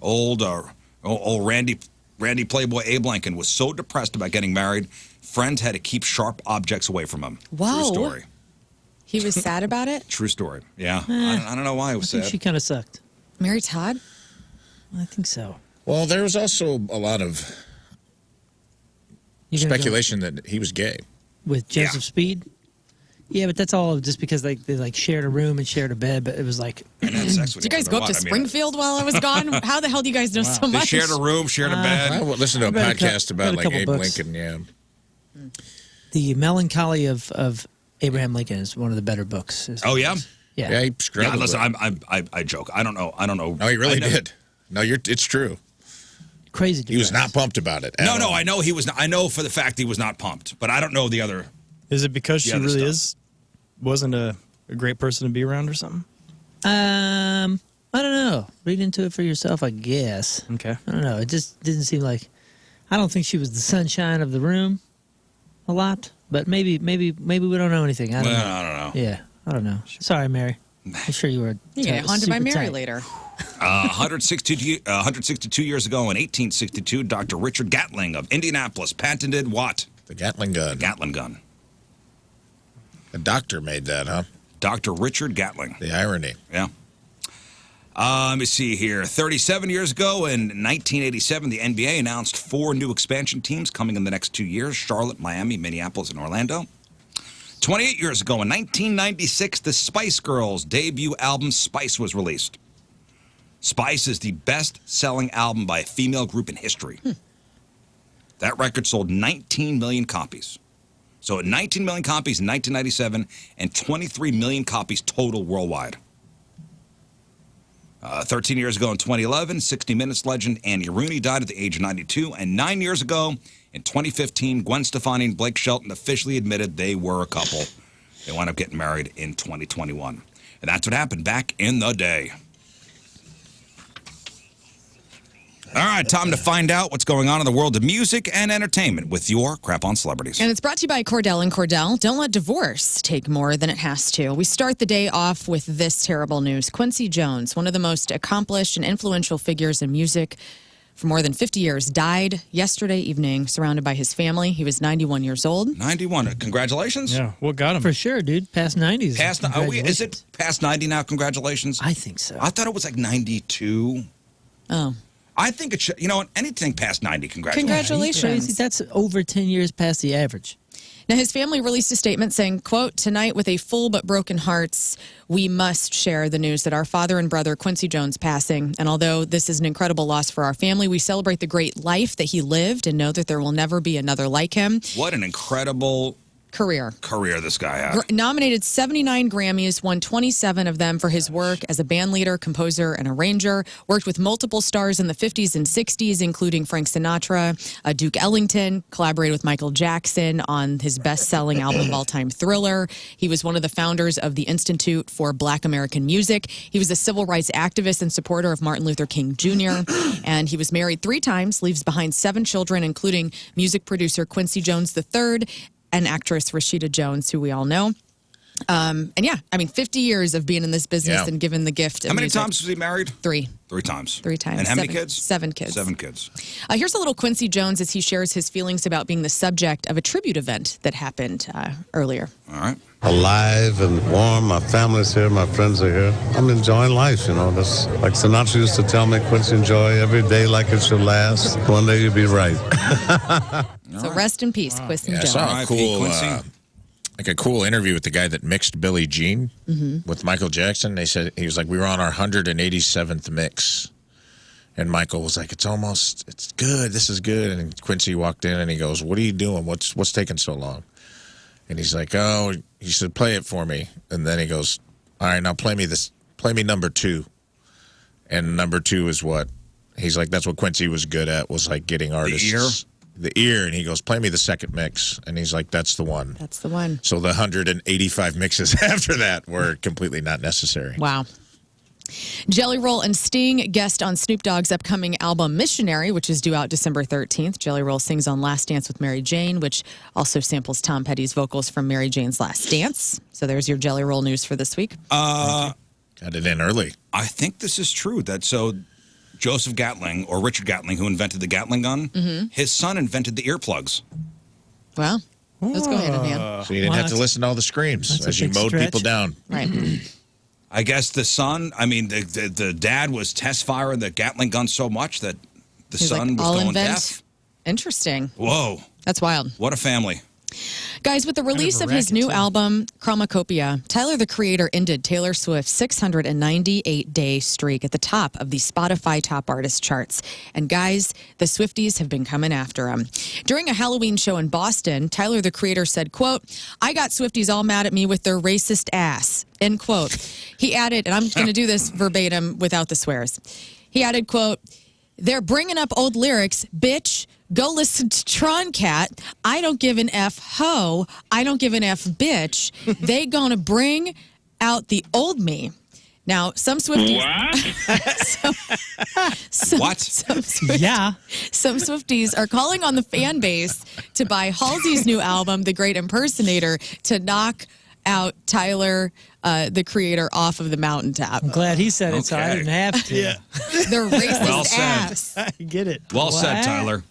Old Randy Playboy Abe Lincoln was so depressed about getting married, friends had to keep sharp objects away from him. Whoa. True story. He was sad about it? True story. Yeah. I don't know why it was I think sad. she kind of sucked. Mary Todd? I think so. Well, there was also a lot of You're gonna go speculation that he was gay. with Joseph Speed. Yeah, but that's all just because they shared a room and shared a bed. But it was like, And had sex with Did you guys each go other. up to What? I mean, Springfield while I was gone? How the hell do you guys know so They much? shared a room, shared a bed. I listened to a read a podcast about couple Abe books. Lincoln. Yeah. the melancholy of Abraham Lincoln is one of the better books. Oh, yeah? Yeah. Yeah, he Yeah, struggled. listen, with it. I joke. I don't know. No, he really did. No, it's true. Crazy. He was not pumped about it. at No, all. I know he was not. I know for the fact he was not pumped, but I don't know the other. Is it because she other really stuff. wasn't a great person to be around or something? I don't know. Read into it for yourself, I guess. Okay. I don't know. It just didn't seem like. I don't think she was the sunshine of the room a lot, but maybe we don't know anything. I don't know. I don't know. Yeah, I don't know. Sorry, Mary. I'm sure you were. You get haunted by super Mary tight. later. 162 years ago in 1862, Dr. Richard Gatling of Indianapolis patented what? The Gatling gun. Gatling gun. A doctor made that, huh? Dr. Richard Gatling. The irony. Yeah. Let me see here. 37 years ago in 1987, the NBA announced 4 new expansion teams coming in the next 2 years: Charlotte, Miami, Minneapolis, and Orlando. 28 years ago in 1996, the Spice Girls' debut album Spice was released. Spice is the best-selling album by a female group in history. That record sold 19 million copies. So 19 million copies in 1997 and 23 million copies total worldwide. 13 years ago in 2011, 60 Minutes legend Annie Rooney died at the age of 92. And 9 years ago in 2015, Gwen Stefani and Blake Shelton officially admitted they were a couple. They wound up getting married in 2021. And that's what happened back in the day. All right, time to find out what's going on in the world of music and entertainment with your Crap on Celebrities. And it's brought to you by Cordell & Cordell. Don't let divorce take more than it has to. We start the day off with this terrible news. Quincy Jones, one of the most accomplished and influential figures in music for more than 50 years, died yesterday evening surrounded by his family. He was 91 years old. 91. Congratulations. Yeah. What got him? For sure, dude. Past 90s. Is it past 90 now? Congratulations. I think so. I thought it was like 92. Oh. I think it should, anything past 90, congratulations. Congratulations. Crazy. That's over 10 years past the average. Now, his family released a statement saying, quote, "Tonight with a full but broken hearts, we must share the news that our father and brother Quincy Jones passing. And although this is an incredible loss for our family, we celebrate the great life that he lived and know that there will never be another like him." What an incredible career. This guy had. Nominated 79 Grammys, won 27 of them for his work as a band leader, composer, and arranger. Worked with multiple stars in the 50s and 60s, including Frank Sinatra, Duke Ellington. Collaborated with Michael Jackson on his best-selling album of all time, Thriller. He was one of the founders of the Institute for Black American Music. He was a civil rights activist and supporter of Martin Luther King Jr. And he was married 3 times, leaves behind 7 children, including music producer Quincy Jones III and actress Rashida Jones, who we all know. And yeah, I mean, 50 years of being in this business and given the gift of How many music. times was he married? 3. 3 times. 3 times. And how many kids? 7 kids. 7 kids. Here's a little Quincy Jones as he shares his feelings about being the subject of a tribute event that happened earlier. All right. Alive and warm. My family's here. My friends are here. I'm enjoying life, you know. That's like Sinatra used to tell me, Quincy, enjoy every day like it's your last. One day you'll be right. So rest in peace, Quincy I Jones. saw a cool interview with the guy that mixed Billie Jean with Michael Jackson. They said he was like, we were on our 187th mix, and Michael was like, it's good. This is good. And Quincy walked in and he goes, what are you doing? What's taking so long? And he's like, oh, he said, play it for me. And then he goes, all right, now play me number 2. And number 2 is what? He's like, that's what Quincy was good at, was like getting artists. The ear. And he goes, play me the second mix. And he's like, that's the one. That's the one. So the 185 mixes after that were completely not necessary. Wow. Jelly Roll and Sting guest on Snoop Dogg's upcoming album Missionary, which is due out December 13th. Jelly Roll sings on Last Dance with Mary Jane, which also samples Tom Petty's vocals from Mary Jane's Last Dance. So there's your Jelly Roll news for this week. Got it in early. I think this is true. Joseph Gatling, or Richard Gatling, who invented the Gatling gun, his son invented the earplugs. Well, let's go hand in hand. So you didn't have to listen to all the screams as you mowed people down. Right. I guess the son, the dad was test firing the Gatling gun so much that the son was going deaf. Interesting. Whoa. That's wild. What a family. Guys, with the release of his new album, Chromacopia, Tyler, the Creator, ended Taylor Swift's 698-day streak at the top of the Spotify Top Artist charts. And guys, the Swifties have been coming after him. During a Halloween show in Boston, Tyler, the Creator, said, quote, I got Swifties all mad at me with their racist ass, end quote. He added, and I'm going to do this verbatim without the swears. He added, quote, they're bringing up old lyrics, bitch. Go listen to Tron Cat. I don't give an F ho. I don't give an F bitch. They gonna bring out the old me. Now, some Swifties. What? Some Swifties are calling on the fan base to buy Halsey's new album, The Great Impersonator, to knock out Tyler, the Creator, off of the mountaintop. I'm glad he said it, so I didn't have to. Yeah. The racist Well said. ass. I get it. Well said, Tyler.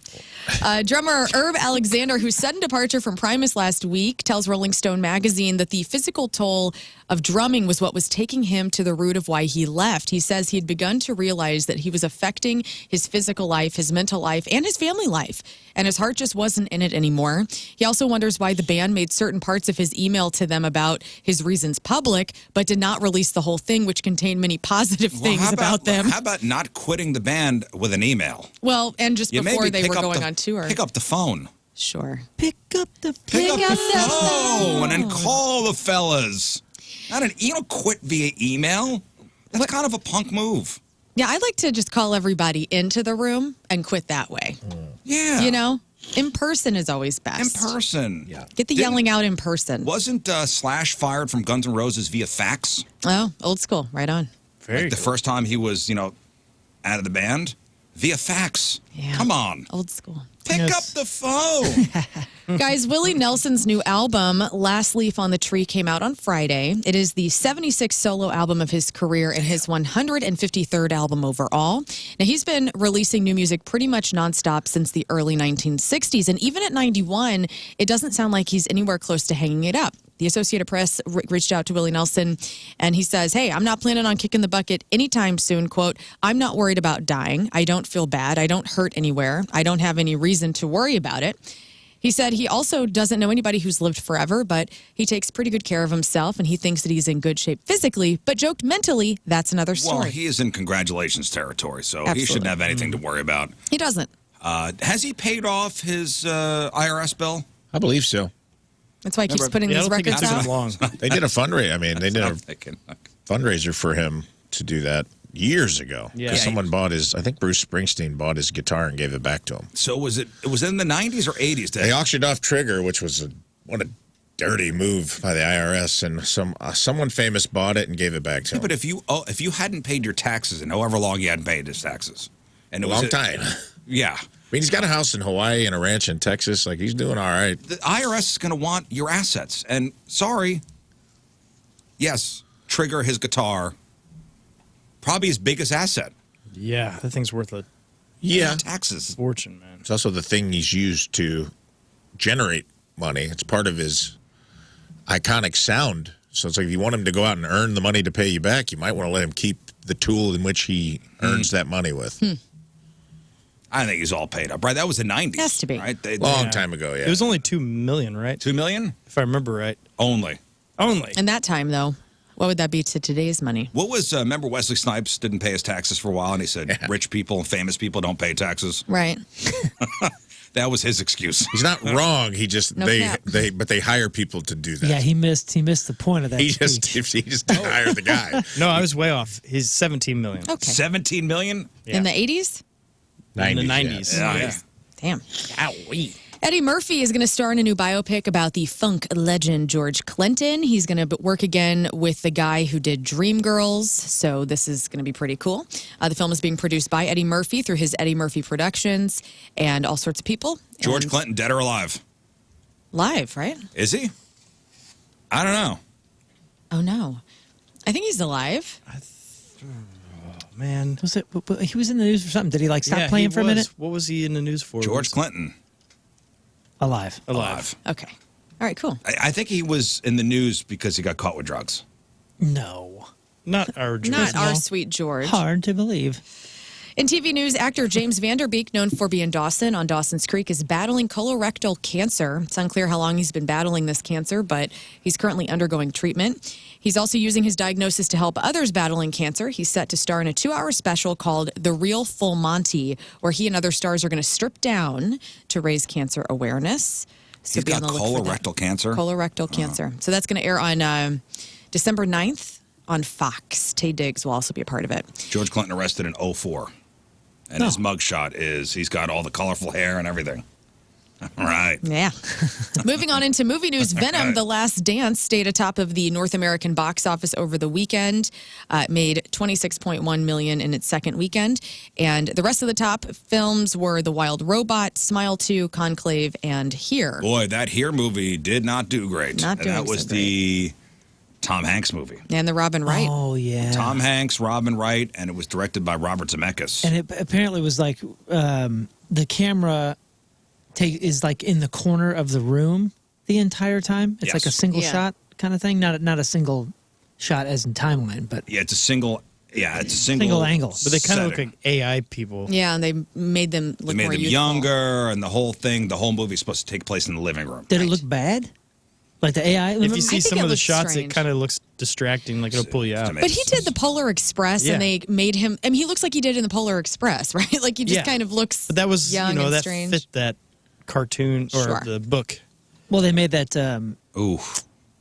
Drummer Herb Alexander, whose sudden departure from Primus last week, tells Rolling Stone magazine that the physical toll of drumming was what was taking him to the root of why he left. He says he'd begun to realize that he was affecting his physical life, his mental life, and his family life, and his heart just wasn't in it anymore. He also wonders why the band made certain parts of his email to them about his reasons public, but did not release the whole thing, which contained many positive things about them. How about not quitting the band with an email? Well, and just before they were going on tour. Pick up the phone. Sure. Pick up the phone and call the fellas. You don't quit via email. That's kind of a punk move. Yeah, I like to just call everybody into the room and quit that way. Yeah. You know, in person is always best. In person. Yeah. Get the yelling out in person. Wasn't Slash fired from Guns N' Roses via fax? Oh, old school. Right on. The first time he was, out of the band? Via fax. Yeah. Come on. Old school. Pick up the phone. Guys, Willie Nelson's new album, Last Leaf on the Tree, came out on Friday. It is the 76th solo album of his career and his 153rd album overall. Now, he's been releasing new music pretty much nonstop since the early 1960s. And even at 91, it doesn't sound like he's anywhere close to hanging it up. The Associated Press reached out to Willie Nelson, and he says, hey, I'm not planning on kicking the bucket anytime soon. Quote, I'm not worried about dying. I don't feel bad. I don't hurt anywhere. I don't have any reason to worry about it. He said he also doesn't know anybody who's lived forever, but he takes pretty good care of himself, and he thinks that he's in good shape physically, but joked mentally, that's another story. Well, he is in congratulations territory, so Absolutely. he shouldn't have anything to worry about. He doesn't. Has he paid off his IRS bill? I believe so. That's why he keeps Remember- putting Yeah, I these don't think it records took out. him long. They did a fundraiser. I mean, they did a I'm thinking. fundraiser for him to do that years ago. Yeah. Because someone bought his, I think Bruce Springsteen bought his guitar and gave it back to him. So it was in the 90s or 80s? They auctioned off Trigger, which was what a dirty move by the IRS, and someone famous bought it and gave it back to him. But if you hadn't paid your taxes in however long you hadn't paid his taxes, and it a was long time. Yeah. I mean, he's got a house in Hawaii and a ranch in Texas. Like, he's doing all right. The IRS is going to want your assets. And sorry, yes, Trigger, his guitar, probably his biggest asset. Yeah, that thing's worth a Taxes. fortune, man. It's also the thing he's used to generate money. It's part of his iconic sound. So it's like if you want him to go out and earn the money to pay you back, you might want to let him keep the tool in which he earns that money with. I think he's all paid up, right? That was the 90s. Has to be. Right? Long time ago, yeah. It was only $2 million, right? $2 million? If I remember right. Only. Only. In that time, though, what would that be to today's money? What was, remember Wesley Snipes didn't pay his taxes for a while, and he said rich people and famous people don't pay taxes? Right. That was his excuse. He's not wrong. He just No cap. but they hire people to do that. Yeah, he missed the point of that. he speech. just didn't hire the guy. No, I was way off. He's $17 million. Okay. 17 million? In the 80s? In the 90s. Yeah. Damn. Owie. Eddie Murphy is going to star in a new biopic about the funk legend George Clinton. He's going to work again with the guy who did Dreamgirls, so this is going to be pretty cool. The film is being produced by Eddie Murphy through his Eddie Murphy Productions and all sorts of people. George And Clinton, dead or alive? live, right? Is he? I don't know. Oh, no. I think he's alive. Man. Was it? He was in the news for something. Did he like stop Yeah, playing he for a was. minute? What was he in the news for? George Clinton, Alive. Alive. Okay. All right, cool. I think he was in the news because he got caught with drugs. No. Not our George. Not our sweet George. Hard to believe. In TV news, actor James Vanderbeek, known for being Dawson on Dawson's Creek, is battling colorectal cancer. It's unclear how long he's been battling this cancer, but he's currently undergoing treatment. He's also using his diagnosis to help others battling cancer. He's set to star in a 2-hour special called The Real Full Monty, where he and other stars are going to strip down to raise cancer awareness. So He's be on got the look for that. colorectal cancer? Colorectal cancer. So that's going to air on December 9th on Fox. Tay Diggs will also be a part of it. George Clinton arrested in 04. And his mugshot is he's got all the colorful hair and everything. All right. Yeah. Moving on into movie news, Venom: The Last Dance stayed atop of the North American box office over the weekend. It made $26.1 million in its second weekend, and the rest of the top films were The Wild Robot, Smile 2, Conclave, and Here. Boy, that Here movie did not do great. Not and doing that was so the Tom Hanks movie. And the Robin Wright. Oh yeah. Tom Hanks, Robin Wright, and it was directed by Robert Zemeckis. And it apparently was like the camera is like in the corner of the room the entire time. It's like a Yes. single Yeah. shot kind of thing, not a single shot as in timeline, but Yeah, it's a single single angle. But they kind of look setting. like AI people. Yeah, and they made them look They made more them youthful. younger, and the whole movie is supposed to take place in the living room. Did it look bad? Like the AI? If you see think some it of the looks shots, strange. it kind of looks distracting, like it'll pull you out. But he did the Polar Express, Yeah. and they made him. I mean, he looks like he did in the Polar Express, right? Like he just Yeah. kind of looks. But that was, young and that strange. fit that cartoon or Sure. the book. Well, they made that. Ooh,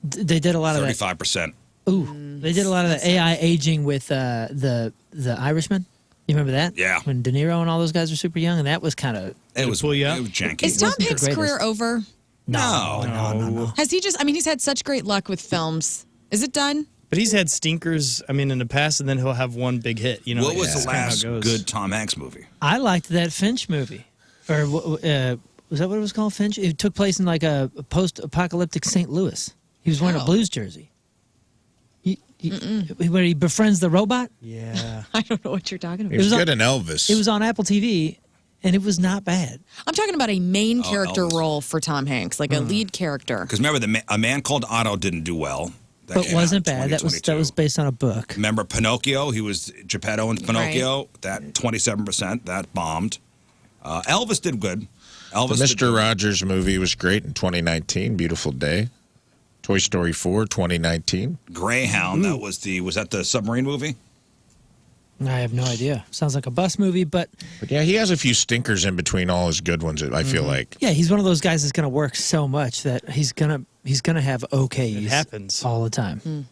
They did a lot of that. 35%. Ooh, they did a lot of the AI aging with the Irishman. You remember that? Yeah. When De Niro and all those guys were super young, and that was kind of. It was pull you out? It was janky. Is Tom wasn't the Hanks' greatest. career over? No. Has he just? I mean, he's had such great luck with films. Is it done? But he's had stinkers, in the past, and then he'll have one big hit. What was that's the kinda how it last goes. good Tom Hanks movie? I liked that Finch movie, or was that what it was called? Finch. It took place in like a post-apocalyptic St. Louis. He was wearing a Blues jersey. Where he befriends the robot. Yeah. I don't know what you're talking about. He was was good in Elvis. It was on Apple TV, and it was not bad. I'm talking about a main character Elvis. role for Tom Hanks, like a lead character. Because remember, A Man Called Otto didn't do well. That But came wasn't out in bad. That was 2022. based on a book. Remember Pinocchio? He was Geppetto in Pinocchio. That 27%, that bombed. Elvis did good. The Elvis did Mr. good. Rogers movie was great in 2019. Beautiful Day. Toy Story 4, 2019. Greyhound, was that the submarine movie? I have no idea. Sounds like a bus movie, but But yeah, he has a few stinkers in between all his good ones, I feel like. yeah, he's one of those guys that's going to work so much that he's He's going to have okays. It happens all the time.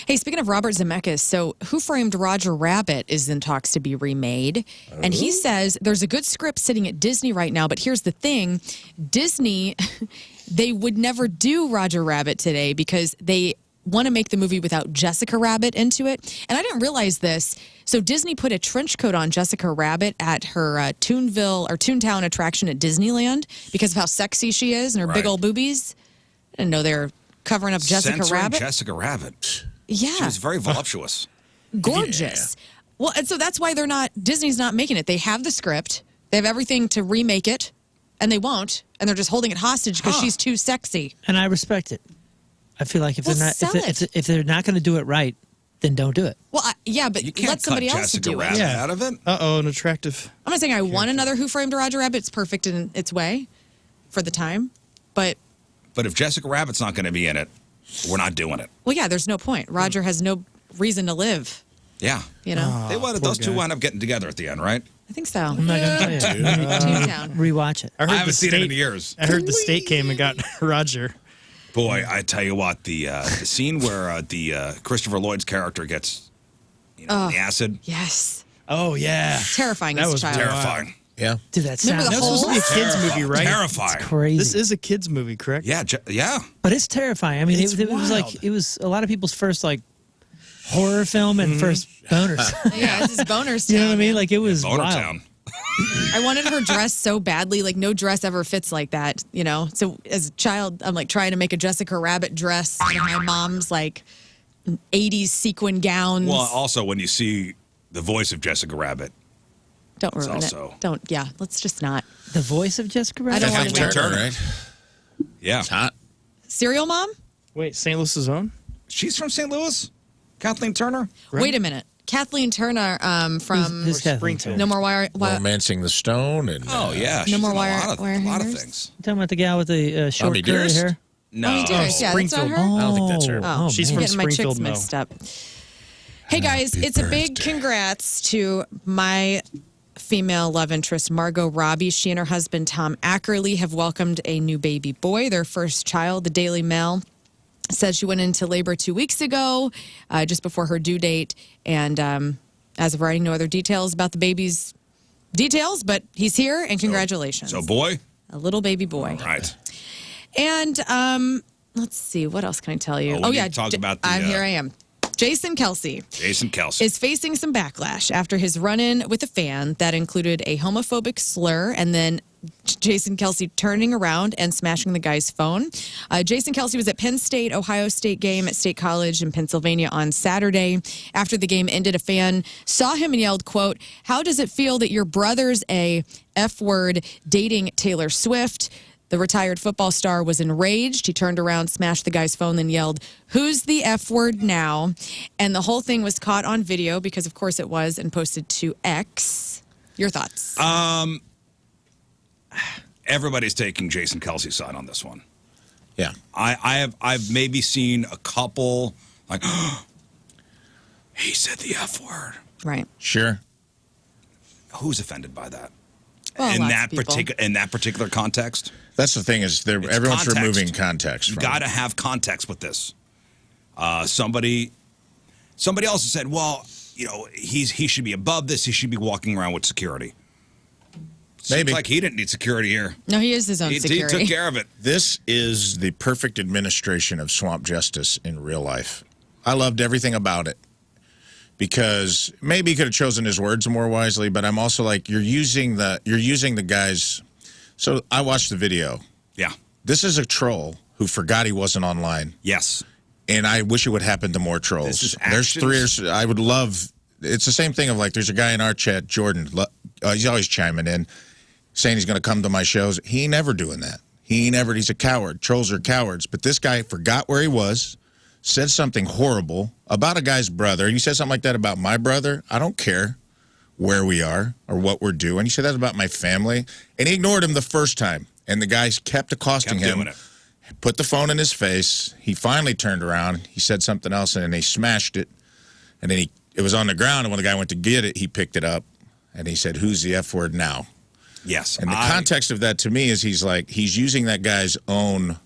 Hey, speaking of Robert Zemeckis, so Who Framed Roger Rabbit is in talks to be remade. And he says there's a good script sitting at Disney right now, but here's the thing. Disney, they would never do Roger Rabbit today because they want to make the movie without Jessica Rabbit into it. And I didn't realize this. So Disney put a trench coat on Jessica Rabbit at her Toontown attraction at Disneyland because of how sexy she is and her big old boobies. I didn't know they're covering up Jessica Censoring Rabbit. Jessica Rabbit. Yeah. She was very voluptuous. Gorgeous. Well, and so that's why Disney's not making it. They have the script. They have everything to remake it, and they won't. And they're just holding it hostage because she's too sexy. And I respect it. I feel like if sell if they're not going to do it right, then don't do it. Well, but You can't let somebody cut else Jessica do Rabbit it. out of it. an attractive. I'm not saying I want another Who Framed Roger Rabbit. It's perfect in its way for the time. But if Jessica Rabbit's not going to be in it, we're not doing it. well, yeah, there's no point. Roger has no reason to live. Yeah. You know, Those two wound up getting together at the end, right? I think so. I'm not going to tell you. Toontown. Rewatch it. I heard I haven't the seen state, it in years. I heard the state came and got Roger. Boy, I tell you what, the scene where the Christopher Lloyd's character gets, the acid, Yes. Oh yeah, Terrifying That as a was child. terrifying. Yeah. Dude, that Remember sounds the That's supposed to be a kids movie, right? Terrifying. crazy. This is a kids movie, correct? Yeah, yeah. But it's terrifying. I mean, It's it was like wild. it was a lot of people's first like horror film and first boners. Yeah, this is boners. You know what I Town, mean? man. Like it was Boner wild. Town. I wanted her dress so badly. Like no dress ever fits like that, you know. So as a child, I'm like trying to make a Jessica Rabbit dress out of my mom's like 80s sequin gowns. Well, also when you see the voice of Jessica Rabbit, Don't ruin also- it. Don't. Yeah, let's just not. The voice of Jessica Rabbit. I don't want Kathleen to know. Turner. right? Yeah, It's hot. Cereal Mom? Wait, St. Louis's own? she's from St. Louis. Kathleen Turner. Right. Wait a minute. Kathleen Turner from Who's Kathleen Springfield. No More Wire. Romancing the Stone and Oh yeah, she's More in Wire- a lot Wire of Hangers? things. You talking about the gal with the short Bobby curly Dearest? hair? No, Oh, Dearest. Yeah, that's not Springfield. her. I don't think that's her. Oh, She's I'm from getting my chicks Springfield, Mo. mixed up. Hey guys, it's a big congrats to my female love interest, Margot Robbie. She and her husband, Tom Ackerley, have welcomed a new baby boy, their first child. The Daily Mail says she went into labor 2 weeks ago, just before her due date. And as of writing, no other details about the baby's details, but he's here, and congratulations. So boy, A little baby boy. right? And let's see, what else can I tell you? Oh, we need to talk about the, here I am. Jason Kelce Jason Kelce. is facing some backlash after his run-in with a fan that included a homophobic slur and then Jason Kelce turning around and smashing the guy's phone. Jason Kelce was at Penn State, Ohio State game at State College in Pennsylvania on Saturday. After the game ended, a fan saw him and yelled, quote, "How does it feel that your brother's a F-word dating Taylor Swift?" The retired football star was enraged. He turned around, smashed the guy's phone, then yelled, "Who's the F word now?" And the whole thing was caught on video because, of course, it was, and posted to X. Your thoughts? Everybody's taking Jason Kelce's side on this one. Yeah. I've maybe seen a couple like he said the F word. Right. Sure. Who's offended by that? Well, in lots that of people. particular context? That's the thing is everyone's context. removing context You from got to it. have context with this. Somebody else said, "Well, he should be above this. He should be walking around with security." Seems Maybe. like he didn't need security here. No, he is his own He security. took care of it. This is the perfect administration of swamp justice in real life. I loved everything about it because maybe he could have chosen his words more wisely, but I'm also like you're using the guys. So I watched the video. Yeah. This is a troll who forgot he wasn't online, Yes. and I wish it would happen to more trolls. This is There's actions. three. I would love. It's the same thing of like there's a guy in our chat, Jordan. He's always chiming in, saying he's going to come to my shows. He ain't never doing that. He's a coward. Trolls are cowards. But this guy forgot where he was, said something horrible about a guy's brother. He said something like that about my brother. I don't care where we are or what we're doing. He said that about my family. And he ignored him the first time. And the guys kept accosting Kept him. doing it. Put the phone in his face. He finally turned around. He said something else, and then they smashed it. And then it was on the ground, and when the guy went to get it, he picked it up. And he said, "Who's the F word now?" Yes. And the context of that to me is he's using that guy's own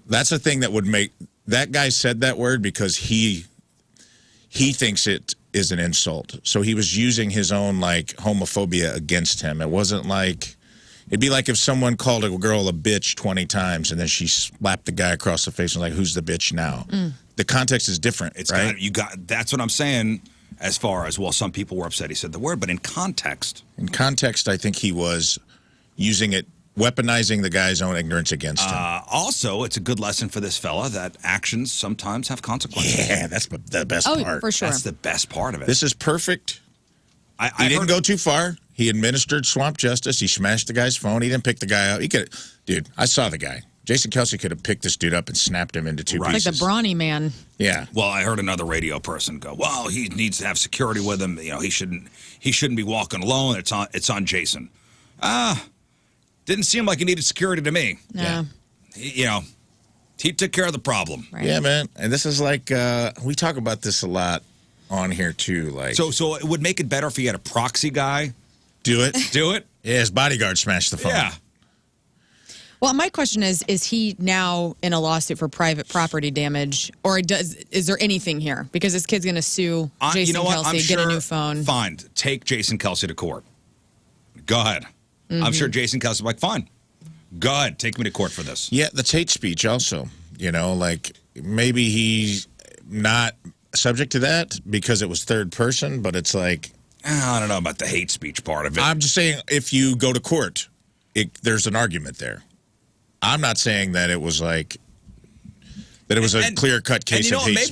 That's the thing that would make that guy said that word because he thinks it is an insult. So he was using his own like homophobia against him. It wasn't like it'd be like if someone called a girl a bitch 20 times and then she slapped the guy across the face and was like, "Who's the bitch now?" The context is different. It's right? That's what I'm saying. As far as, well, some people were upset he said the word, but in context. In context, I think he was using it, weaponizing the guy's own ignorance against him. Also, it's a good lesson for this fella that actions sometimes have consequences. Yeah, that's the best part. For sure. That's the best part of it. This is perfect. I He didn't go too far. He administered swamp justice. He smashed the guy's phone. He didn't pick the guy up. Dude, I saw the guy. Jason Kelce could have picked this dude up and snapped him into two pieces. Like the brawny man. Yeah. Well, I heard another radio person go, "Well, he needs to have security with him. You know, he shouldn't be walking alone. It's on Jason." Didn't seem like he needed security to me. No. Yeah. He took care of the problem. Right. Yeah, man. And this is like we talk about this a lot on here too. Like, so it would make it better if he had a proxy guy. do it. Do it. Yeah, his bodyguard smashed the phone. Yeah. Well, my question is he now in a lawsuit for private property damage, or is there anything here? Because this kid's going to sue Jason you know what? Kelce, get a new phone. Fine. Take Jason Kelce to court. Go ahead. I'm sure Jason Kelce will be like, fine. Go ahead. Take me to court for this. Yeah, that's hate speech also. You know, like maybe he's not subject to that because it was third person, but it's like. I don't know about the hate speech part of it. I'm just saying if you go to court, there's an argument there. I'm not saying that it was like that it was a clear-cut case of hate speech.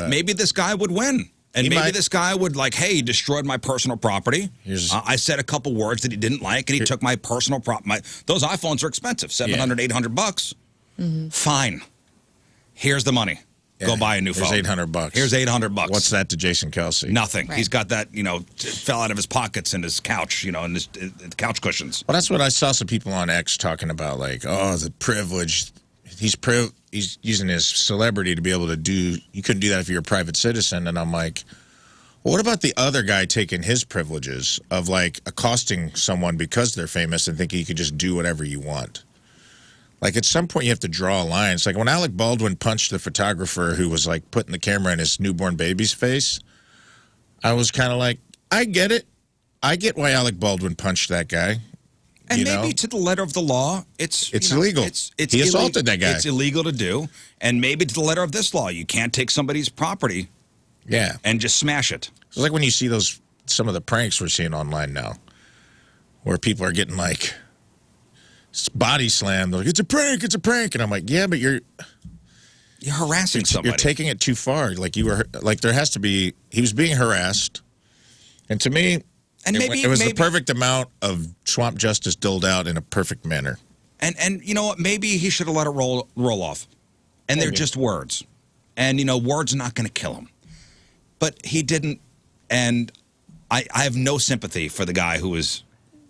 Maybe this guy would win. And maybe this guy would like, hey, he destroyed my personal property. I said a couple words that he didn't like, and he took my personal property. Those iPhones are expensive, $700, $800. Fine. Here's the money. Go buy a new phone. Here's $800. Here's $800. What's that to Jason Kelce? Nothing. Right. He's got that, fell out of his pockets in his couch, in his couch cushions. Well, that's what I saw some people on X talking about, like, oh, the privilege. He's using his celebrity to be able to do. You couldn't do that if you're a private citizen. And I'm like, well, what about the other guy taking his privileges of like accosting someone because they're famous and thinking you could just do whatever you want? Like at some point you have to draw a line. It's like when Alec Baldwin punched the photographer who was like putting the camera in his newborn baby's face. I was kind of like, I get it. I get why Alec Baldwin punched that guy. And maybe to the letter of the law, it's illegal. He assaulted that guy. It's illegal to do. And maybe to the letter of this law, you can't take somebody's property and just smash it. It's like when you see some of the pranks we're seeing online now where people are getting like body slammed. They're like, it's a prank. And I'm like, yeah, but you're harassing somebody. You're taking it too far. Like there has to be, he was being harassed. And to me, it was the perfect amount of swamp justice doled out in a perfect manner. And you know what? Maybe he should have let it roll off. And they're just words. And, words are not going to kill him. But he didn't. And I have no sympathy for the guy who was.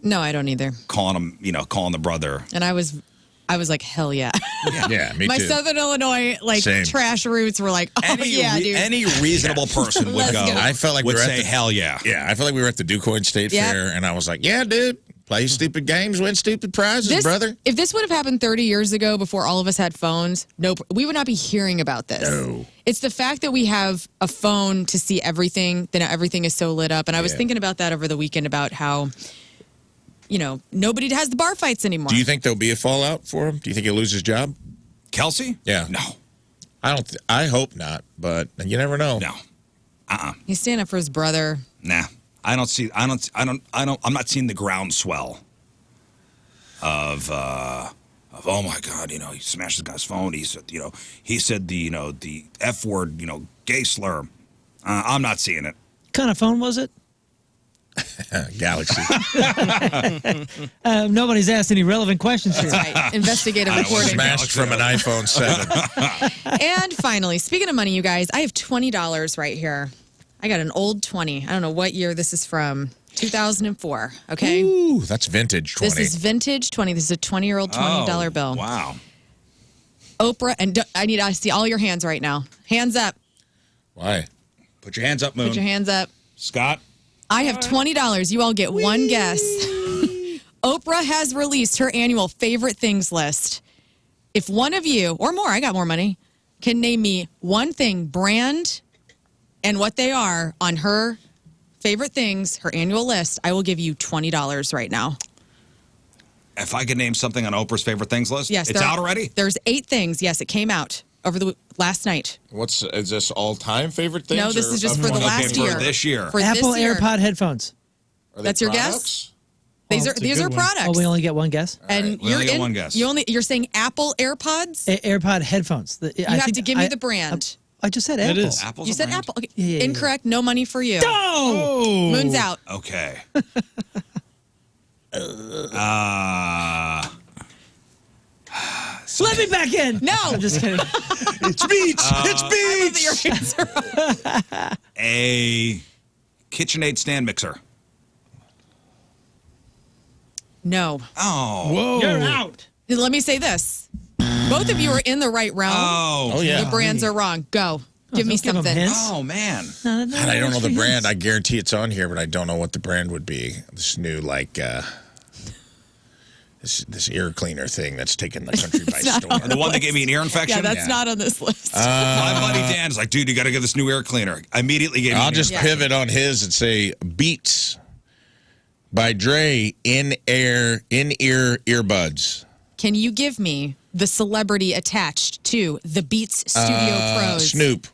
No, I don't either. Calling him, calling the brother. And I was like, hell yeah. Yeah, me My too. Southern Illinois trash roots were like, oh yeah, dude. Any reasonable person would go. I felt like would say hell yeah. Yeah, I felt like we were at the DuQuoin State Fair, and I was like, yeah, dude, play stupid games, win stupid prizes, brother. If this would have happened 30 years ago before all of us had phones, we would not be hearing about this. No. It's the fact that we have a phone to see everything, that now everything is so lit up. And I was thinking about that over the weekend about how, nobody has the bar fights anymore. Do you think there'll be a fallout for him? Do you think he'll lose his job? Kelce? Yeah. No. I hope not, but you never know. No. He's standing up for his brother. Nah. I'm not seeing the groundswell of oh my God, he smashed the guy's phone. He said, he said the F word, gay slur. I'm not seeing it. What kind of phone was it? Galaxy. Nobody's asked any relevant questions here. That's right. Investigative reporting. Smashed from an iPhone 7. And finally, speaking of money, you guys, I have $20 right here. I got an old 20. I don't know what year this is from. 2004. Okay. Ooh, that's vintage 20. This is vintage 20. This is a 20-year-old $20 bill. Wow. Oprah, and I see all your hands right now. Hands up. Why? Put your hands up, Moon. Put your hands up. Scott. I have $20. You all get one guess. Oprah has released her annual favorite things list. If one of you, or more, I got more money, can name me one thing, brand, and what they are on her favorite things, her annual list, I will give you $20 right now. If I could name something on Oprah's favorite things list? Yes. It's out already? There's 8 things. Yes, it came out over the last night. Is this all-time favorite things? No, this is just for the Okay, last for year. this year. For Apple this year. AirPod headphones. That's your guess? These are good one. products. Oh, we only get one guess? And We only get one guess. You're saying Apple AirPods? AirPod headphones. You have to give me the brand. I just said It Apple. is. Apple's You a said brand? Apple. Okay. Yeah. Incorrect. No money for you. Oh! Moon's out. Okay. Let me back in. No. I'm just kidding. It's beach. It's beach. Your answer. A KitchenAid stand mixer. No. Oh. Whoa. You're out. Let me say this. Both of you are in the right realm. Oh. yeah. The brands are wrong. Go. Give me don't give 'em something. hints. Oh, man. And I don't know the brand. I guarantee it's on here, but I don't know what the brand would be. This new, this ear cleaner thing that's taken the country by storm. The one that gave me an ear infection? Yeah, that's not on this list. My buddy Dan's like, dude, you got to get this new air cleaner. Immediately gave me I'll an just ear pivot on his and say Beats by Dre in-ear earbuds. Can you give me the celebrity attached to the Beats Studio Pros? Snoop.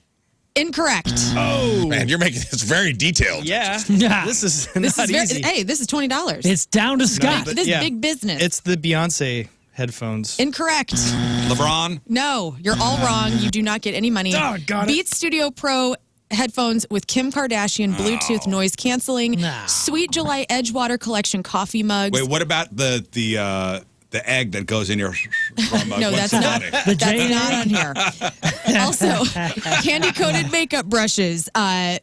Incorrect. Oh, man, you're making this very detailed. Yeah. Yeah. This is This not is very, easy. hey, this is $20. It's down to Scott. but This yeah. is big business. It's the Beyonce headphones. Incorrect. LeBron? No, you're all wrong. You do not get any money. Oh, got it. Beats Studio Pro headphones with Kim Kardashian Bluetooth noise canceling. No. Sweet July Edgewater Collection coffee mugs. Wait, what about the egg that goes in your from No, Gwen that's not. Stefani? The That's Jane not on here. Also, candy-coated makeup brushes,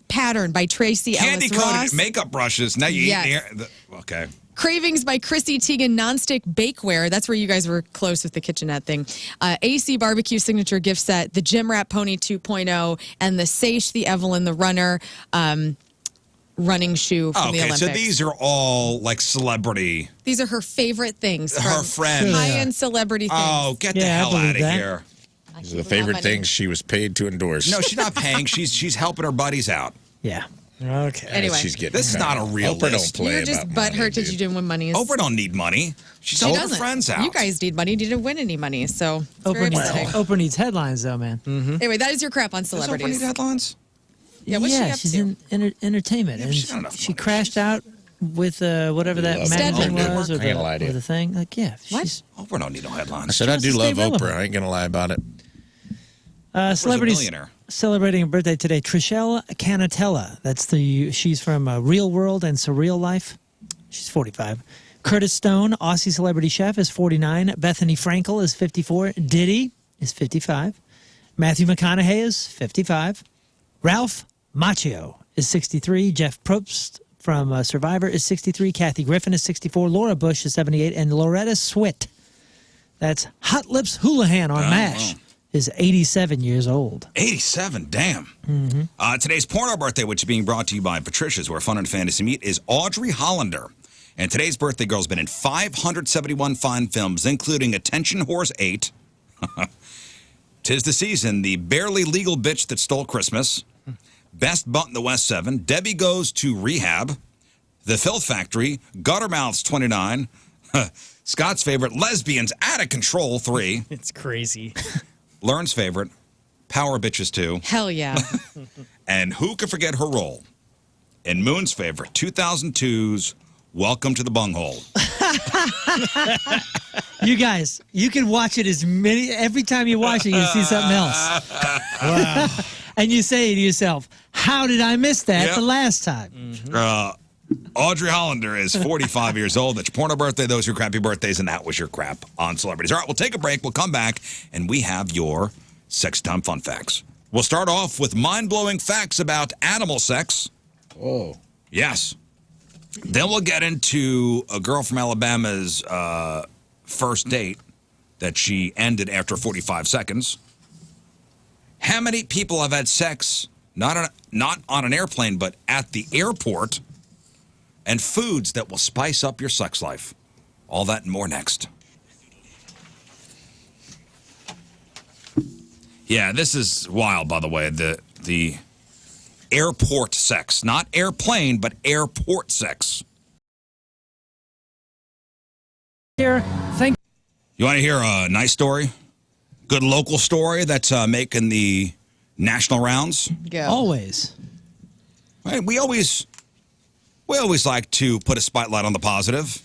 pattern by Tracy Ellis Candy-coated Ross. makeup brushes. Now you Yes. eat the air. Okay. Cravings by Chrissy Teigen nonstick bakeware. That's where you guys were close with the kitchenette thing. AC barbecue signature gift set, the Gym Rat Pony 2.0, and the Seish the Evelyn the Runner running shoe from the Okay, Olympics. so these are all like celebrity. These are her favorite things. Her from friends. high-end celebrity things. Oh, get the Yeah, I hell believe out of that. here. These are the favorite things she was paid to endorse. No, she's not paying. She's helping her buddies out. Yeah. Okay. Anyway. She's getting This is not a real Oprah list. don't play You're just about money, butthurt because dude. you didn't win money. Oprah don't need money. She's She helping her doesn't. friends out. You guys need money. You didn't win any money, so it's very upsetting. Oprah needs headlines, though, man. Anyway, that is your crap on Does Oprah celebrities. need headlines? Yeah, what's she up she's to? in entertainment. Yeah, and she's got enough she money. crashed out with whatever that Love magazine Oprah. was, or I ain't gonna lie to the, you. or the thing. Like, yeah. What? she's- Oprah don't need no I headlines. said I wants do to love stay relevant. Oprah. I ain't gonna lie about it. Celebrities millionaire. celebrating a birthday today. Trishelle Canatella. She's from Real World and Surreal Life. She's 45. Curtis Stone, Aussie celebrity chef, is 49. Bethany Frankel is 54. Diddy is 55. Matthew McConaughey is 55. Ralph Macchio is 63. Jeff Probst from Survivor is 63. Kathy Griffin is 64. Laura Bush is 78. And Loretta Swit, that's Hot Lips Houlihan on MASH, is 87 years old. 87, damn. Today's porno birthday, which is being brought to you by Patricia's, where fun and fantasy meet, is Audrey Hollander. And today's birthday girl's been in 571 fine films, including Attention Whores 8, 'Tis the Season, The Barely Legal Bitch That Stole Christmas, Best Butt in the West 7, Debbie Goes to Rehab, The Filth Factory, Guttermouths 29, Scott's favorite, Lesbians Out of Control 3, It's crazy. Learn's favorite, Power Bitches 2, Hell yeah. and who could forget her role in Moon's favorite, 2002's Welcome to the Bunghole. You guys, you can watch it every time you watch it, you see something else. Wow. And you say to yourself, how did I miss that Yep. the last time? Audrey Hollander is 45 years old. That's your porno birthday. Those are your crappy birthdays, and that was your crap on celebrities. All right, we'll take a break. We'll come back, and we have your Sex Time Fun Facts. We'll start off with mind-blowing facts about animal sex. Oh. Yes. Then we'll get into a girl from Alabama's first date that she ended after 45 seconds. How many people have had sex, not on an airplane, but at the airport? And foods that will spice up your sex life. All that and more next. Yeah, this is wild, by the way. The airport sex. Not airplane, but airport sex. Here, thank You want to hear a nice story? Good local story that's making the national rounds? Go. always. Right, we always like to put a spotlight on the positive.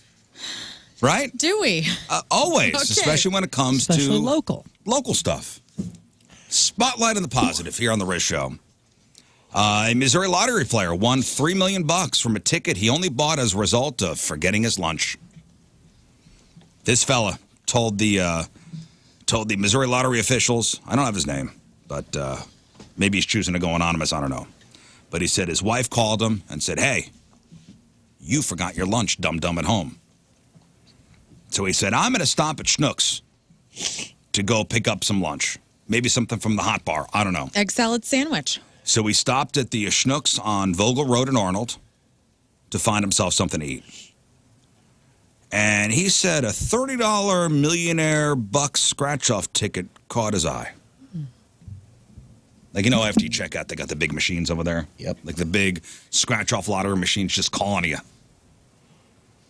Right? Do we? Always, Okay. especially when it comes Especially to local stuff. Spotlight on the positive here on the Rizz Show. A Missouri lottery player won $3 million from a ticket he only bought as a result of forgetting his lunch. This fella told the Missouri lottery officials, I don't have his name, but maybe he's choosing to go anonymous, I don't know. But he said his wife called him and said, hey, you forgot your lunch, dum-dum, at home. So he said, I'm going to stop at Schnucks to go pick up some lunch. Maybe something from the hot bar. I don't know. Egg salad sandwich. So he stopped at the Schnucks on Vogel Road in Arnold to find himself something to eat. And he said a $30 millionaire bucks scratch-off ticket caught his eye. Like, you know, after you check out, they got the big machines over there. Yep. Like the big scratch-off lottery machines just calling you.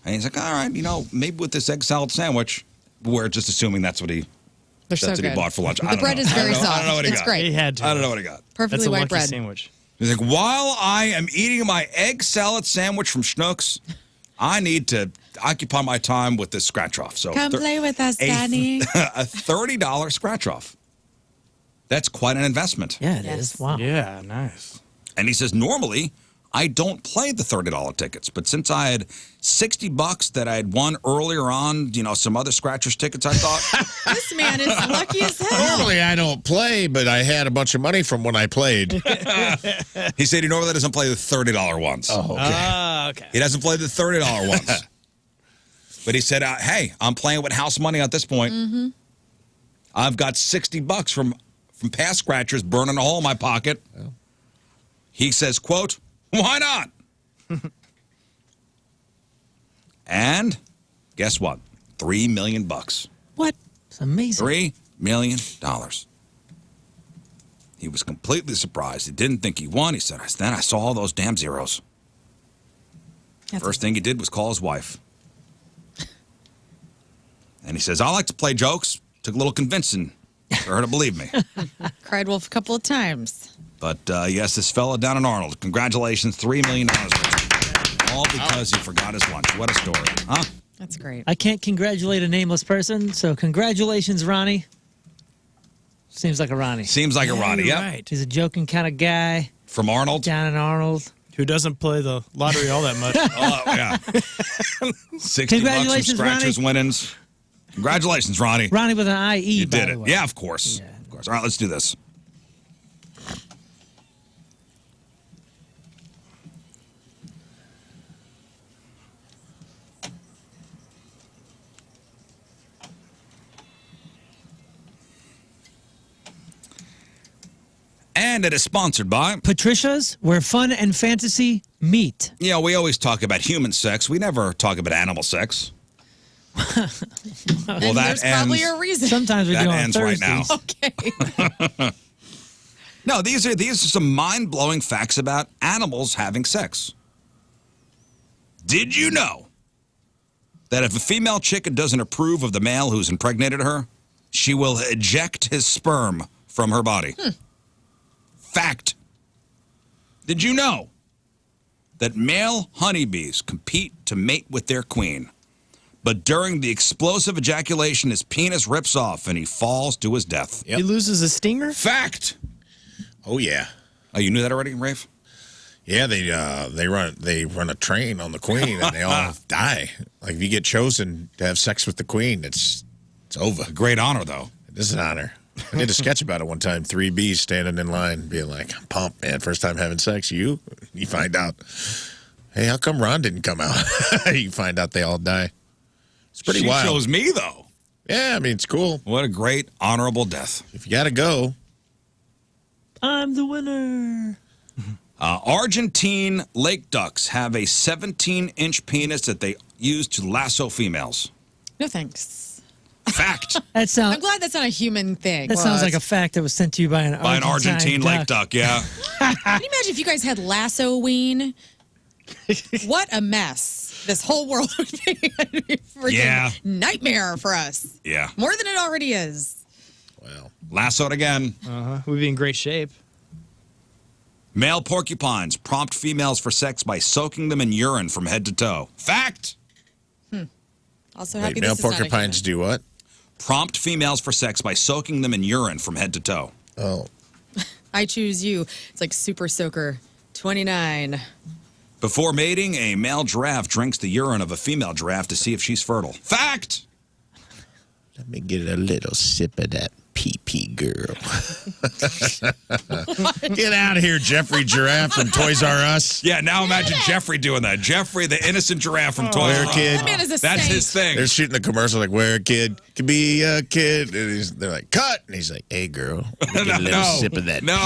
And he's like, all right, you know, maybe with this egg salad sandwich, we're just assuming that's what he bought for lunch. The bread is very soft. I don't know what he It's got. great. He had to. I don't know what he got. Perfectly That's a white lucky bread. sandwich. He's like, while I am eating my egg salad sandwich from Schnucks, I need to occupy my time with this scratch-off. So Come play with us, Danny. a $30 scratch-off. That's quite an investment. Yeah, it Yes. is. Wow. Yeah, nice. And he says, normally, I don't play the $30 tickets, but since I had $60 that I had won earlier on, you know, some other scratchers tickets, I thought, This man is lucky as hell. Normally I don't play, but I had a bunch of money from when I played. he said he normally doesn't play the $30 ones. Oh, okay. Okay. He doesn't play the $30 ones. But he said, hey, I'm playing with house money at this point. Mm-hmm. I've got $60 from past scratchers burning a hole in my pocket. Oh. He says, quote, why not? And guess what? $3 million. What? It's amazing. $3 million. He was completely surprised. He didn't think he won. He said, then I saw all those damn zeros. First thing he did was call his wife. And he says, I like to play jokes. Took a little convincing for her to believe me. Cried wolf a couple of times. But yes, this fella down in Arnold, congratulations, $3 million. All because he forgot his lunch. What a story, huh? That's great. I can't congratulate a nameless person, so congratulations, Ronnie. Seems like a Ronnie. Seems like a Ronnie, You're yep. right. He's a joking kind of guy From Arnold. down in Arnold. Who doesn't play the lottery all that much? Oh, yeah. $60 from Congratulations, scratchers winnings. Congratulations, Ronnie. Ronnie with an IE, You by did the it. way. Yeah, of course. Yeah. Of course. All right, let's do this. And it is sponsored by, Patricia's, where fun and fantasy meet. you know, we always talk about human sex. We never talk about animal sex. Well, And that there's probably ends. a reason. Sometimes we That do on ends right now. Thursdays. Okay. No, these are some mind-blowing facts about animals having sex. Did you know that if a female chicken doesn't approve of the male who's impregnated her, she will eject his sperm from her body? Fact. Did you know that male honeybees compete to mate with their queen, but during the explosive ejaculation, his penis rips off and he falls to his death? Yep. He loses a stinger? Fact. Oh, yeah. Oh, you knew that already, Rafe? Yeah, they run a train on the queen and they all die. Like if you get chosen to have sex with the queen, it's over. A great honor, though. It is an honor. I did a sketch about it one time. 3 bees standing in line, being like, "I'm pumped, man. First time having sex. You find out. Hey, how come Ron didn't come out? You find out they all die. It's pretty She wild. chose me, though. Yeah, I mean it's cool. What a great, honorable death. If you got to go, I'm the winner. Argentine lake ducks have a 17-inch penis that they use to lasso females. No thanks. Fact. That I'm sounds. glad that's not a human thing. That sounds like a fact that was sent to you by an Argentine lake duck, yeah. Can you imagine if you guys had lasso-ween? What a mess this whole world would be. It'd be a freaking nightmare for us. Yeah. More than it already is. Well, Lassoed again. We'd be in great shape. Male porcupines prompt females for sex by soaking them in urine from head to toe. Fact. Also happy wait, this male is not a porcupines human. do what? Prompt females for sex by soaking them in urine from head to toe. Oh, I choose you. It's like Super Soaker 29. Before mating, a male giraffe drinks the urine of a female giraffe to see if she's fertile. Fact. let me get a little sip of that pee-pee girl. Get out of here, Jeffrey Giraffe from Toys R Us. Yeah, now imagine Jeffrey doing that. Jeffrey, the innocent giraffe from Toys R Us. Kid. That man is a That's saint. his thing. They're shooting a commercial like, where a kid could be a kid. And they're like, cut. And he's like, hey, girl, let me get a little No. sip of that No,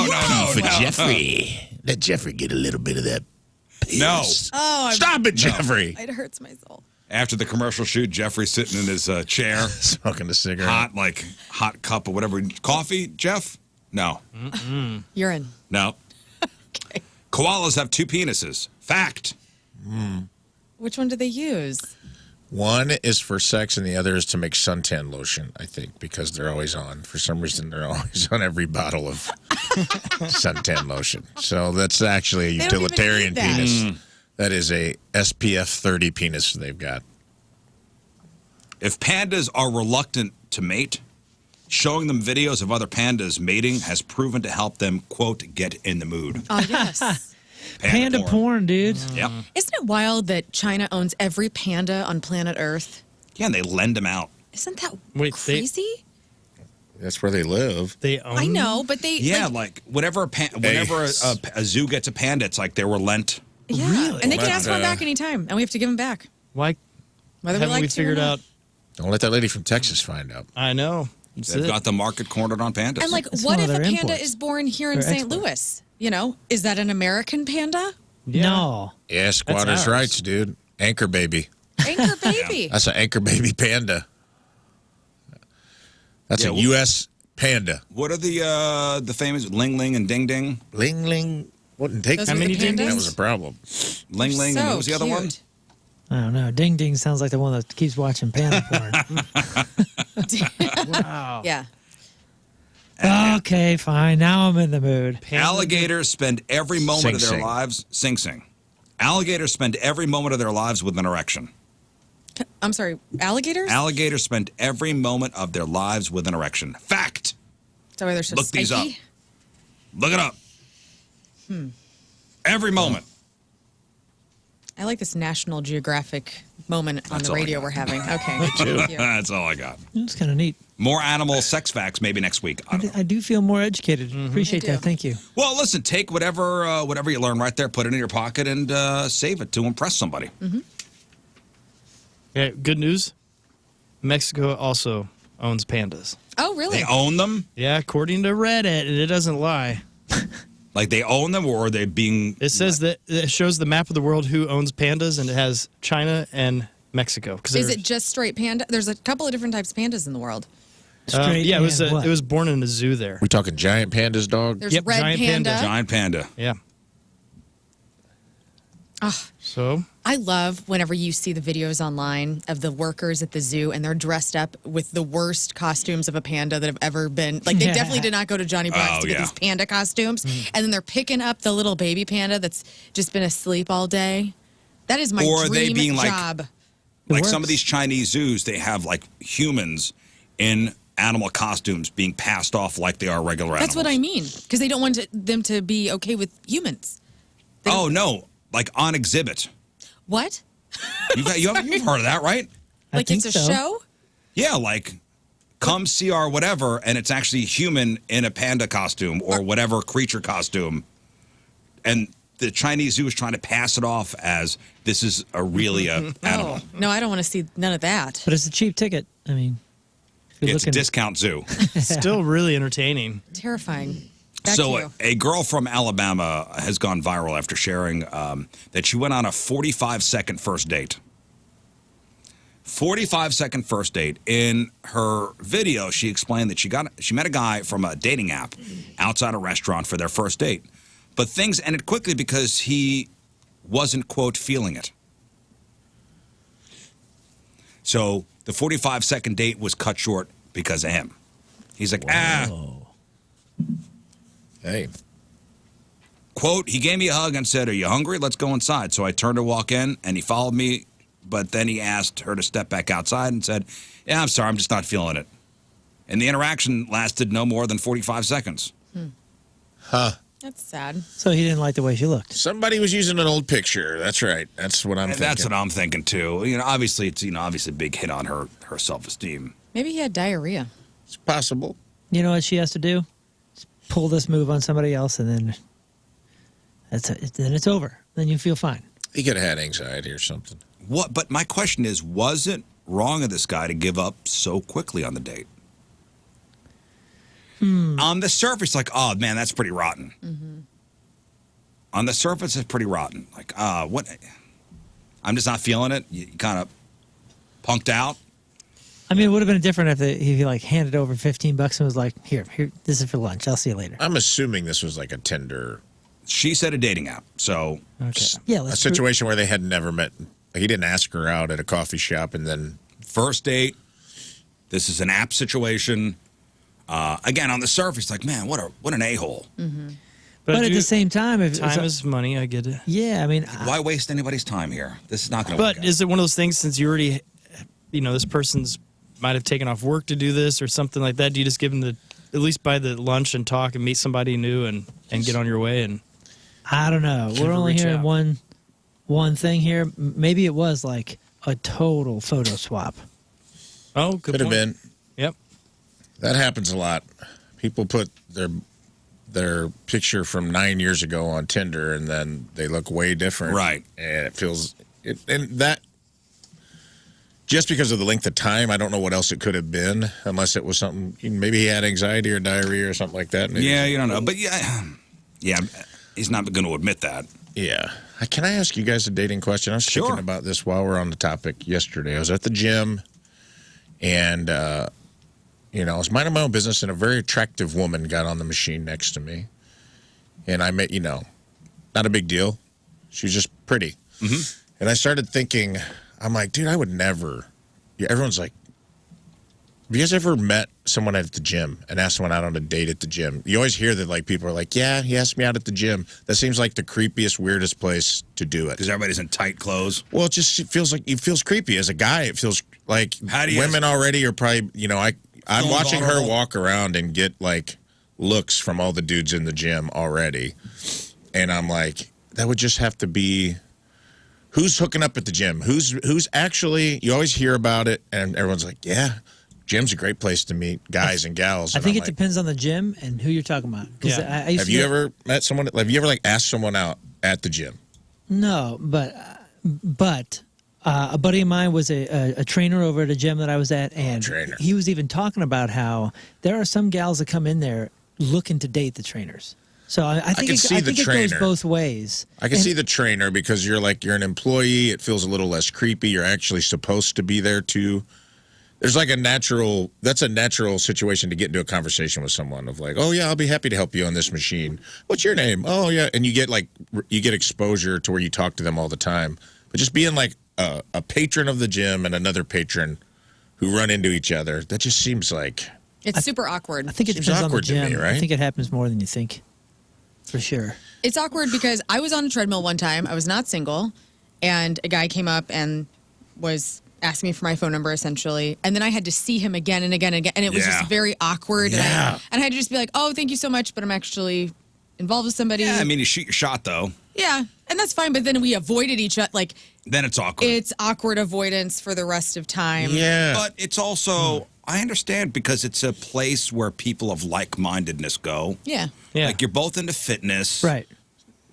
for no. Jeffrey. Let Jeffrey get a little bit of that piss. No. Oh, Stop it, Jeffrey. it hurts my soul. After the commercial shoot, Jeffrey's sitting in his chair, Smoking a cigarette. hot cup or whatever. Coffee, Jeff? No. Urine. No. Koalas have 2 penises. Fact. Which one do they use? One is for sex and the other is to make suntan lotion, I think, because they're always on. For some reason, they're always on every bottle of suntan lotion. So that's actually a They don't even utilitarian need that. penis. That is a SPF 30 penis they've got. If pandas are reluctant to mate, showing them videos of other pandas mating has proven to help them, quote, get in the mood. Oh, yes. Panda porn, dude. Yep. Isn't it wild that China owns every panda on planet Earth? Yeah, and they lend them out. Isn't that Wait, crazy? That's where they live. They own. I know, but they. Yeah, like, whenever a zoo gets a panda, it's like they were lent. yeah. Really? And they can Well, ask one back anytime, and we have to give them back. Why Whether haven't we like we to figured or not. out? Don't let that lady from Texas find out. I know. That's They've it. got the market cornered on pandas. And like, It's what one if of a their panda imports. is born here in Or St. exports. Louis? You know, is that an American panda? Yeah. No. Yeah, squatters' ours. rights, dude. Anchor baby. Anchor baby. That's an anchor baby panda. That's Yeah, a well- U.S. panda. What are the famous Ling Ling and Ding Ding? Ling Ling wouldn't take Those that are the many ding pandas? dings? That was a problem. Ling Ling, so and what was the other one? cute. I don't know. Ding Ding sounds like the one that keeps watching panda porn. Wow. Yeah. Okay, fine. Now I'm in the mood. Alligators spend every moment Sing of their Sing. lives sing. Alligators spend every moment of their lives with an erection. I'm sorry, alligators? Alligators spend every moment of their lives with an erection. Fact. Is that why they're so Look these up. spiky? Look it up. Every moment. I like this National Geographic moment on That's the all I radio got. we're having. Okay. Thank you. That's all I got. It's kind of neat. More animal sex facts maybe next week. I don't know. I do feel more educated. Appreciate I do. that. Thank you. Well, listen, take whatever you learn right there, put it in your pocket, and save it to impress somebody. Yeah, good news. Mexico also owns pandas. Oh, really? They own them? Yeah, according to Reddit, and it doesn't lie. Like they own them, or are they being... It says that it shows the map of the world who owns pandas, and it has China and Mexico. Is it just straight panda? There's a couple of different types of pandas in the world. Straight yeah, it was and what? it was born in a zoo there. We talking giant pandas, dog? There's Yep, red giant panda. panda. Giant panda. Yeah. Ah, So I love whenever you see the videos online of the workers at the zoo and they're dressed up with the worst costumes of a panda that have ever been. Like, they Yeah. definitely did not go to Johnny Brock's Oh, to get yeah. these panda costumes. And then they're picking up the little baby panda that's just been asleep all day. That is my Or are they dream being like- job. Like works. some of these Chinese zoos, they have like humans in animal costumes being passed off like they are regular animals. That's what I mean. Because they don't want them to be okay with humans. Oh, no. Like on exhibit. What? You've heard of that, right? I Like think it's a so. show? Yeah, like come see our whatever, and it's actually a human in a panda costume or whatever creature costume. And the Chinese zoo is trying to pass it off as this is a really a animal. Oh, no, I don't want to see none of that. But it's a cheap ticket. I mean, if you're It's a looking, discount zoo. still really entertaining. Terrifying. Back So to you. a girl from Alabama has gone viral after sharing that she went on a 45-second first date. 45-second first date. In her video, she explained that she met a guy from a dating app outside a restaurant for their first date. But things ended quickly because he wasn't, quote, feeling it. So the 45-second date was cut short because of him. He's like, Hey. Quote, he gave me a hug and said, are you hungry? Let's go inside. So I turned to walk in, and he followed me, but then he asked her to step back outside and said, yeah, I'm sorry, I'm just not feeling it. And the interaction lasted no more than 45 seconds. Huh. That's sad. So he didn't like the way she looked. Somebody was using an old picture. That's right. That's what I'm thinking. That's what I'm thinking, too. You know, obviously, it's, obviously a big hit on her self-esteem. Maybe he had diarrhea. It's possible. You know what she has to do? Just pull this move on somebody else, and then then it's over. Then you feel fine. He could have had anxiety or something. What? But my question is, was it wrong of this guy to give up so quickly on the date? On the surface, like, oh, man, that's pretty rotten. Mm-hmm. On the surface, it's pretty rotten. Like, what? I'm just not feeling it. You kind of punked out. I mean, it would have been different if he like handed over $15 and was like, here, this is for lunch. I'll see you later. I'm assuming this was like a Tinder. She said a dating app, so yeah, a situation where they had never met. He didn't ask her out at a coffee shop, and then first date. This is an app situation. Again, on the surface, like, man, what an a-hole. Mm-hmm. But at the same time, if time is money, I get it. Yeah, I mean, why waste anybody's time here? This is not going to work. But is it one of those things, since you already, this person's might have taken off work to do this or something like that? Do you just give them at least buy the lunch and talk and meet somebody new and get on your way? And I don't know. We're only hearing one thing here. Maybe it was like a total photo swap. Oh, could have been. Yep. That happens a lot. People put their picture from 9 years ago on Tinder, and then they look way different. Right. And it feels and that just because of the length of time, I don't know what else it could have been, unless it was something. Maybe he had anxiety or diarrhea or something like that. Maybe. Yeah, you don't know, but yeah, he's not going to admit that. Yeah. Can I ask you guys a dating question? I was thinking about this while we're on the topic yesterday. I was at the gym, and I was minding my own business, and a very attractive woman got on the machine next to me. And I met, not a big deal. She was just pretty. Mm-hmm. And I started thinking, I'm like, dude, I would never. Yeah, everyone's like, have you guys ever met someone at the gym and asked someone out on a date at the gym? You always hear that, like, people are like, yeah, he asked me out at the gym. That seems like the creepiest, weirdest place to do it. Because everybody's in tight clothes. Well, it feels creepy. As a guy, it feels like women already are probably, I'm watching her walk around and get, like, looks from all the dudes in the gym already. And I'm like, that would just have to be, who's hooking up at the gym? Who's actually, you always hear about it, and everyone's like, yeah, gym's a great place to meet guys and gals. I think it depends on the gym and who you're talking about. Yeah. Have you ever met someone, have you ever, like, asked someone out at the gym? No, but a buddy of mine was a trainer over at a gym that I was at, and he was even talking about how there are some gals that come in there looking to date the trainers. So I think it goes both ways. I can see the trainer, because you're an employee. It feels a little less creepy. You're actually supposed to be there too. There's like that's a natural situation to get into a conversation with someone of like, oh yeah, I'll be happy to help you on this machine. What's your name? Oh yeah. And you get exposure to where you talk to them all the time. But just being like a patron of the gym and another patron who run into each other, that just seems like it's super awkward. I think it depends on the gym. To me, right? I think it happens more than you think. For sure. It's awkward because I was on a treadmill one time. I was not single, and a guy came up and was asking me for my phone number, essentially. And then I had to see him again and again and again, and it was just very awkward. Yeah. And I had to just be like, oh, thank you so much, but I'm actually involved with somebody. Yeah, I mean, you shoot your shot, though. Yeah, and that's fine, but then we avoided each other. Like, then it's awkward. It's awkward avoidance for the rest of time. Yeah. But it's also, I understand, because it's a place where people of like-mindedness go. Yeah. Like, you're both into fitness. Right.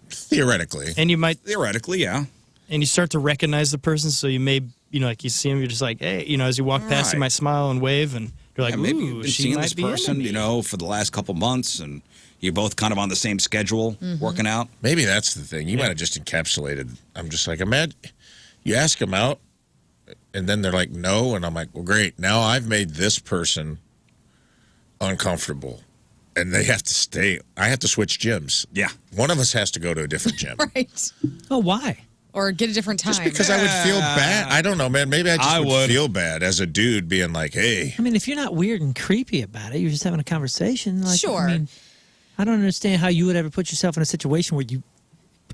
Theoretically. And you might. Theoretically, yeah. And you start to recognize the person, so you may, like, you see him, you're just like, hey, as you walk past, you might smile and wave, and you're like, maybe you've been seeing this person, for the last couple months, and you're both kind of on the same schedule, working out. Maybe that's the thing. You might have just encapsulated. I'm just like, imagine you ask him out, And then they're like, no. And I'm like, well, great. Now I've made this person uncomfortable. And they have to stay. I have to switch gyms. Yeah. One of us has to go to a different gym. Right. Oh, why? Or get a different time. Just because I would feel bad. I don't know, man. Maybe I would feel bad as a dude being like, hey. I mean, if you're not weird and creepy about it, you're just having a conversation. Like, Sure. I mean, I don't understand how you would ever put yourself in a situation where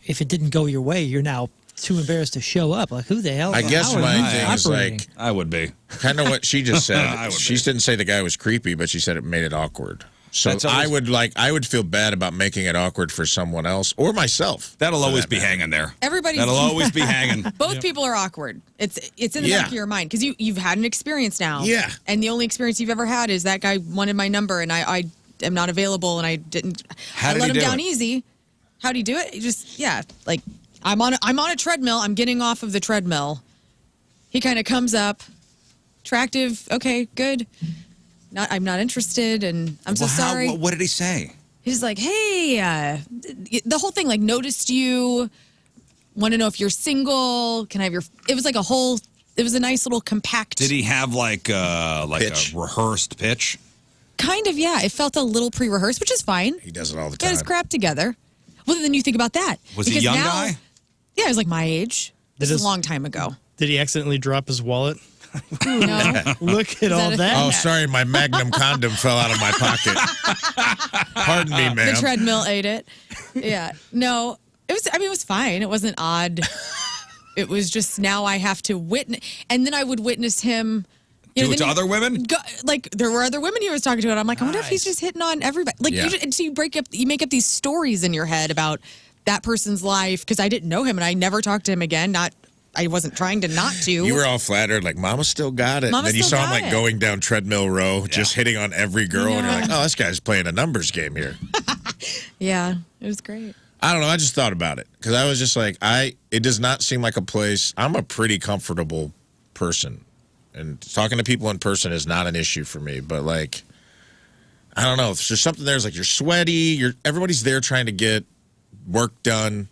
if it didn't go your way, you're now too embarrassed to show up. Like, who the hell? I guess how are my you thing is operating? like, I would be. kind of what she just said. I She would be. didn't say the guy was creepy, but she said it made it awkward. So That's always- I would feel bad about making it awkward for someone else or myself. That'll for always that be matter. hanging there. Everybody's That'll always be hanging. Both people are awkward. It's in the back of your mind because you've had an experience now. Yeah. And the only experience you've ever had is that guy wanted my number and I am not available and I didn't. How I did let he him do down it? easy. How'd he do it? He just like I'm on a treadmill. I'm getting off of the treadmill. He kind of comes up, attractive. Okay, good. I'm not interested, and I'm so sorry. What did he say? He's like, hey, the whole thing, like, noticed you, want to know if you're single, can I have your, it was like it was a nice little compact. Did he have like a Pitch. rehearsed pitch? Kind of, yeah. It felt a little pre-rehearsed, which is fine. He does it all the Got time. his crap together. Well, then you think about that. Was he a Because young now- guy? Yeah, he was like my age. This is his- a long time ago. Did he accidentally drop his wallet? No. Look at all that a that. Oh, sorry, my Magnum condom fell out of my pocket. Pardon me, The ma'am. treadmill ate it. Yeah. No, it was fine. It wasn't odd. It was just now I have to witness. And then I would witness him. Do then it to he- other women? Like there were other women he was talking to, and I'm like, I wonder if he's Nice. just hitting on everybody. Like, Yeah. and so you make up these stories in your head about that person's life because I didn't know him and I never talked to him again. I wasn't trying to not to. You were all flattered, like, Mama still got it. Mama And then you still saw him, got like, it. going down treadmill row, just hitting on every girl. And you're Yeah. like, oh, this guy's playing a numbers game here. Yeah, it was great. I don't know. I just thought about it because I was just like, it does not seem like a place. I'm a pretty comfortable person. And talking to people in person is not an issue for me. But, like, I don't know. If there's something there, it's like you're sweaty. Everybody's there trying to get work done.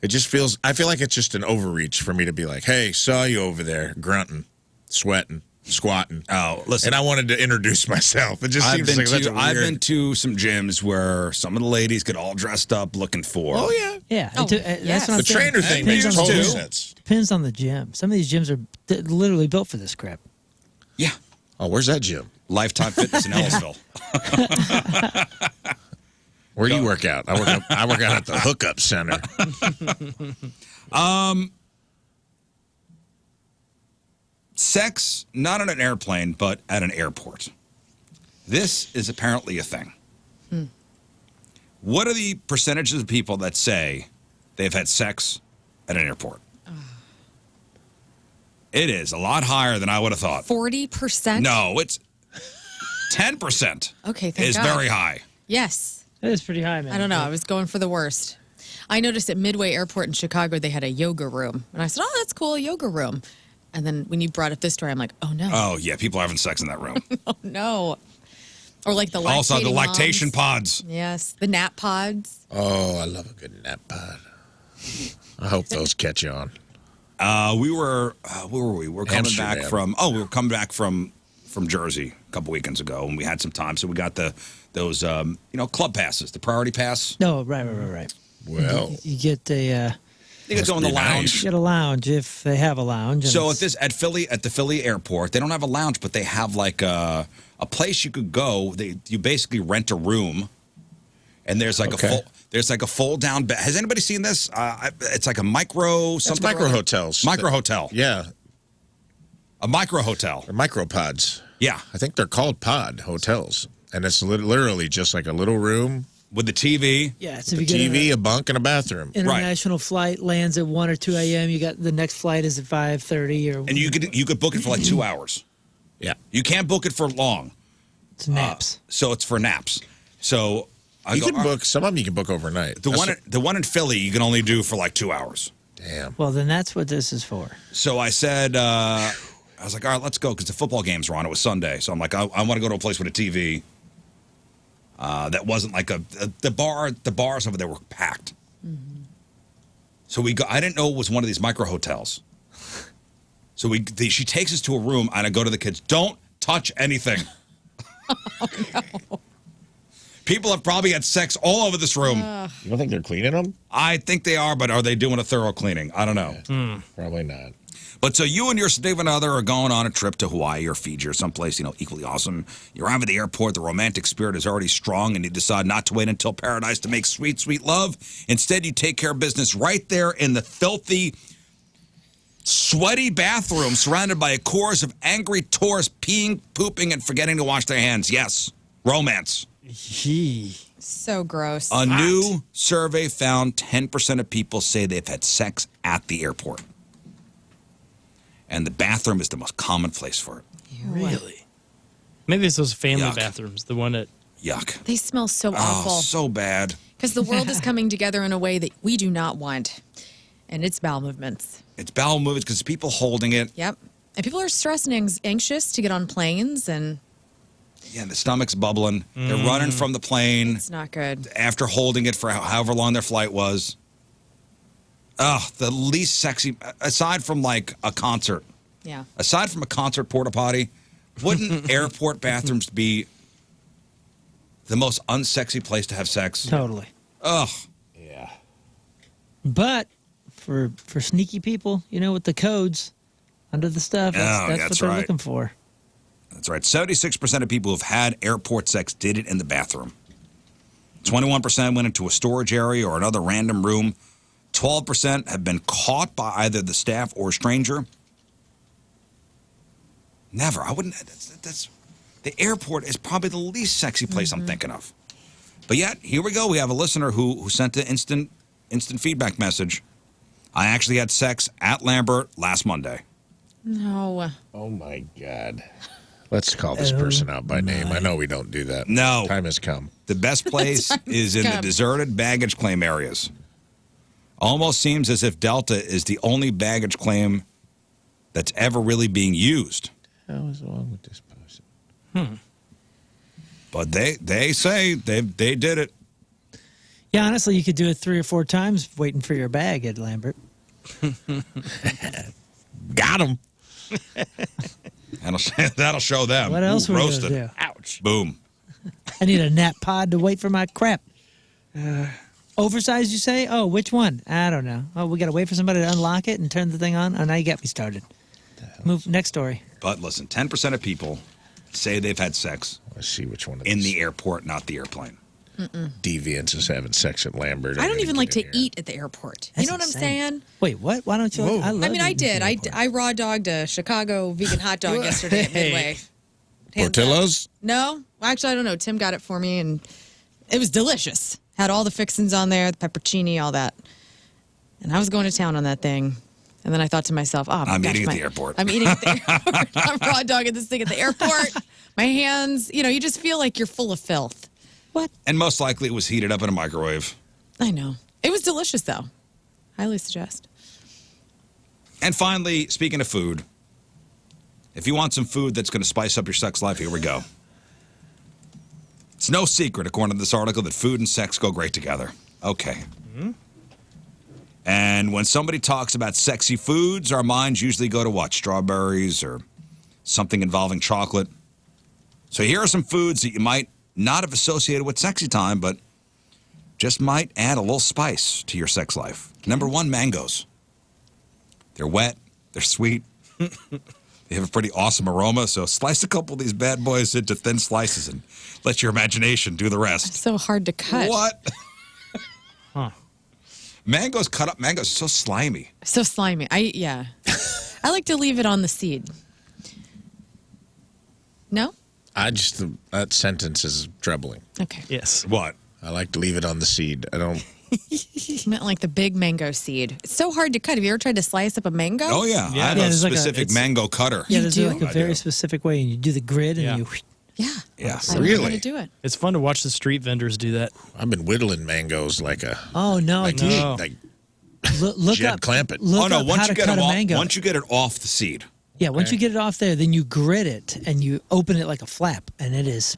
It just feels, I feel like it's just an overreach for me to be like, hey, saw you over there grunting, sweating, squatting. Oh, listen. And I wanted to introduce myself. It just I've seems like such a I've weird- been to some gyms where some of the ladies get all dressed up looking for. Oh, yeah. Yeah, Oh, that's yes. what I'm The saying. trainer thing Depends makes on total too. sense. Depends on the gym. Some of these gyms are literally built for this crap. Yeah. Oh, where's that gym? Lifetime Fitness in Ellisville. Where do you work out? I work out at the hookup center. Sex, not on an airplane, but at an airport. This is apparently a thing. What are the percentages of people that say they've had sex at an airport? It is a lot higher than I would have thought. 40%? No, it's 10%. Okay, thank is God. very high. Yes. That is pretty high, man. I don't know. I was going for the worst. I noticed at Midway Airport in Chicago, they had a yoga room. And I said, oh, that's cool, a yoga room. And then when you brought up this story, I'm like, oh, no. Oh, yeah, people are having sex in that room. Oh, no. Or like the lactating Also, the lactation moms. pods. Yes, the nap pods. Oh, I love a good nap pod. I hope those catch on. We were, where were we? We were coming back Amsterdam. from, we were coming back from Jersey a couple weekends ago, and we had some time, so we got those club passes, the priority pass. No, right. Well, You get a You could go in the be lounge. nice. you get a lounge if they have a lounge. And So it's- at the Philly airport, they don't have a lounge, but they have like a place you could go. You basically rent a room, and there's like Okay. a fold down bed. Has anybody seen this? It's like a micro it's something. micro or other. hotels. Micro hotel. Yeah, A micro hotel. they're micro pods. Yeah, I think they're called pod hotels. And it's literally just like a little room, with the TV. yeah, so a if you get TV, a bunk, and a bathroom. an international flight lands at 1 or 2 a.m. You got the next flight is at 5:30 or And you could book it for like 2 hours. Yeah. You can't book it for long, it's naps. so it's for naps. So You can book, some of them you can book overnight. the one in Philly you can only do for like 2 hours. Damn. Well, then that's what this is for. So I said, I was like, all right, let's go, because the football games were on. It was Sunday, so I'm like, I want to go to a place with a TV. That wasn't like the bars over there were packed. So we go. I didn't know it was one of these micro hotels. So she takes us to a room, and I go to the kids, don't touch anything. Oh, no. People have probably had sex all over this room. You don't think they're cleaning them? I think they are, but are they doing a thorough cleaning? I don't know. Probably not. But so you and your significant other are going on a trip to Hawaii or Fiji or someplace, equally awesome. You arrive at the airport, the romantic spirit is already strong, and you decide not to wait until paradise to make sweet, sweet love. Instead, you take care of business right there in the filthy, sweaty bathroom surrounded by a chorus of angry tourists peeing, pooping, and forgetting to wash their hands. Yes, romance. So gross. A new survey found 10% of people say they've had sex at the airport. And the bathroom is the most common place for it. Really? Maybe it's those family Yuck. bathrooms, the one that... Yuck. They smell so awful. Oh, so bad. Because the world is coming together in a way that we do not want. And it's bowel movements. It's bowel movements because people holding it. Yep. And people are stressed and anxious to get on planes, and Yeah, the stomach's bubbling. They're running from the plane it's not good. after holding it for however long their flight was. Oh, the least sexy, aside from like a concert. Yeah. Aside from a concert porta potty, wouldn't airport bathrooms be the most unsexy place to have sex? Totally. Ugh. Yeah. But for sneaky people, with the codes under the stuff, that's what they're looking for. That's right. 76% of people who've had airport sex did it in the bathroom. 21% went into a storage area or another random room. 12% have been caught by either the staff or a stranger. Never. I wouldn't. That's the airport is probably the least sexy place I'm thinking of. But yet, here we go. We have a listener who sent an instant feedback message. I actually had sex at Lambert last Monday. No. Oh, my God. Let's call this person out by name. I know we don't do that. No. Time has come. The best place is in the deserted baggage claim areas. Almost seems as if Delta is the only baggage claim that's ever really being used. What is wrong with this person? But they say they did it. Yeah, honestly, you could do it 3 or 4 times waiting for your bag at Lambert. Got him. That'll show them. What else Ooh, were we roasted. gonna do? Ouch. Boom. I need a nap pod to wait for my crap. Oversized, you say? Oh, which one? I don't know. Oh, we got to wait for somebody to unlock it and turn the thing on? Oh, now you got me started. Move next story. But listen, 10% of people say they've had sex Let's see which one of in these the airport, not the airplane. deviants is having sex at Lambert. I don't even like to here. eat at the airport. That's you know what insane. I'm saying? Wait, what? Why don't you? Whoa. I love I eating did. at the airport. I raw dogged a Chicago vegan hot dog yesterday at Midway. Hands up. Portillo's? No, actually, I don't know. Tim got it for me, and it was delicious. Had all the fixings on there, the peppercini, all that. And I was going to town on that thing. And then I thought to myself, oh, I'm gosh, eating at the airport. I'm eating at the airport. I'm raw dogging this thing at the airport. My hands, you just feel like you're full of filth. What? And most likely it was heated up in a microwave. I know. It was delicious, though. Highly suggest. And finally, speaking of food, if you want some food that's going to spice up your sex life, here we go. It's no secret, according to this article, that food and sex go great together. Okay. And when somebody talks about sexy foods, our minds usually go to what? Strawberries or something involving chocolate. So here are some foods that you might not have associated with sexy time, but just might add a little spice to your sex life. Number 1, mangoes. They're wet. They're sweet. They have a pretty awesome aroma, so slice a couple of these bad boys into thin slices and let your imagination do the rest. So hard to cut. What? Huh. Mangoes cut up. Mangoes are so slimy. So slimy. I like to leave it on the seed. No? That sentence is troubling. Okay. Yes. What? I like to leave it on the seed. I don't. I meant like the big mango seed. It's so hard to cut. Have you ever tried to slice up a mango? Oh, yeah. Yeah. I have Yeah, a there's like a- specific mango cutter. Yeah, You there's do? like a I very do. specific way, and you do the grid, and Yeah. you. Yeah. Yeah. I don't know how to do it. It's fun to watch the street vendors do that. I've been whittling mangoes like a. Oh no, like, dude! No. like Look Jed up. Clampett. Look Oh, no. up how to cut a mango. Once you get it off the seed. Yeah, once you get it off there, then you grit it and you open it like a flap, and it is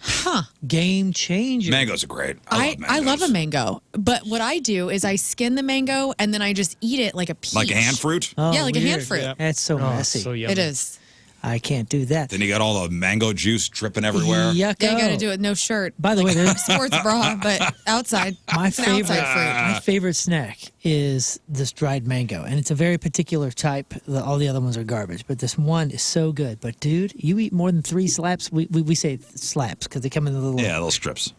game changer. Mangoes are great. I love a mango, but what I do is I skin the mango and then I just eat it like a peach. Like a hand fruit? Oh, Yeah, like a hand weird. fruit. Yeah. That's so messy. So yummy. It is. I can't do that. Then you got all the mango juice dripping everywhere. Yucko. Yeah, you got to do it no shirt. By the way, there's Sports bra, but outside. my It's an favorite. outside fruit. My favorite snack is this dried mango, and it's a very particular type. All the other ones are garbage, but this one is so good. But dude, you eat more than 3 slaps. We say slaps because they come in the little Yeah, little strips.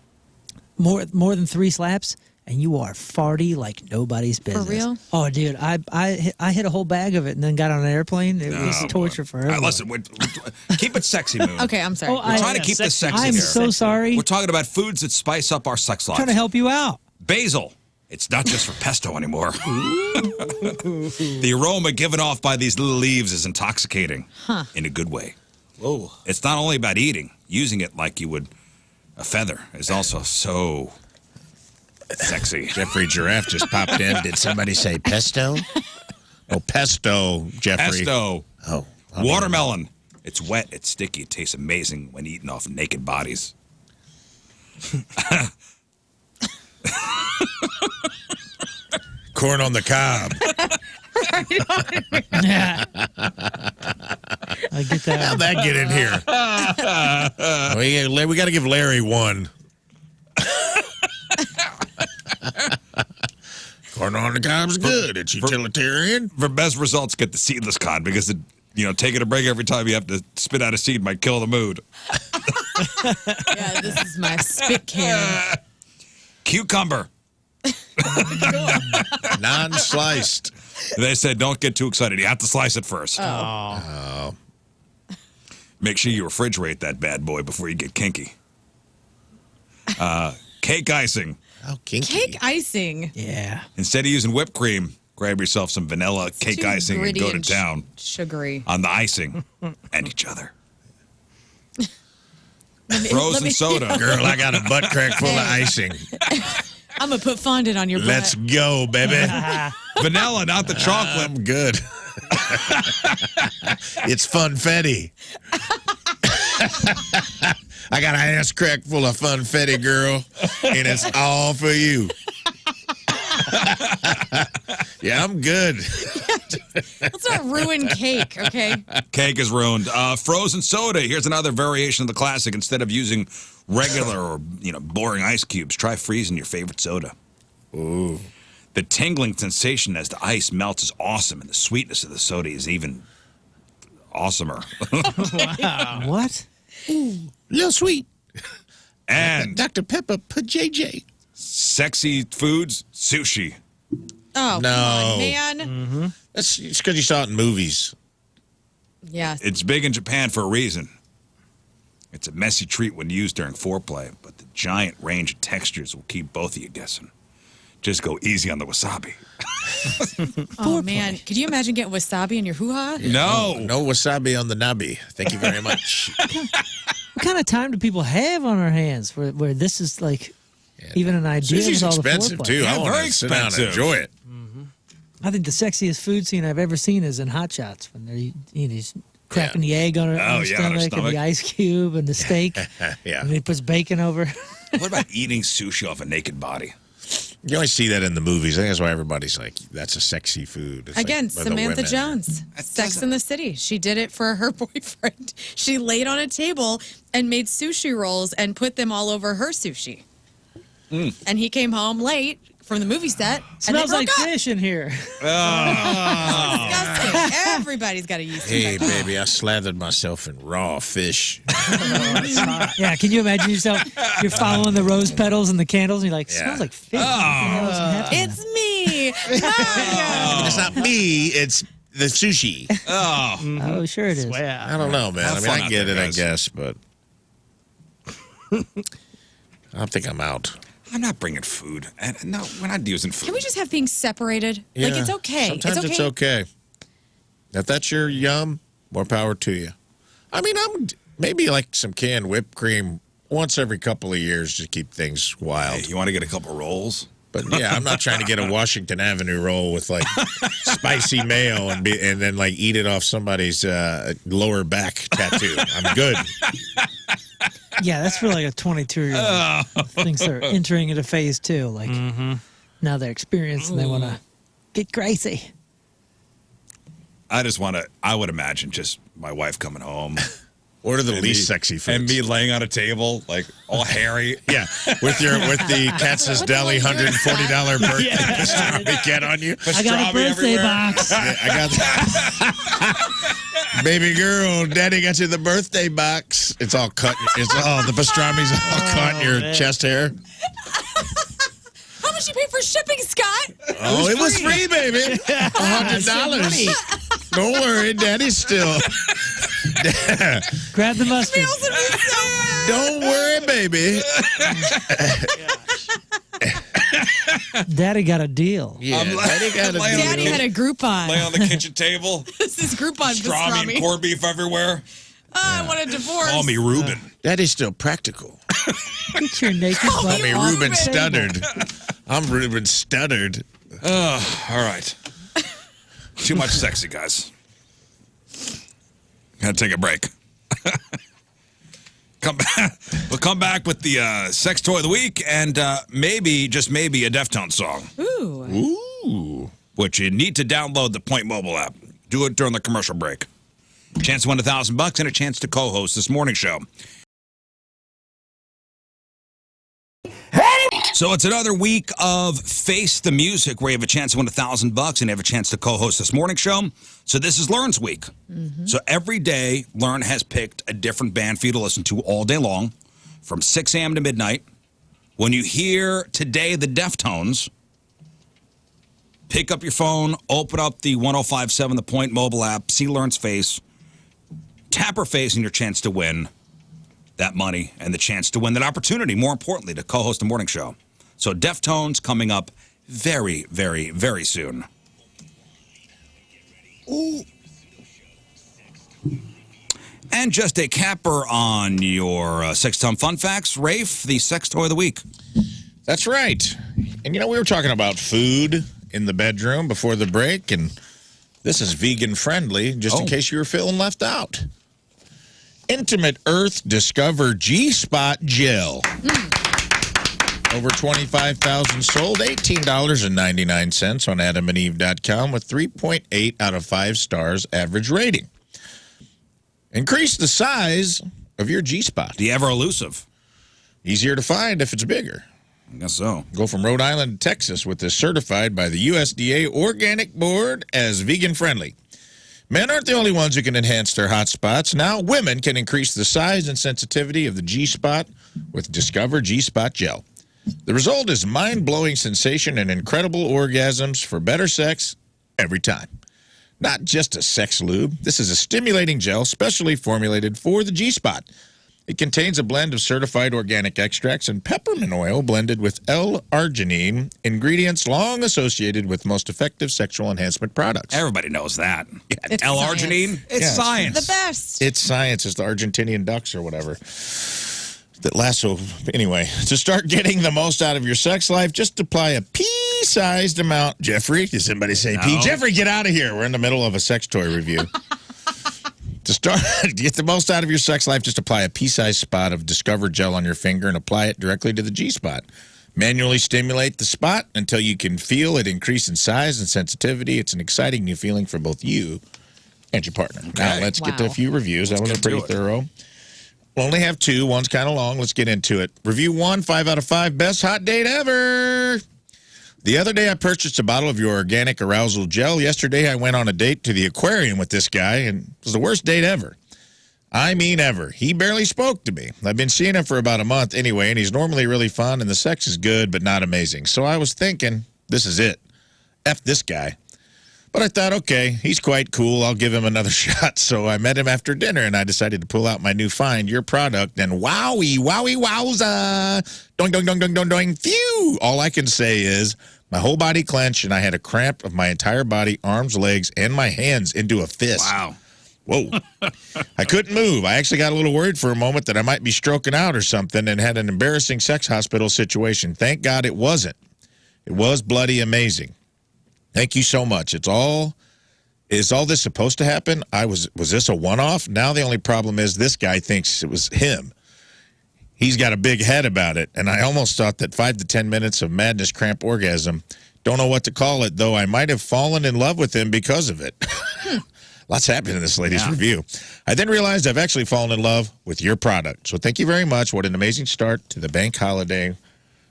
more than 3 slaps, and you are farty like nobody's business. real? Oh, dude, I hit a whole bag of it and then got on an airplane. It was torture for All right, everyone. listen, keep it sexy, Moon. Okay, I'm sorry. Oh, We're trying to keep this sexy I'm here. so sorry. We're talking about foods that spice up our sex lives. trying to help you out. Basil. It's not just for pesto anymore. The aroma given off by these little leaves is intoxicating in a good way. Whoa. It's not only about eating, using it like you would a feather is also so sexy. Jeffrey Giraffe just popped in. Did somebody say pesto? Oh, pesto, Jeffrey. Pesto. Oh. Watermelon. It's wet, it's sticky, it tastes amazing when eaten off naked bodies. Corn on the cob. Yeah. I get that. How'd that get in here? We got to give Larry one. Corn on the cob's good. It's utilitarian. For best results, get the seedless kind because taking a break every time you have to spit out a seed might kill the mood. Yeah, this is my spit can. Cucumber. Non-sliced. They said don't get too excited. You have to slice it first. Oh. Make sure you refrigerate that bad boy before you get kinky. Cake icing. Oh, kinky. Cake icing. Yeah. Instead of using whipped cream, grab yourself some vanilla cake Too icing and gritty go to and town Sugary. on the icing and each other. Let Frozen me- soda. Girl, I got a butt crack full of icing. I'm going to put fondant on your butt. Let's go, baby. Vanilla, not the chocolate. I'm good. It's funfetti. I got an ass crack full of funfetti, girl, and it's all for you. Yeah, I'm good. Let's not ruin cake, okay? Cake is ruined. Frozen soda. Here's another variation of the classic. Instead of using regular or boring ice cubes, try freezing your favorite soda. Ooh. The tingling sensation as the ice melts is awesome, and the sweetness of the soda is even awesomer. What? Little sweet. And Dr. Pepper, put JJ. sexy foods, sushi. Oh, No. come on, man. That's just because you saw it in movies. Yeah. It's big in Japan for a reason. It's a messy treat when used during foreplay, but the giant range of textures will keep both of you guessing. Just go easy on the wasabi. Oh, man. Could you imagine getting wasabi in your hoo-ha? No. No wasabi on the nabi. Thank you very much. What kind of time do people have on our hands where this is like even an idea? Sushi's with all the expensive, foreplay? too. Yeah, I want very to sit down and expensive. enjoy it. I think the sexiest food scene I've ever seen is in Hot Shots when they're he's cracking the egg on her, Oh, on her yeah, on her stomach and stomach. the ice cube and the steak. Yeah. And he puts bacon over. What about eating sushi off a naked body? You always see that in the movies. I think that's why everybody's like, that's a sexy food. It's like Again, for the Samantha women. Jones, Sex in the City. She did it for her boyfriend. She laid on a table and made sushi rolls and put them all over her sushi. And he came home late from the movie set. Smells and like fish in here. Disgusting. Everybody's got a yeast Hey, infection. baby, I slathered myself in raw fish. Yeah, can you imagine yourself? You're following the rose petals and the candles, and you're like, Yeah. smells like fish. What the hell is happening? It's me. It's not me, it's the sushi. Oh, sure it is. I don't know, man. Have I mean, fun I out get there, it, I guys. guess, but I don't think I'm out. I'm not bringing food. And no, we're not using food. Can we just have things separated? Like, Yeah. it's okay. Sometimes it's okay. If that's your yum, more power to you. I mean, I'm maybe like some canned whipped cream once every couple of years to keep things wild. Hey, you want to get a couple rolls? But yeah, I'm not trying to get a Washington Avenue roll with like spicy mayo and then like eat it off somebody's lower back tattoo. I'm good. Yeah, that's for like a 22-year-old. Thinks they're entering into phase 2. Like now they're experienced and they want to get crazy. I would imagine just my wife coming home. Order the least sexy foods. And me laying on a table, like all hairy. Yeah, with the Katz's Deli $140 birthday pastrami get on you. I got a birthday box. Yeah, I got baby girl, daddy got you the birthday box. It's all cut. The pastrami's all caught in your chest hair. How much you pay for shipping, Scott? Oh, it was free, baby. $100. Don't worry, daddy's still. Grab the mustard. Don't worry, baby. Daddy got a deal. Yeah, daddy got a deal. Daddy had a Groupon. Lay on the kitchen table. This is Groupon pastrami and corned beef everywhere. I want a divorce. Call me Reuben. Daddy's still practical. Get your naked butt. Call me Reuben Stuttered. I'm Reuben Stuttered. All right. Too much sexy, guys. Gotta take a break. We'll come back with the sex toy of the week and maybe, just maybe, a Deftones song. Ooh. Which you need to download the Point Mobile app. Do it during the commercial break. Chance to win $1,000 and a chance to co-host this morning show. So it's another week of Face the Music where you have a chance to win $1,000 and you have a chance to co-host this morning show. So this is Learn's week. So every day, Learn has picked a different band for you to listen to all day long from 6 a.m. to midnight. When you hear today the Deftones, pick up your phone, open up the 105.7 The Point mobile app, see Learn's face, tap her face and your chance to win that money and the chance to win that opportunity, more importantly, to co-host the morning show. So Deftones coming up very, very, very soon. Ooh. And just a capper on your Sex Time Fun Facts, Rafe, the sex toy of the week. That's right. And we were talking about food in the bedroom before the break, and this is vegan friendly, just in case you were feeling left out. Intimate Earth Discover G-Spot Gel. Over 25,000 sold, $18.99 on AdamandEve.com with 3.8 out of 5 stars average rating. Increase the size of your G-Spot. The ever elusive. Easier to find if it's bigger. I guess so. Go from Rhode Island to Texas with this certified by the USDA Organic Board as vegan friendly. Men aren't the only ones who can enhance their hot spots. Now women can increase the size and sensitivity of the G-Spot with Discover G-Spot Gel. The result is mind-blowing sensation and incredible orgasms for better sex every time. Not just a sex lube. This is a stimulating gel specially formulated for the G-Spot. It contains a blend of certified organic extracts and peppermint oil blended with L-arginine, ingredients long associated with most effective sexual enhancement products. Everybody knows that. It's L-arginine? It's science. The best. It's science. It's the Argentinian ducks or whatever. That lasso. Anyway, to start getting the most out of your sex life, just apply a pea-sized amount. Jeffrey, did somebody say pea? Jeffrey, get out of here. We're in the middle of a sex toy review. To get the most out of your sex life, just apply a pea-sized spot of Discover Gel on your finger and apply it directly to the G-Spot. Manually stimulate the spot until you can feel it increase in size and sensitivity. It's an exciting new feeling for both you and your partner. Okay. Now, let's get to a few reviews. That was pretty thorough. We'll only have 2. One's kind of long. Let's get into it. Review 1, 5 out of 5. Best hot date ever. The other day, I purchased a bottle of your organic arousal gel. Yesterday, I went on a date to the aquarium with this guy, and it was the worst date ever. I mean ever. He barely spoke to me. I've been seeing him for about a month anyway, and he's normally really fun, and the sex is good, but not amazing. So I was thinking, this is it. F this guy. But I thought, okay, he's quite cool. I'll give him another shot. So I met him after dinner, and I decided to pull out my new find, your product, and wowie, wowie, wowza. Doing, doing, doing, doing, doing, doing, phew. All I can say is my whole body clenched, and I had a cramp of my entire body, arms, legs, and my hands into a fist. Wow. Whoa. I couldn't move. I actually got a little worried for a moment that I might be stroking out or something and had an embarrassing sex hospital situation. Thank God it wasn't. It was bloody amazing. Thank you so much. Is all this supposed to happen? Was this a one-off? Now the only problem is this guy thinks it was him. He's got a big head about it, and I almost thought that 5 to 10 minutes of madness, cramp, orgasm. Don't know what to call it, though I might have fallen in love with him because of it. Lots happening in this lady's review. I then realized I've actually fallen in love with your product. So thank you very much. What an amazing start to the bank holiday.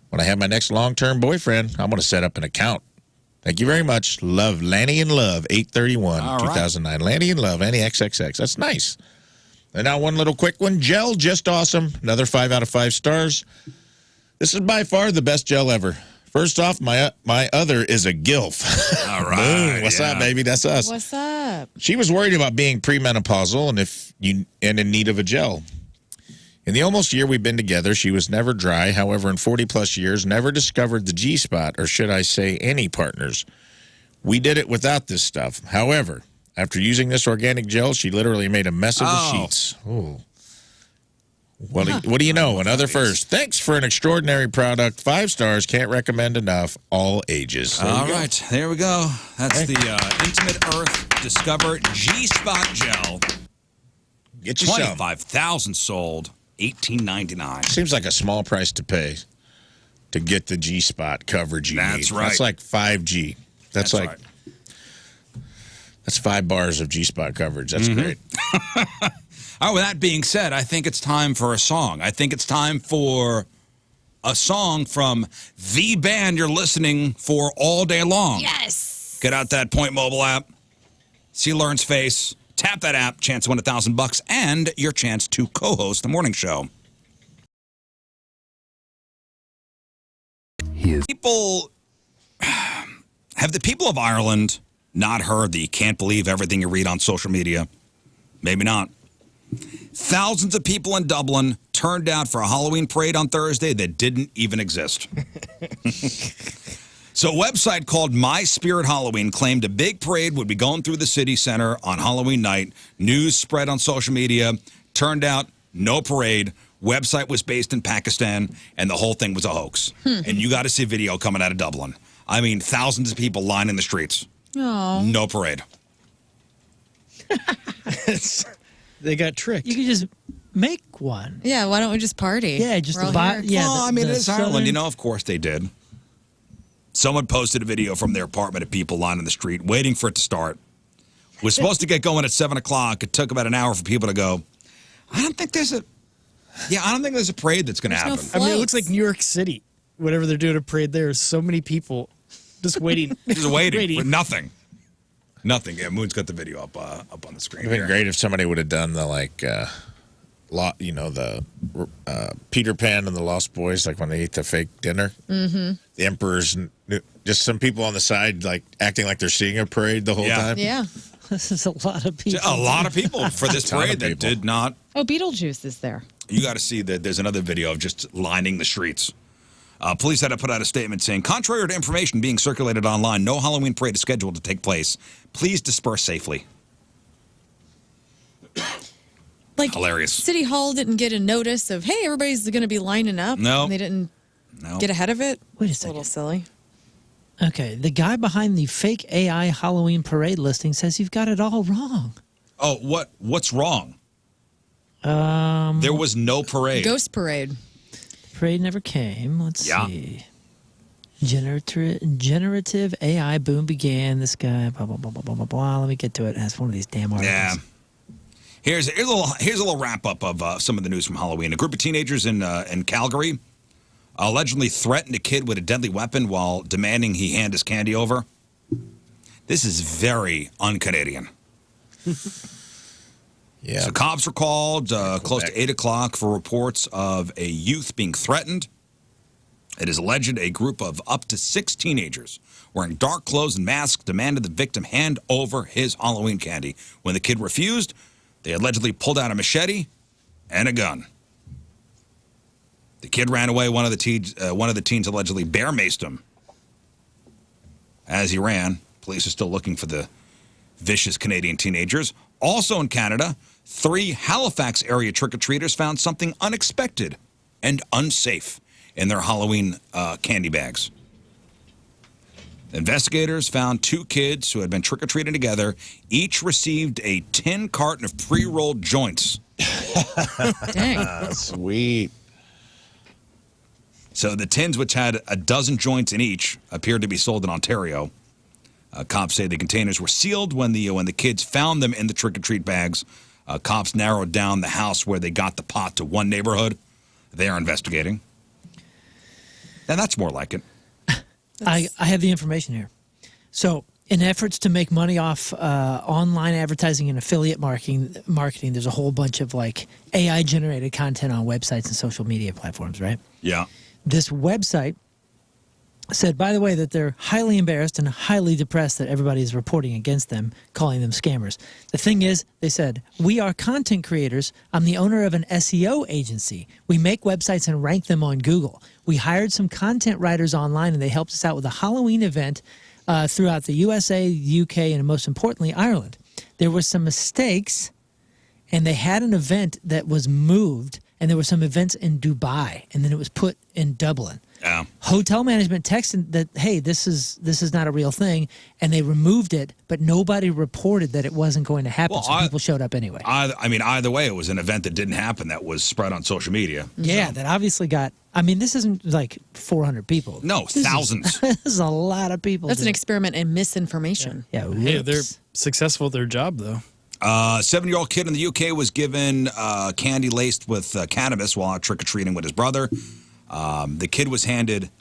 When I have my next long-term boyfriend, I'm going to set up an account. Thank you very much. Love, Lanny and Love, 8/31, 2009. Lanny and Love, Lanny XXX. That's nice. And now one little quick one. Gel, just awesome. Another 5 out of 5 stars. This is by far the best gel ever. First off, my other is a gilf. All right. Boom. What's up, baby? That's us. What's up? She was worried about being premenopausal and in need of a gel. In the almost year we've been together, she was never dry. However, in 40-plus years, never discovered the G-spot, or should I say any partners. We did it without this stuff. However, after using this organic gel, she literally made a mess of the sheets. Oh. What do you know? Another first. Thanks for an extraordinary product. 5 stars. Can't recommend enough. All ages. All right. There we go. That's the Intimate Earth Discover G-Spot Gel. Get yourself. 25,000 sold. $18.99. Seems like a small price to pay to get the G-Spot coverage you need. That's right. That's like 5G. That's like right. That's 5 bars of G-Spot coverage. That's great. All right, with that being said, I think it's time for a song. I think it's time for a song from the band you're listening for all day long. Yes. Get out that Point Mobile app. See Lauren's face. Tap that app. Chance to win $1,000 and your chance to co-host the morning show. People, have the people of Ireland not heard that you can't believe everything you read on social media? Maybe not. Thousands of people in Dublin turned out for a Halloween parade on Thursday that didn't even exist. So a website called My Spirit Halloween claimed a big parade would be going through the city center on Halloween night. News spread on social media. Turned out, no parade. Website was based in Pakistan, and the whole thing was a hoax. And you got to see video coming out of Dublin. I mean, thousands of people lining the streets. Oh. No parade. They got tricked. You could just make one. Yeah, why don't we just party? Yeah, just We're all buy. here. Yeah, Well, I mean, it is Ireland. southern- You know, of course they did. Someone posted a video from their apartment of people lining the street, waiting for it to start. Was supposed to get going at 7 o'clock. It took about an hour for people to go. I don't think there's a parade that's going to There's no happen. I mean, it looks like New York City. Whatever they're doing a parade there, so many people just waiting. Just waiting for nothing. Nothing. Yeah, Moon's got the video up on the screen. It'd been here. great if somebody would have done the Peter Pan and the Lost Boys, like when they ate the fake dinner. Mm-hmm. The Emperor's, just some people on the side, like acting like they're seeing a parade the whole time. Yeah. This is a lot of people. A lot of people for this ton of parade that people. did not. Oh, Beetlejuice is there. You got to see that there's another video of just lining the streets. Police had to put out a statement saying, contrary to information being circulated online, no Halloween parade is scheduled to take place. Please disperse safely. Like, Hilarious. City Hall didn't get a notice of, hey, everybody's going to be lining up. No. And they didn't get ahead of it. Wait a It's a little second. silly. Okay, the guy behind the fake AI Halloween parade listing says you've got it all wrong. Oh, what's wrong? Um, There was no parade. Ghost Parade. parade never came. Let's Yeah. see. Generative AI boom began. This guy, blah, blah, blah, blah, blah, blah, blah. Let me get to it. It has one of these damn articles. Yeah. Here's a little wrap up of some of the news from Halloween. A group of teenagers in Calgary allegedly threatened a kid with a deadly weapon while demanding he hand his candy over. This is very un-Canadian. Yeah. So cops were called close to 8 o'clock for reports of a youth being threatened. It is alleged a group of up to 6 teenagers wearing dark clothes and masks demanded the victim hand over his Halloween candy. When the kid refused, they allegedly pulled out a machete and a gun. The kid ran away. One of the teens allegedly bear maced him. As he ran, police are still looking for the vicious Canadian teenagers. Also in Canada, 3 Halifax area trick-or-treaters found something unexpected and unsafe in their Halloween candy bags. Investigators found 2 kids who had been trick-or-treating together. Each received a tin carton of pre-rolled joints. Dang. Sweet. So the tins, which had a dozen joints in each, appeared to be sold in Ontario. Cops say the containers were sealed when the kids found them in the trick-or-treat bags. Cops narrowed down the house where they got the pot to one neighborhood. They are investigating. And that's more like it. I have the information here. So, in efforts to make money off online advertising and affiliate marketing, there's a whole bunch of like AI-generated content on websites and social media platforms, right? Yeah. This website said, by the way, that they're highly embarrassed and highly depressed that everybody is reporting against them, calling them scammers. The thing is, they said, we are content creators. I'm the owner of an SEO agency. We make websites and rank them on Google. We hired some content writers online, and they helped us out with a Halloween event throughout the USA, UK, and most importantly, Ireland. There were some mistakes, and they had an event that was moved, and there were some events in Dubai, and then it was put in Dublin. Yeah. Hotel management texted that, hey, this is not a real thing, and they removed it, but nobody reported that it wasn't going to happen, Well, so people showed up anyway. I mean, either way, it was an event that didn't happen that was spread on social media. Yeah, that obviously got, I mean, this isn't like 400 people. No, thousands. This is a lot of people. That's an dude. experiment in misinformation. Yeah, Hey, they're whoops. successful at their job, though. A 7-year-old kid in the UK was given candy laced with cannabis while out trick-or-treating with his brother. The kid was handed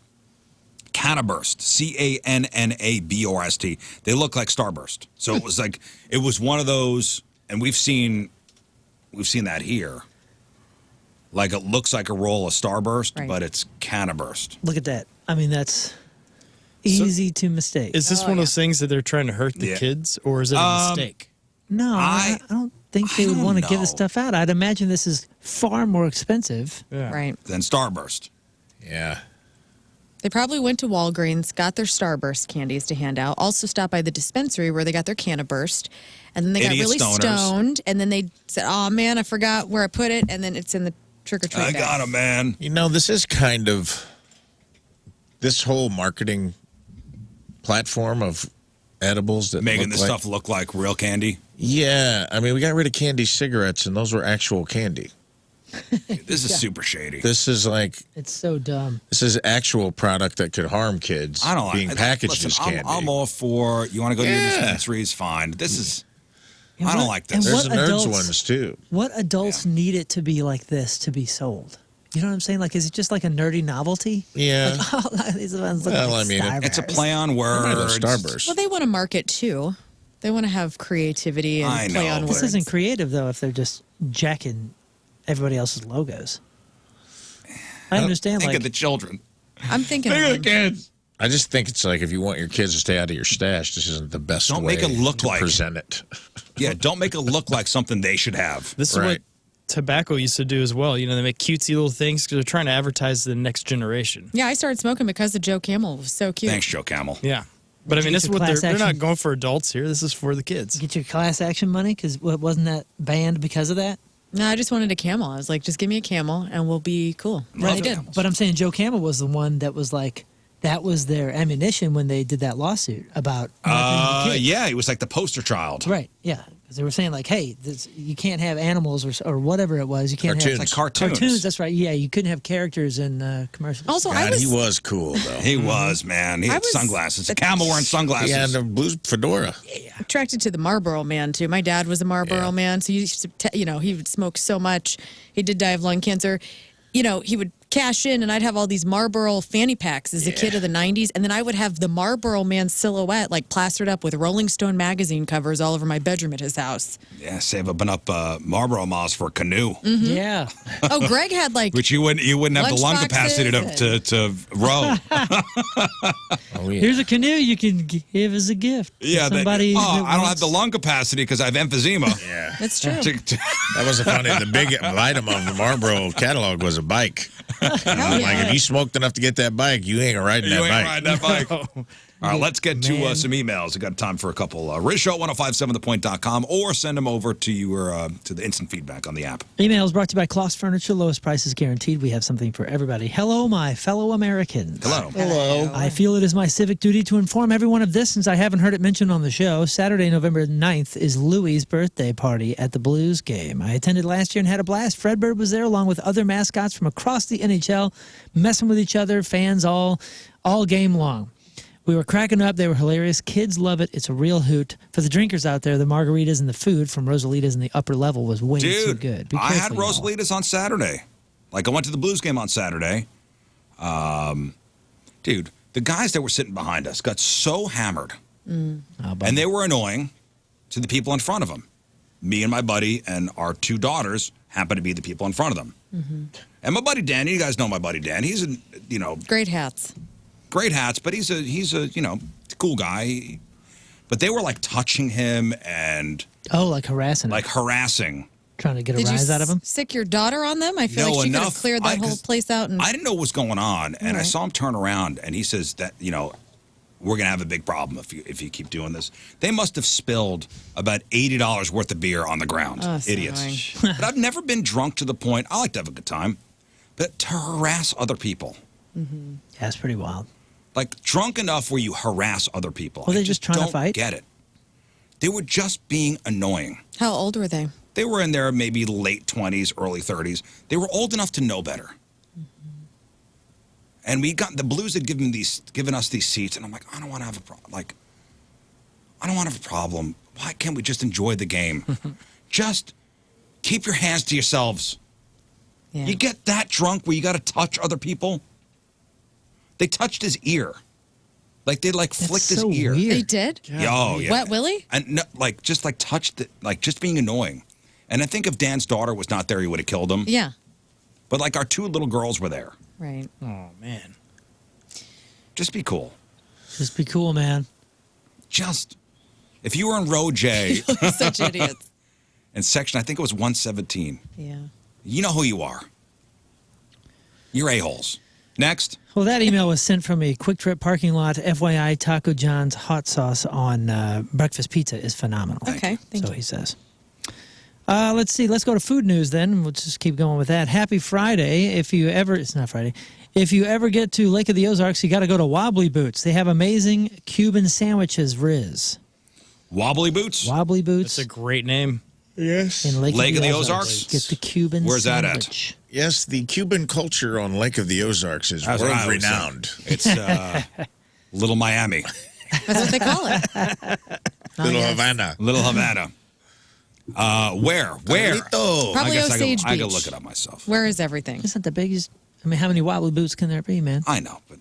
Cannaburst, Cannaburst. They look like Starburst. So it was like, it was one of those, and we've seen that here. Like it looks like a roll of Starburst, Right. but it's Cannaburst. Look at that. I mean, that's easy to mistake. Is this one of those things that they're trying to hurt the Yeah. kids, or is it a mistake? No, I don't think they would don't want to give know. this stuff out. I'd imagine this is far more expensive. Yeah. Right. Then Starburst. Yeah. They probably went to Walgreens, got their Starburst candies to hand out, also stopped by the dispensary where they got their Cannaburst, and then they Idiot got really stoners. stoned, and then they said, oh man, I forgot where I put it, and then it's in the trick-or-treat I bag. got him, man. You know, this is kind of this whole marketing platform of edibles that Making look this like, stuff look like real candy. Yeah, I mean, we got rid of candy cigarettes, and those were actual candy. This is super shady. This is like It's so dumb. this is actual product that could harm kids. I don't like being packaged listen, as candy. I'm all for you want to go to your Yeah. dispensaries, fine. This is And I don't what- like and this. There's what the nerds adults- ones too. What adults need it to be like this to be sold? You know what I'm saying? Like, is it just like a nerdy novelty? Yeah. Like, oh, these ones look Well, like I mean, it's a Starburst. play on I might have words. Starburst. Well, they want to market too. They want to have creativity and I play know. on This words. This isn't creative though. If they're just jacking everybody else's logos, I understand. Think Like, of the children. I'm thinking of them. kids. I just think it's like if you want your kids to stay out of your stash, this isn't the best Don't way make it look to like- present it. Yeah, don't make it look like something they should have. This is Right. what tobacco used to do as well. You know, they make cutesy little things because they're trying to advertise the next generation. Yeah, I started smoking because of Joe Camel. It was so cute. Thanks, Joe Camel. Yeah. But I mean, you this is get what your they're class not action? going for adults here. This is for the kids. get your class action money because wasn't that banned because of that? No, I just wanted a Camel. I was like, just give me a Camel and we'll be cool. And Love they did. Camels. But I'm saying Joe Camel was the one that was like, that was their ammunition when they did that lawsuit about marketing to kids. Yeah, he was like the poster child. Right, yeah. Because they were saying like, hey, you can't have animals or whatever it was. You can't Cartoons. have Like cartoons. Cartoons, that's right. Yeah, you couldn't have characters in commercials. Also, I God, was he was cool though. He was, man. He I had was- sunglasses. A camel wearing sunglasses. He had the blue fedora. attracted to the Marlboro Man too. My dad was a Marlboro Yeah. Man, so he used to, he would smoke so much. He did die of lung cancer. You know, he would cash in, and I'd have all these Marlboro fanny packs as a kid of the '90s, and then I would have the Marlboro Man silhouette like plastered up with Rolling Stone magazine covers all over my bedroom at his house. Yeah, saving up Marlboro miles for a canoe, Yeah. Oh, Greg had like which you wouldn't have the lung Lunchboxes capacity to row. Oh, yeah. Here's a canoe you can give as a gift. to Yeah, somebody. that I don't have wants- the lung capacity because I have emphysema. Yeah. that's true. That wasn't funny. The big item of the Marlboro catalog was a bike. Hell Like yeah. if you smoked enough to get that bike, you ain't riding You that ain't bike. riding that bike. All All right, let's get to some emails. We got time for a couple. RizzShow1057thepoint.com or send them over to your to the instant feedback on the app. Emails brought to you by Kloss Furniture. Lowest prices guaranteed. We have something for everybody. Hello, my fellow Americans. Hello. Hello. I feel it is my civic duty to inform everyone of this since I haven't heard it mentioned on the show. Saturday, November 9th is Louie's birthday party at the Blues game. I attended last year and had a blast. Fredbird was there along with other mascots from across the NHL, messing with each other, fans all game long. We were cracking up. They were hilarious. Kids love it. It's a real hoot. For the drinkers out there, the margaritas and the food from Rosalita's in the upper level was way too good. Be I had careful, y'all. Rosalita's on Saturday. Like, I went to the Blues game on Saturday. Dude, the guys that were sitting behind us got so hammered. And they were annoying to the people in front of them. Me and my buddy and our two daughters happened to be the people in front of them. And my buddy Danny, you guys know my buddy Dan. He's Great hats. Great hats, but he's a cool guy. But they were like touching him and like harassing him. like harassing. Trying to get a Did rise you out of him. sick your daughter on them? I feel No, like she could have enough. cleared that whole 'cause place out. And I didn't know what was going on, and I right. saw him turn around, and he says that we're gonna have a big problem if you keep doing this. They must have spilled about $80 worth of beer on the ground. Oh, so Idiots. But I've never been drunk to the point. I like to have a good time, but to harass other people, Yeah, it's pretty wild. like drunk enough where you harass other people. Well, I they just trying to don't fight? Get it? They were just being annoying. how old were they? They were in their maybe late 20s, early 30s. They were old enough to know better. And the Blues had given us these seats, and I'm like, I don't want to have a problem. I don't want to have a problem. Why can't we just enjoy the game? Just keep your hands to yourselves. Yeah. You get that drunk where you got to touch other people? They touched his ear. Like they flicked his so ear. weird. They did? Oh, yeah. Wet Willie? And no, touched it, just being annoying. And I think if Dan's daughter was not there, he would have killed him. Yeah. But our two little girls were there. Right. Oh, man. Just be cool. Just be cool, man. Just, if you were in row J Such idiots. in section, I think it was 117, Yeah. you know who you are. You're a-holes. Next. Well, that email was sent from a Quick Trip parking lot. FYI, Taco John's hot sauce on breakfast pizza is phenomenal. Okay. Thank So you. he says. Let's see. Let's go to food news then. We'll just keep going with that. Happy Friday. It's not Friday. If you ever get to Lake of the Ozarks, you got to go to Wobbly Boots. They have amazing Cuban sandwiches, Rizz. Wobbly Boots? Wobbly Boots. That's a great name. Yes. In Lake of the Ozarks? Get the Cuban Where's that at? sandwich. Yes, the Cuban culture on Lake of the Ozarks is That's what I world always say. renowned. It's Little Miami. That's what they call it. Little Havana. Little Havana. Where? Carlito. Probably I guess Osage I could Beach. look it up myself. Where is everything? It's not the biggest. I mean, how many Wobbly Boots can there be, man? I know, but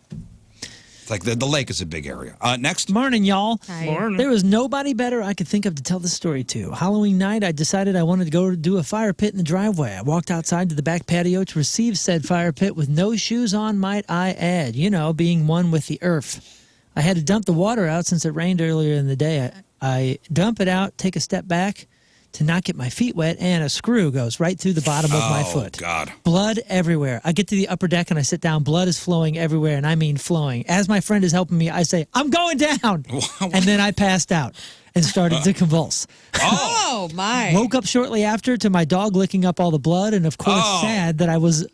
it's like the lake is a big area. Next. Morning, y'all. Hi. There was nobody better I could think of to tell the story to. Halloween night, I decided I wanted to go do a fire pit in the driveway. I walked outside to the back patio to receive said fire pit with no shoes on, might I add. Being one with the earth. I had to dump the water out since it rained earlier in the day. I dump it out, take a step back to not get my feet wet, and a screw goes right through the bottom of my foot. Oh, God. Blood everywhere. I get to the upper deck and I sit down. Blood is flowing everywhere, and I mean flowing. As my friend is helping me, I say, I'm going down. And then I passed out and started to convulse. Oh, my. Woke up shortly after to my dog licking up all the blood, and of course sad that I was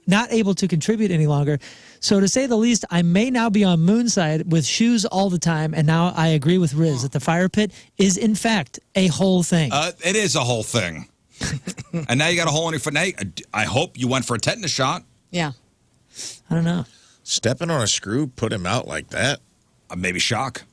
not able to contribute any longer. So to say the least, I may now be on Moonside with shoes all the time, and now I agree with Rizz that the fire pit is in fact a whole thing. It is a whole thing. And now you got a hole in your foot. Now, I hope you went for a tetanus shot. Yeah. I don't know. Stepping on a screw put him out like that? Maybe shock.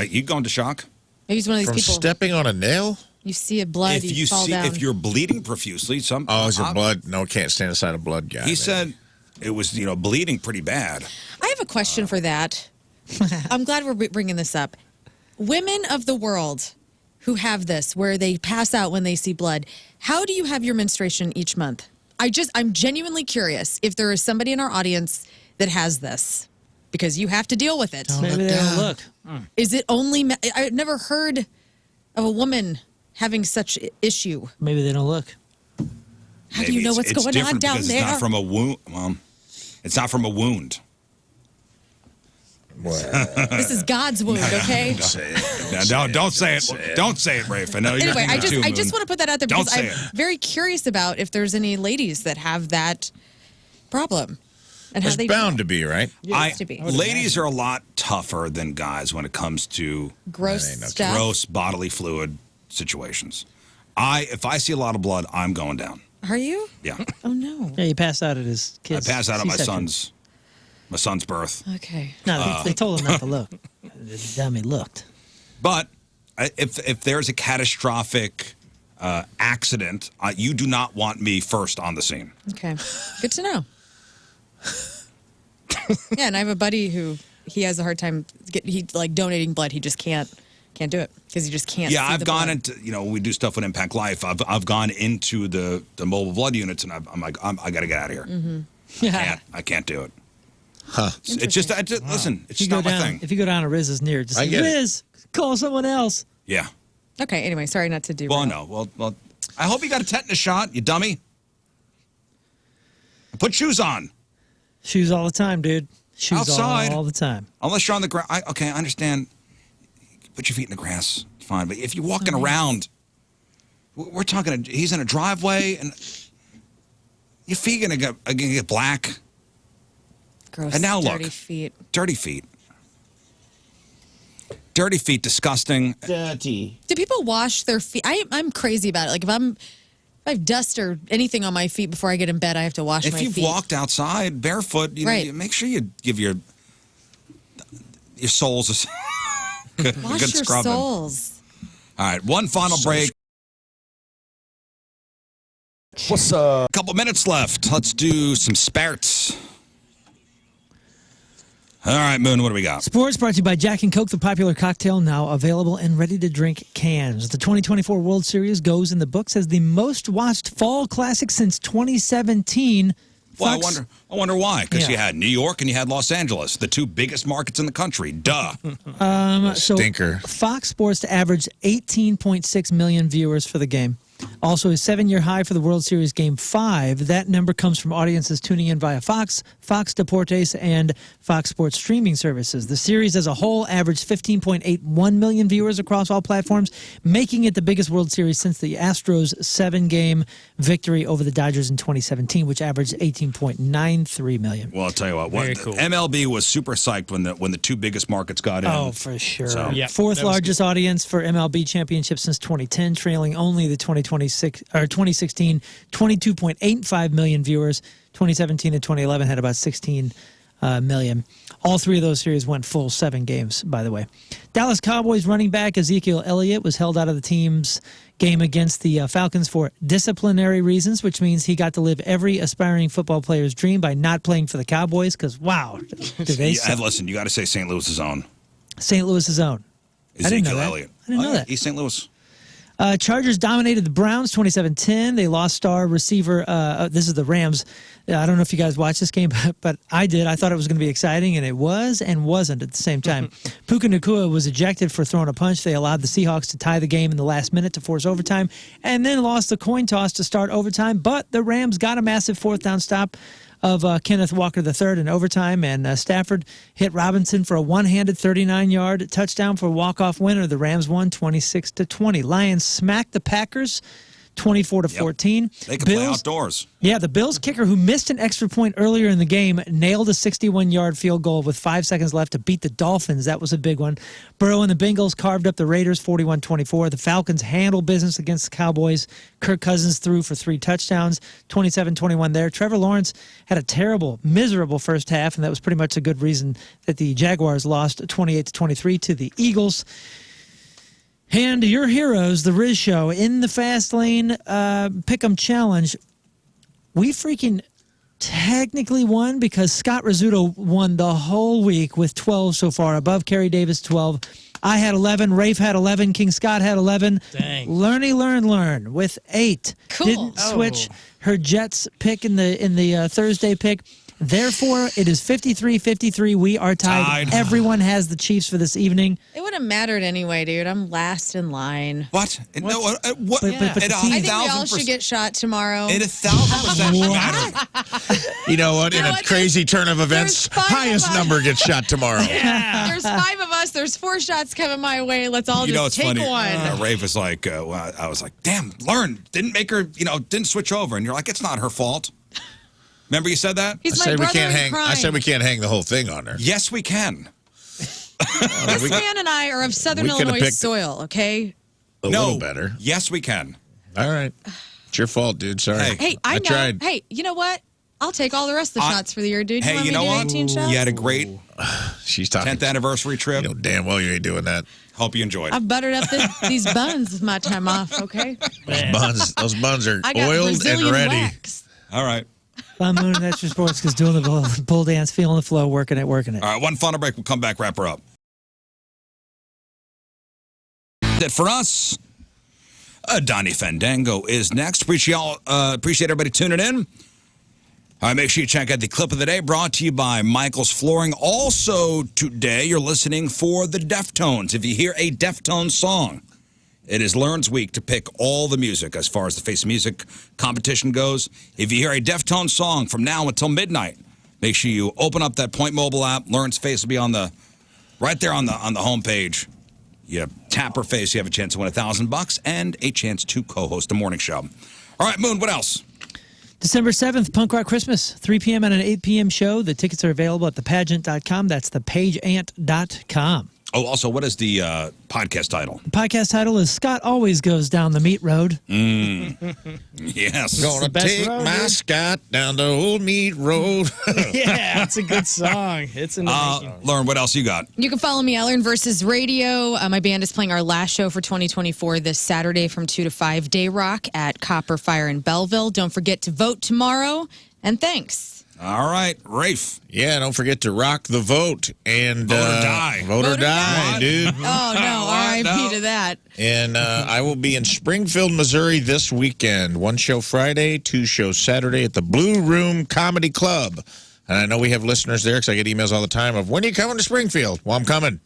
You go into shock? Maybe he's one of these From people. stepping on a nail? You see a blood, you fall down. If you're bleeding profusely, is it blood? No, can't stand aside a blood guy. He said it was bleeding pretty bad. I have a question for that. I'm glad we're bringing this up. Women of the world who have this, where they pass out when they see blood, how do you have your menstruation each month? I'm genuinely curious if there is somebody in our audience that has this, because you have to deal with it. Maybe they don't look. Is it only? I've never heard of a woman having such issue. Maybe they don't look. How do you know what's going on down there? It's not from a wound. It's not from a wound. This is God's wound, okay? Don't say it. Don't say it. Don't say it, Rafe. I know you're Anyway, I thinking just want to put that out there Don't because I'm say it. very curious about if there's any ladies that have that problem. And There's bound to be, right? to be. Ladies are a lot tougher than guys when it comes to Gross stuff. gross bodily fluid situations. If I see a lot of blood, I'm going down. Are you? Yeah. Oh, no. Yeah, you passed out at his I kid's passed out at C-section. my son's birth. Okay. No, they told him not to look. The dummy looked. But if there's a catastrophic accident, you do not want me first on the scene. Okay. Good to know. Yeah, and I have a buddy who he has a hard time donating blood. He just can't do it because he just can't. Yeah, see I've the gone blood. into we do stuff with Impact Life. I've gone into the mobile blood units and I'm like I got to get out of here. Yeah. I can't do it. Huh. It's just listen. It's If you just go not my down, thing. if you go down to Rizz's near, just I say, get it. Rizz, call someone else. Yeah. Okay. Anyway, sorry not to do. Well, no. Well. I hope you got a tetanus shot, you dummy. Put shoes on. Shoes all the time, dude. Shoes Outside. all the time. Unless you're on the ground. Okay, I understand. Put your feet in the grass. It's fine. But if you're walking around, we're talking. He's in a driveway, and your feet gonna get black. Gross. And now dirty look. feet. Dirty feet. Dirty feet. Disgusting. Dirty. Do people wash their feet? I'm crazy about it. Like if I have dust or anything on my feet before I get in bed, I have to wash my feet. If you've walked outside barefoot, you make sure you give your soles a good Wash your scrubbing. soles. All right, one final break. What's a couple minutes left? Let's do some sparts. All right, Moon, what do we got? Sports brought to you by Jack and Coke, the popular cocktail now available in ready-to-drink cans. The 2024 World Series goes in the books as the most-watched fall classic since 2017. Well, Fox- I wonder why. Because Yeah. you had New York and you had Los Angeles, the two biggest markets in the country. Duh. So Stinker. Fox Sports averaged 18.6 million viewers for the game. Also, a 7-year high for the World Series Game 5. That number comes from audiences tuning in via Fox, Fox Deportes, and Fox Sports streaming services. The series as a whole averaged 15.81 million viewers across all platforms, making it the biggest World Series since the Astros' 7-game victory over the Dodgers in 2017, which averaged 18.93 million. Well, I'll tell you what. Very cool. MLB was super psyched when the two biggest markets got in. Oh, for sure. So- Yeah, Fourth that was largest audience for MLB championship since 2010, trailing only the 2016 22.85 million viewers. 2017 and 2011 had about 16 million. All three of those series went full 7 games, by the way. Dallas Cowboys running back Ezekiel Elliott was held out of the team's game against the Falcons for disciplinary reasons, which means he got to live every aspiring football player's dream by not playing for the Cowboys because, wow, do they Yeah, suck. listen, you got to say St. Louis's own. St. Louis's own. I didn't know Ezekiel that. Elliott. I didn't know yeah, that. East St. Louis. Chargers dominated the Browns 27-10. They lost star receiver. This is the Rams. I don't know if you guys watched this game, but I did. I thought it was going to be exciting, and it was and wasn't at the same time. Puka Nacua was ejected for throwing a punch. They allowed the Seahawks to tie the game in the last minute to force overtime, and then lost the coin toss to start overtime. But the Rams got a massive fourth-down stop of Kenneth Walker III in overtime, and Stafford hit Robinson for a one-handed 39-yard touchdown for a walk-off winner. The Rams won 26-20. Lions smacked the Packers 24-14. They can play outdoors. Yeah, the Bills kicker, who missed an extra point earlier in the game, nailed a 61-yard field goal with 5 seconds left to beat the Dolphins. That was a big one. Burrow and the Bengals carved up the Raiders 41-24. The Falcons handled business against the Cowboys. Kirk Cousins threw for 3 touchdowns, 27-21 there. Trevor Lawrence had a terrible, miserable first half, and that was pretty much a good reason that the Jaguars lost 28-23 to the Eagles. And your heroes, the Rizz Show, in the Fast Lane Pick'em Challenge, we freaking technically won because Scott Rizzuto won the whole week with 12 so far, above Kerry Davis 12. I had 11. Rafe had 11. King Scott had 11. Dang. Learn with 8. Cool. Didn't switch her Jets pick in the Thursday pick. Therefore, it is 53-53. We are tied. Everyone has the Chiefs for this evening. It wouldn't have mattered anyway, dude. I'm last in line. What? No, what? But I think we all should get shot tomorrow. It 1,000% matter. You know what? In a crazy turn of events, highest number gets shot tomorrow. There's 5 of us. There's 4 shots coming my way. Let's all just take funny. one. Rafe was like, I was like, damn, Lauren didn't make her, didn't switch over. And you're like, it's not her fault. Remember you said that? He's my brother in crime. I said we can't hang the whole thing on her. Yes, we can. This man and I are of Southern Illinois soil, okay? A little better. Yes, we can. All right. It's your fault, dude. Sorry. Hey, I know. tried. Hey, you know what? I'll take all the rest of the shots for the year, dude. Hey, you know what? 18 shots? You had a great She's talking 10th anniversary trip. You know damn well you ain't doing that. Hope you enjoyed. I've buttered up these buns with my time off, okay? Those buns are I got oiled Brazilian and ready. wax. All right. Fun Moon and Extra Sports because doing the bull dance, feeling the flow, working it. All right, one final break. We'll come back, wrap her up. That for us, Donnie Fandango is next. Appreciate everybody tuning in. All right, make sure you check out the clip of the day brought to you by Michael's Flooring. Also today, you're listening for the Deftones. If you hear a Deftones song, it is Learn's Week to pick all the music as far as the Face of Music competition goes. If you hear a Deftones song from now until midnight, make sure you open up that Point Mobile app. Learn's face will be right there on the homepage. You tap her face, you have a chance to win $1,000 and a chance to co-host a morning show. All right, Moon, what else? December 7th, Punk Rock Christmas, 3 p.m. and an 8 p.m. show. The tickets are available at thepageant.com. That's thepageant.com. Oh, also, what is the podcast title? The podcast title is Scott Always Goes Down the Meat Road. Yes. Gonna take my Scott down the old meat road. Yeah, it's a good song. It's in the making. Lauren, what else you got? You can follow me, Ellen versus Radio. My band is playing our last show for 2024 this Saturday from 2 to 5, Day Rock at Copper Fire in Belleville. Don't forget to vote tomorrow, and thanks. All right, Rafe. Yeah, don't forget to rock the vote and Vote or die. Vote or die, dude. Oh, no, R.I.P. to that. And I will be in Springfield, Missouri this weekend. 1 show Friday, 2 shows Saturday at the Blue Room Comedy Club. And I know we have listeners there because I get emails all the time of, when are you coming to Springfield? Well, I'm coming.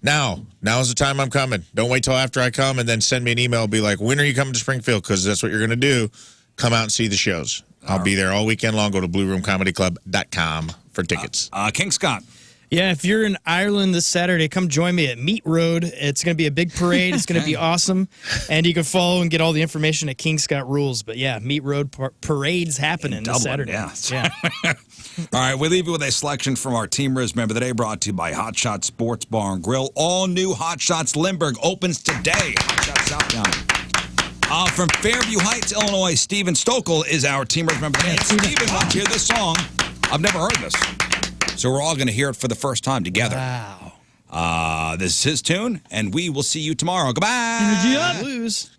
Now is the time I'm coming. Don't wait till after I come and then send me an email. Be like, when are you coming to Springfield? Because that's what you're going to do. Come out and see the shows. I'll be there all weekend long. Go to blueroomcomedyclub.com for tickets. King Scott. Yeah, if you're in Ireland this Saturday, come join me at Meat Road. It's going to be a big parade. It's going to be awesome. And you can follow and get all the information at King Scott Rules. But yeah, Meat Road parade's happening this Saturday. Yeah. All right, we leave you with a selection from our Team Rizz Member Today, brought to you by Hot Shots Sports Bar and Grill. All new Hot Shots Lindbergh opens today. Hot Shots South County. From Fairview Heights, Illinois, Steven Stokel is our Team Rizz Member Today. And Steven wants to hear this song. I've never heard this. So we're all going to hear it for the first time together. Wow. This is his tune, and we will see you tomorrow. Goodbye. Energy up. Blues.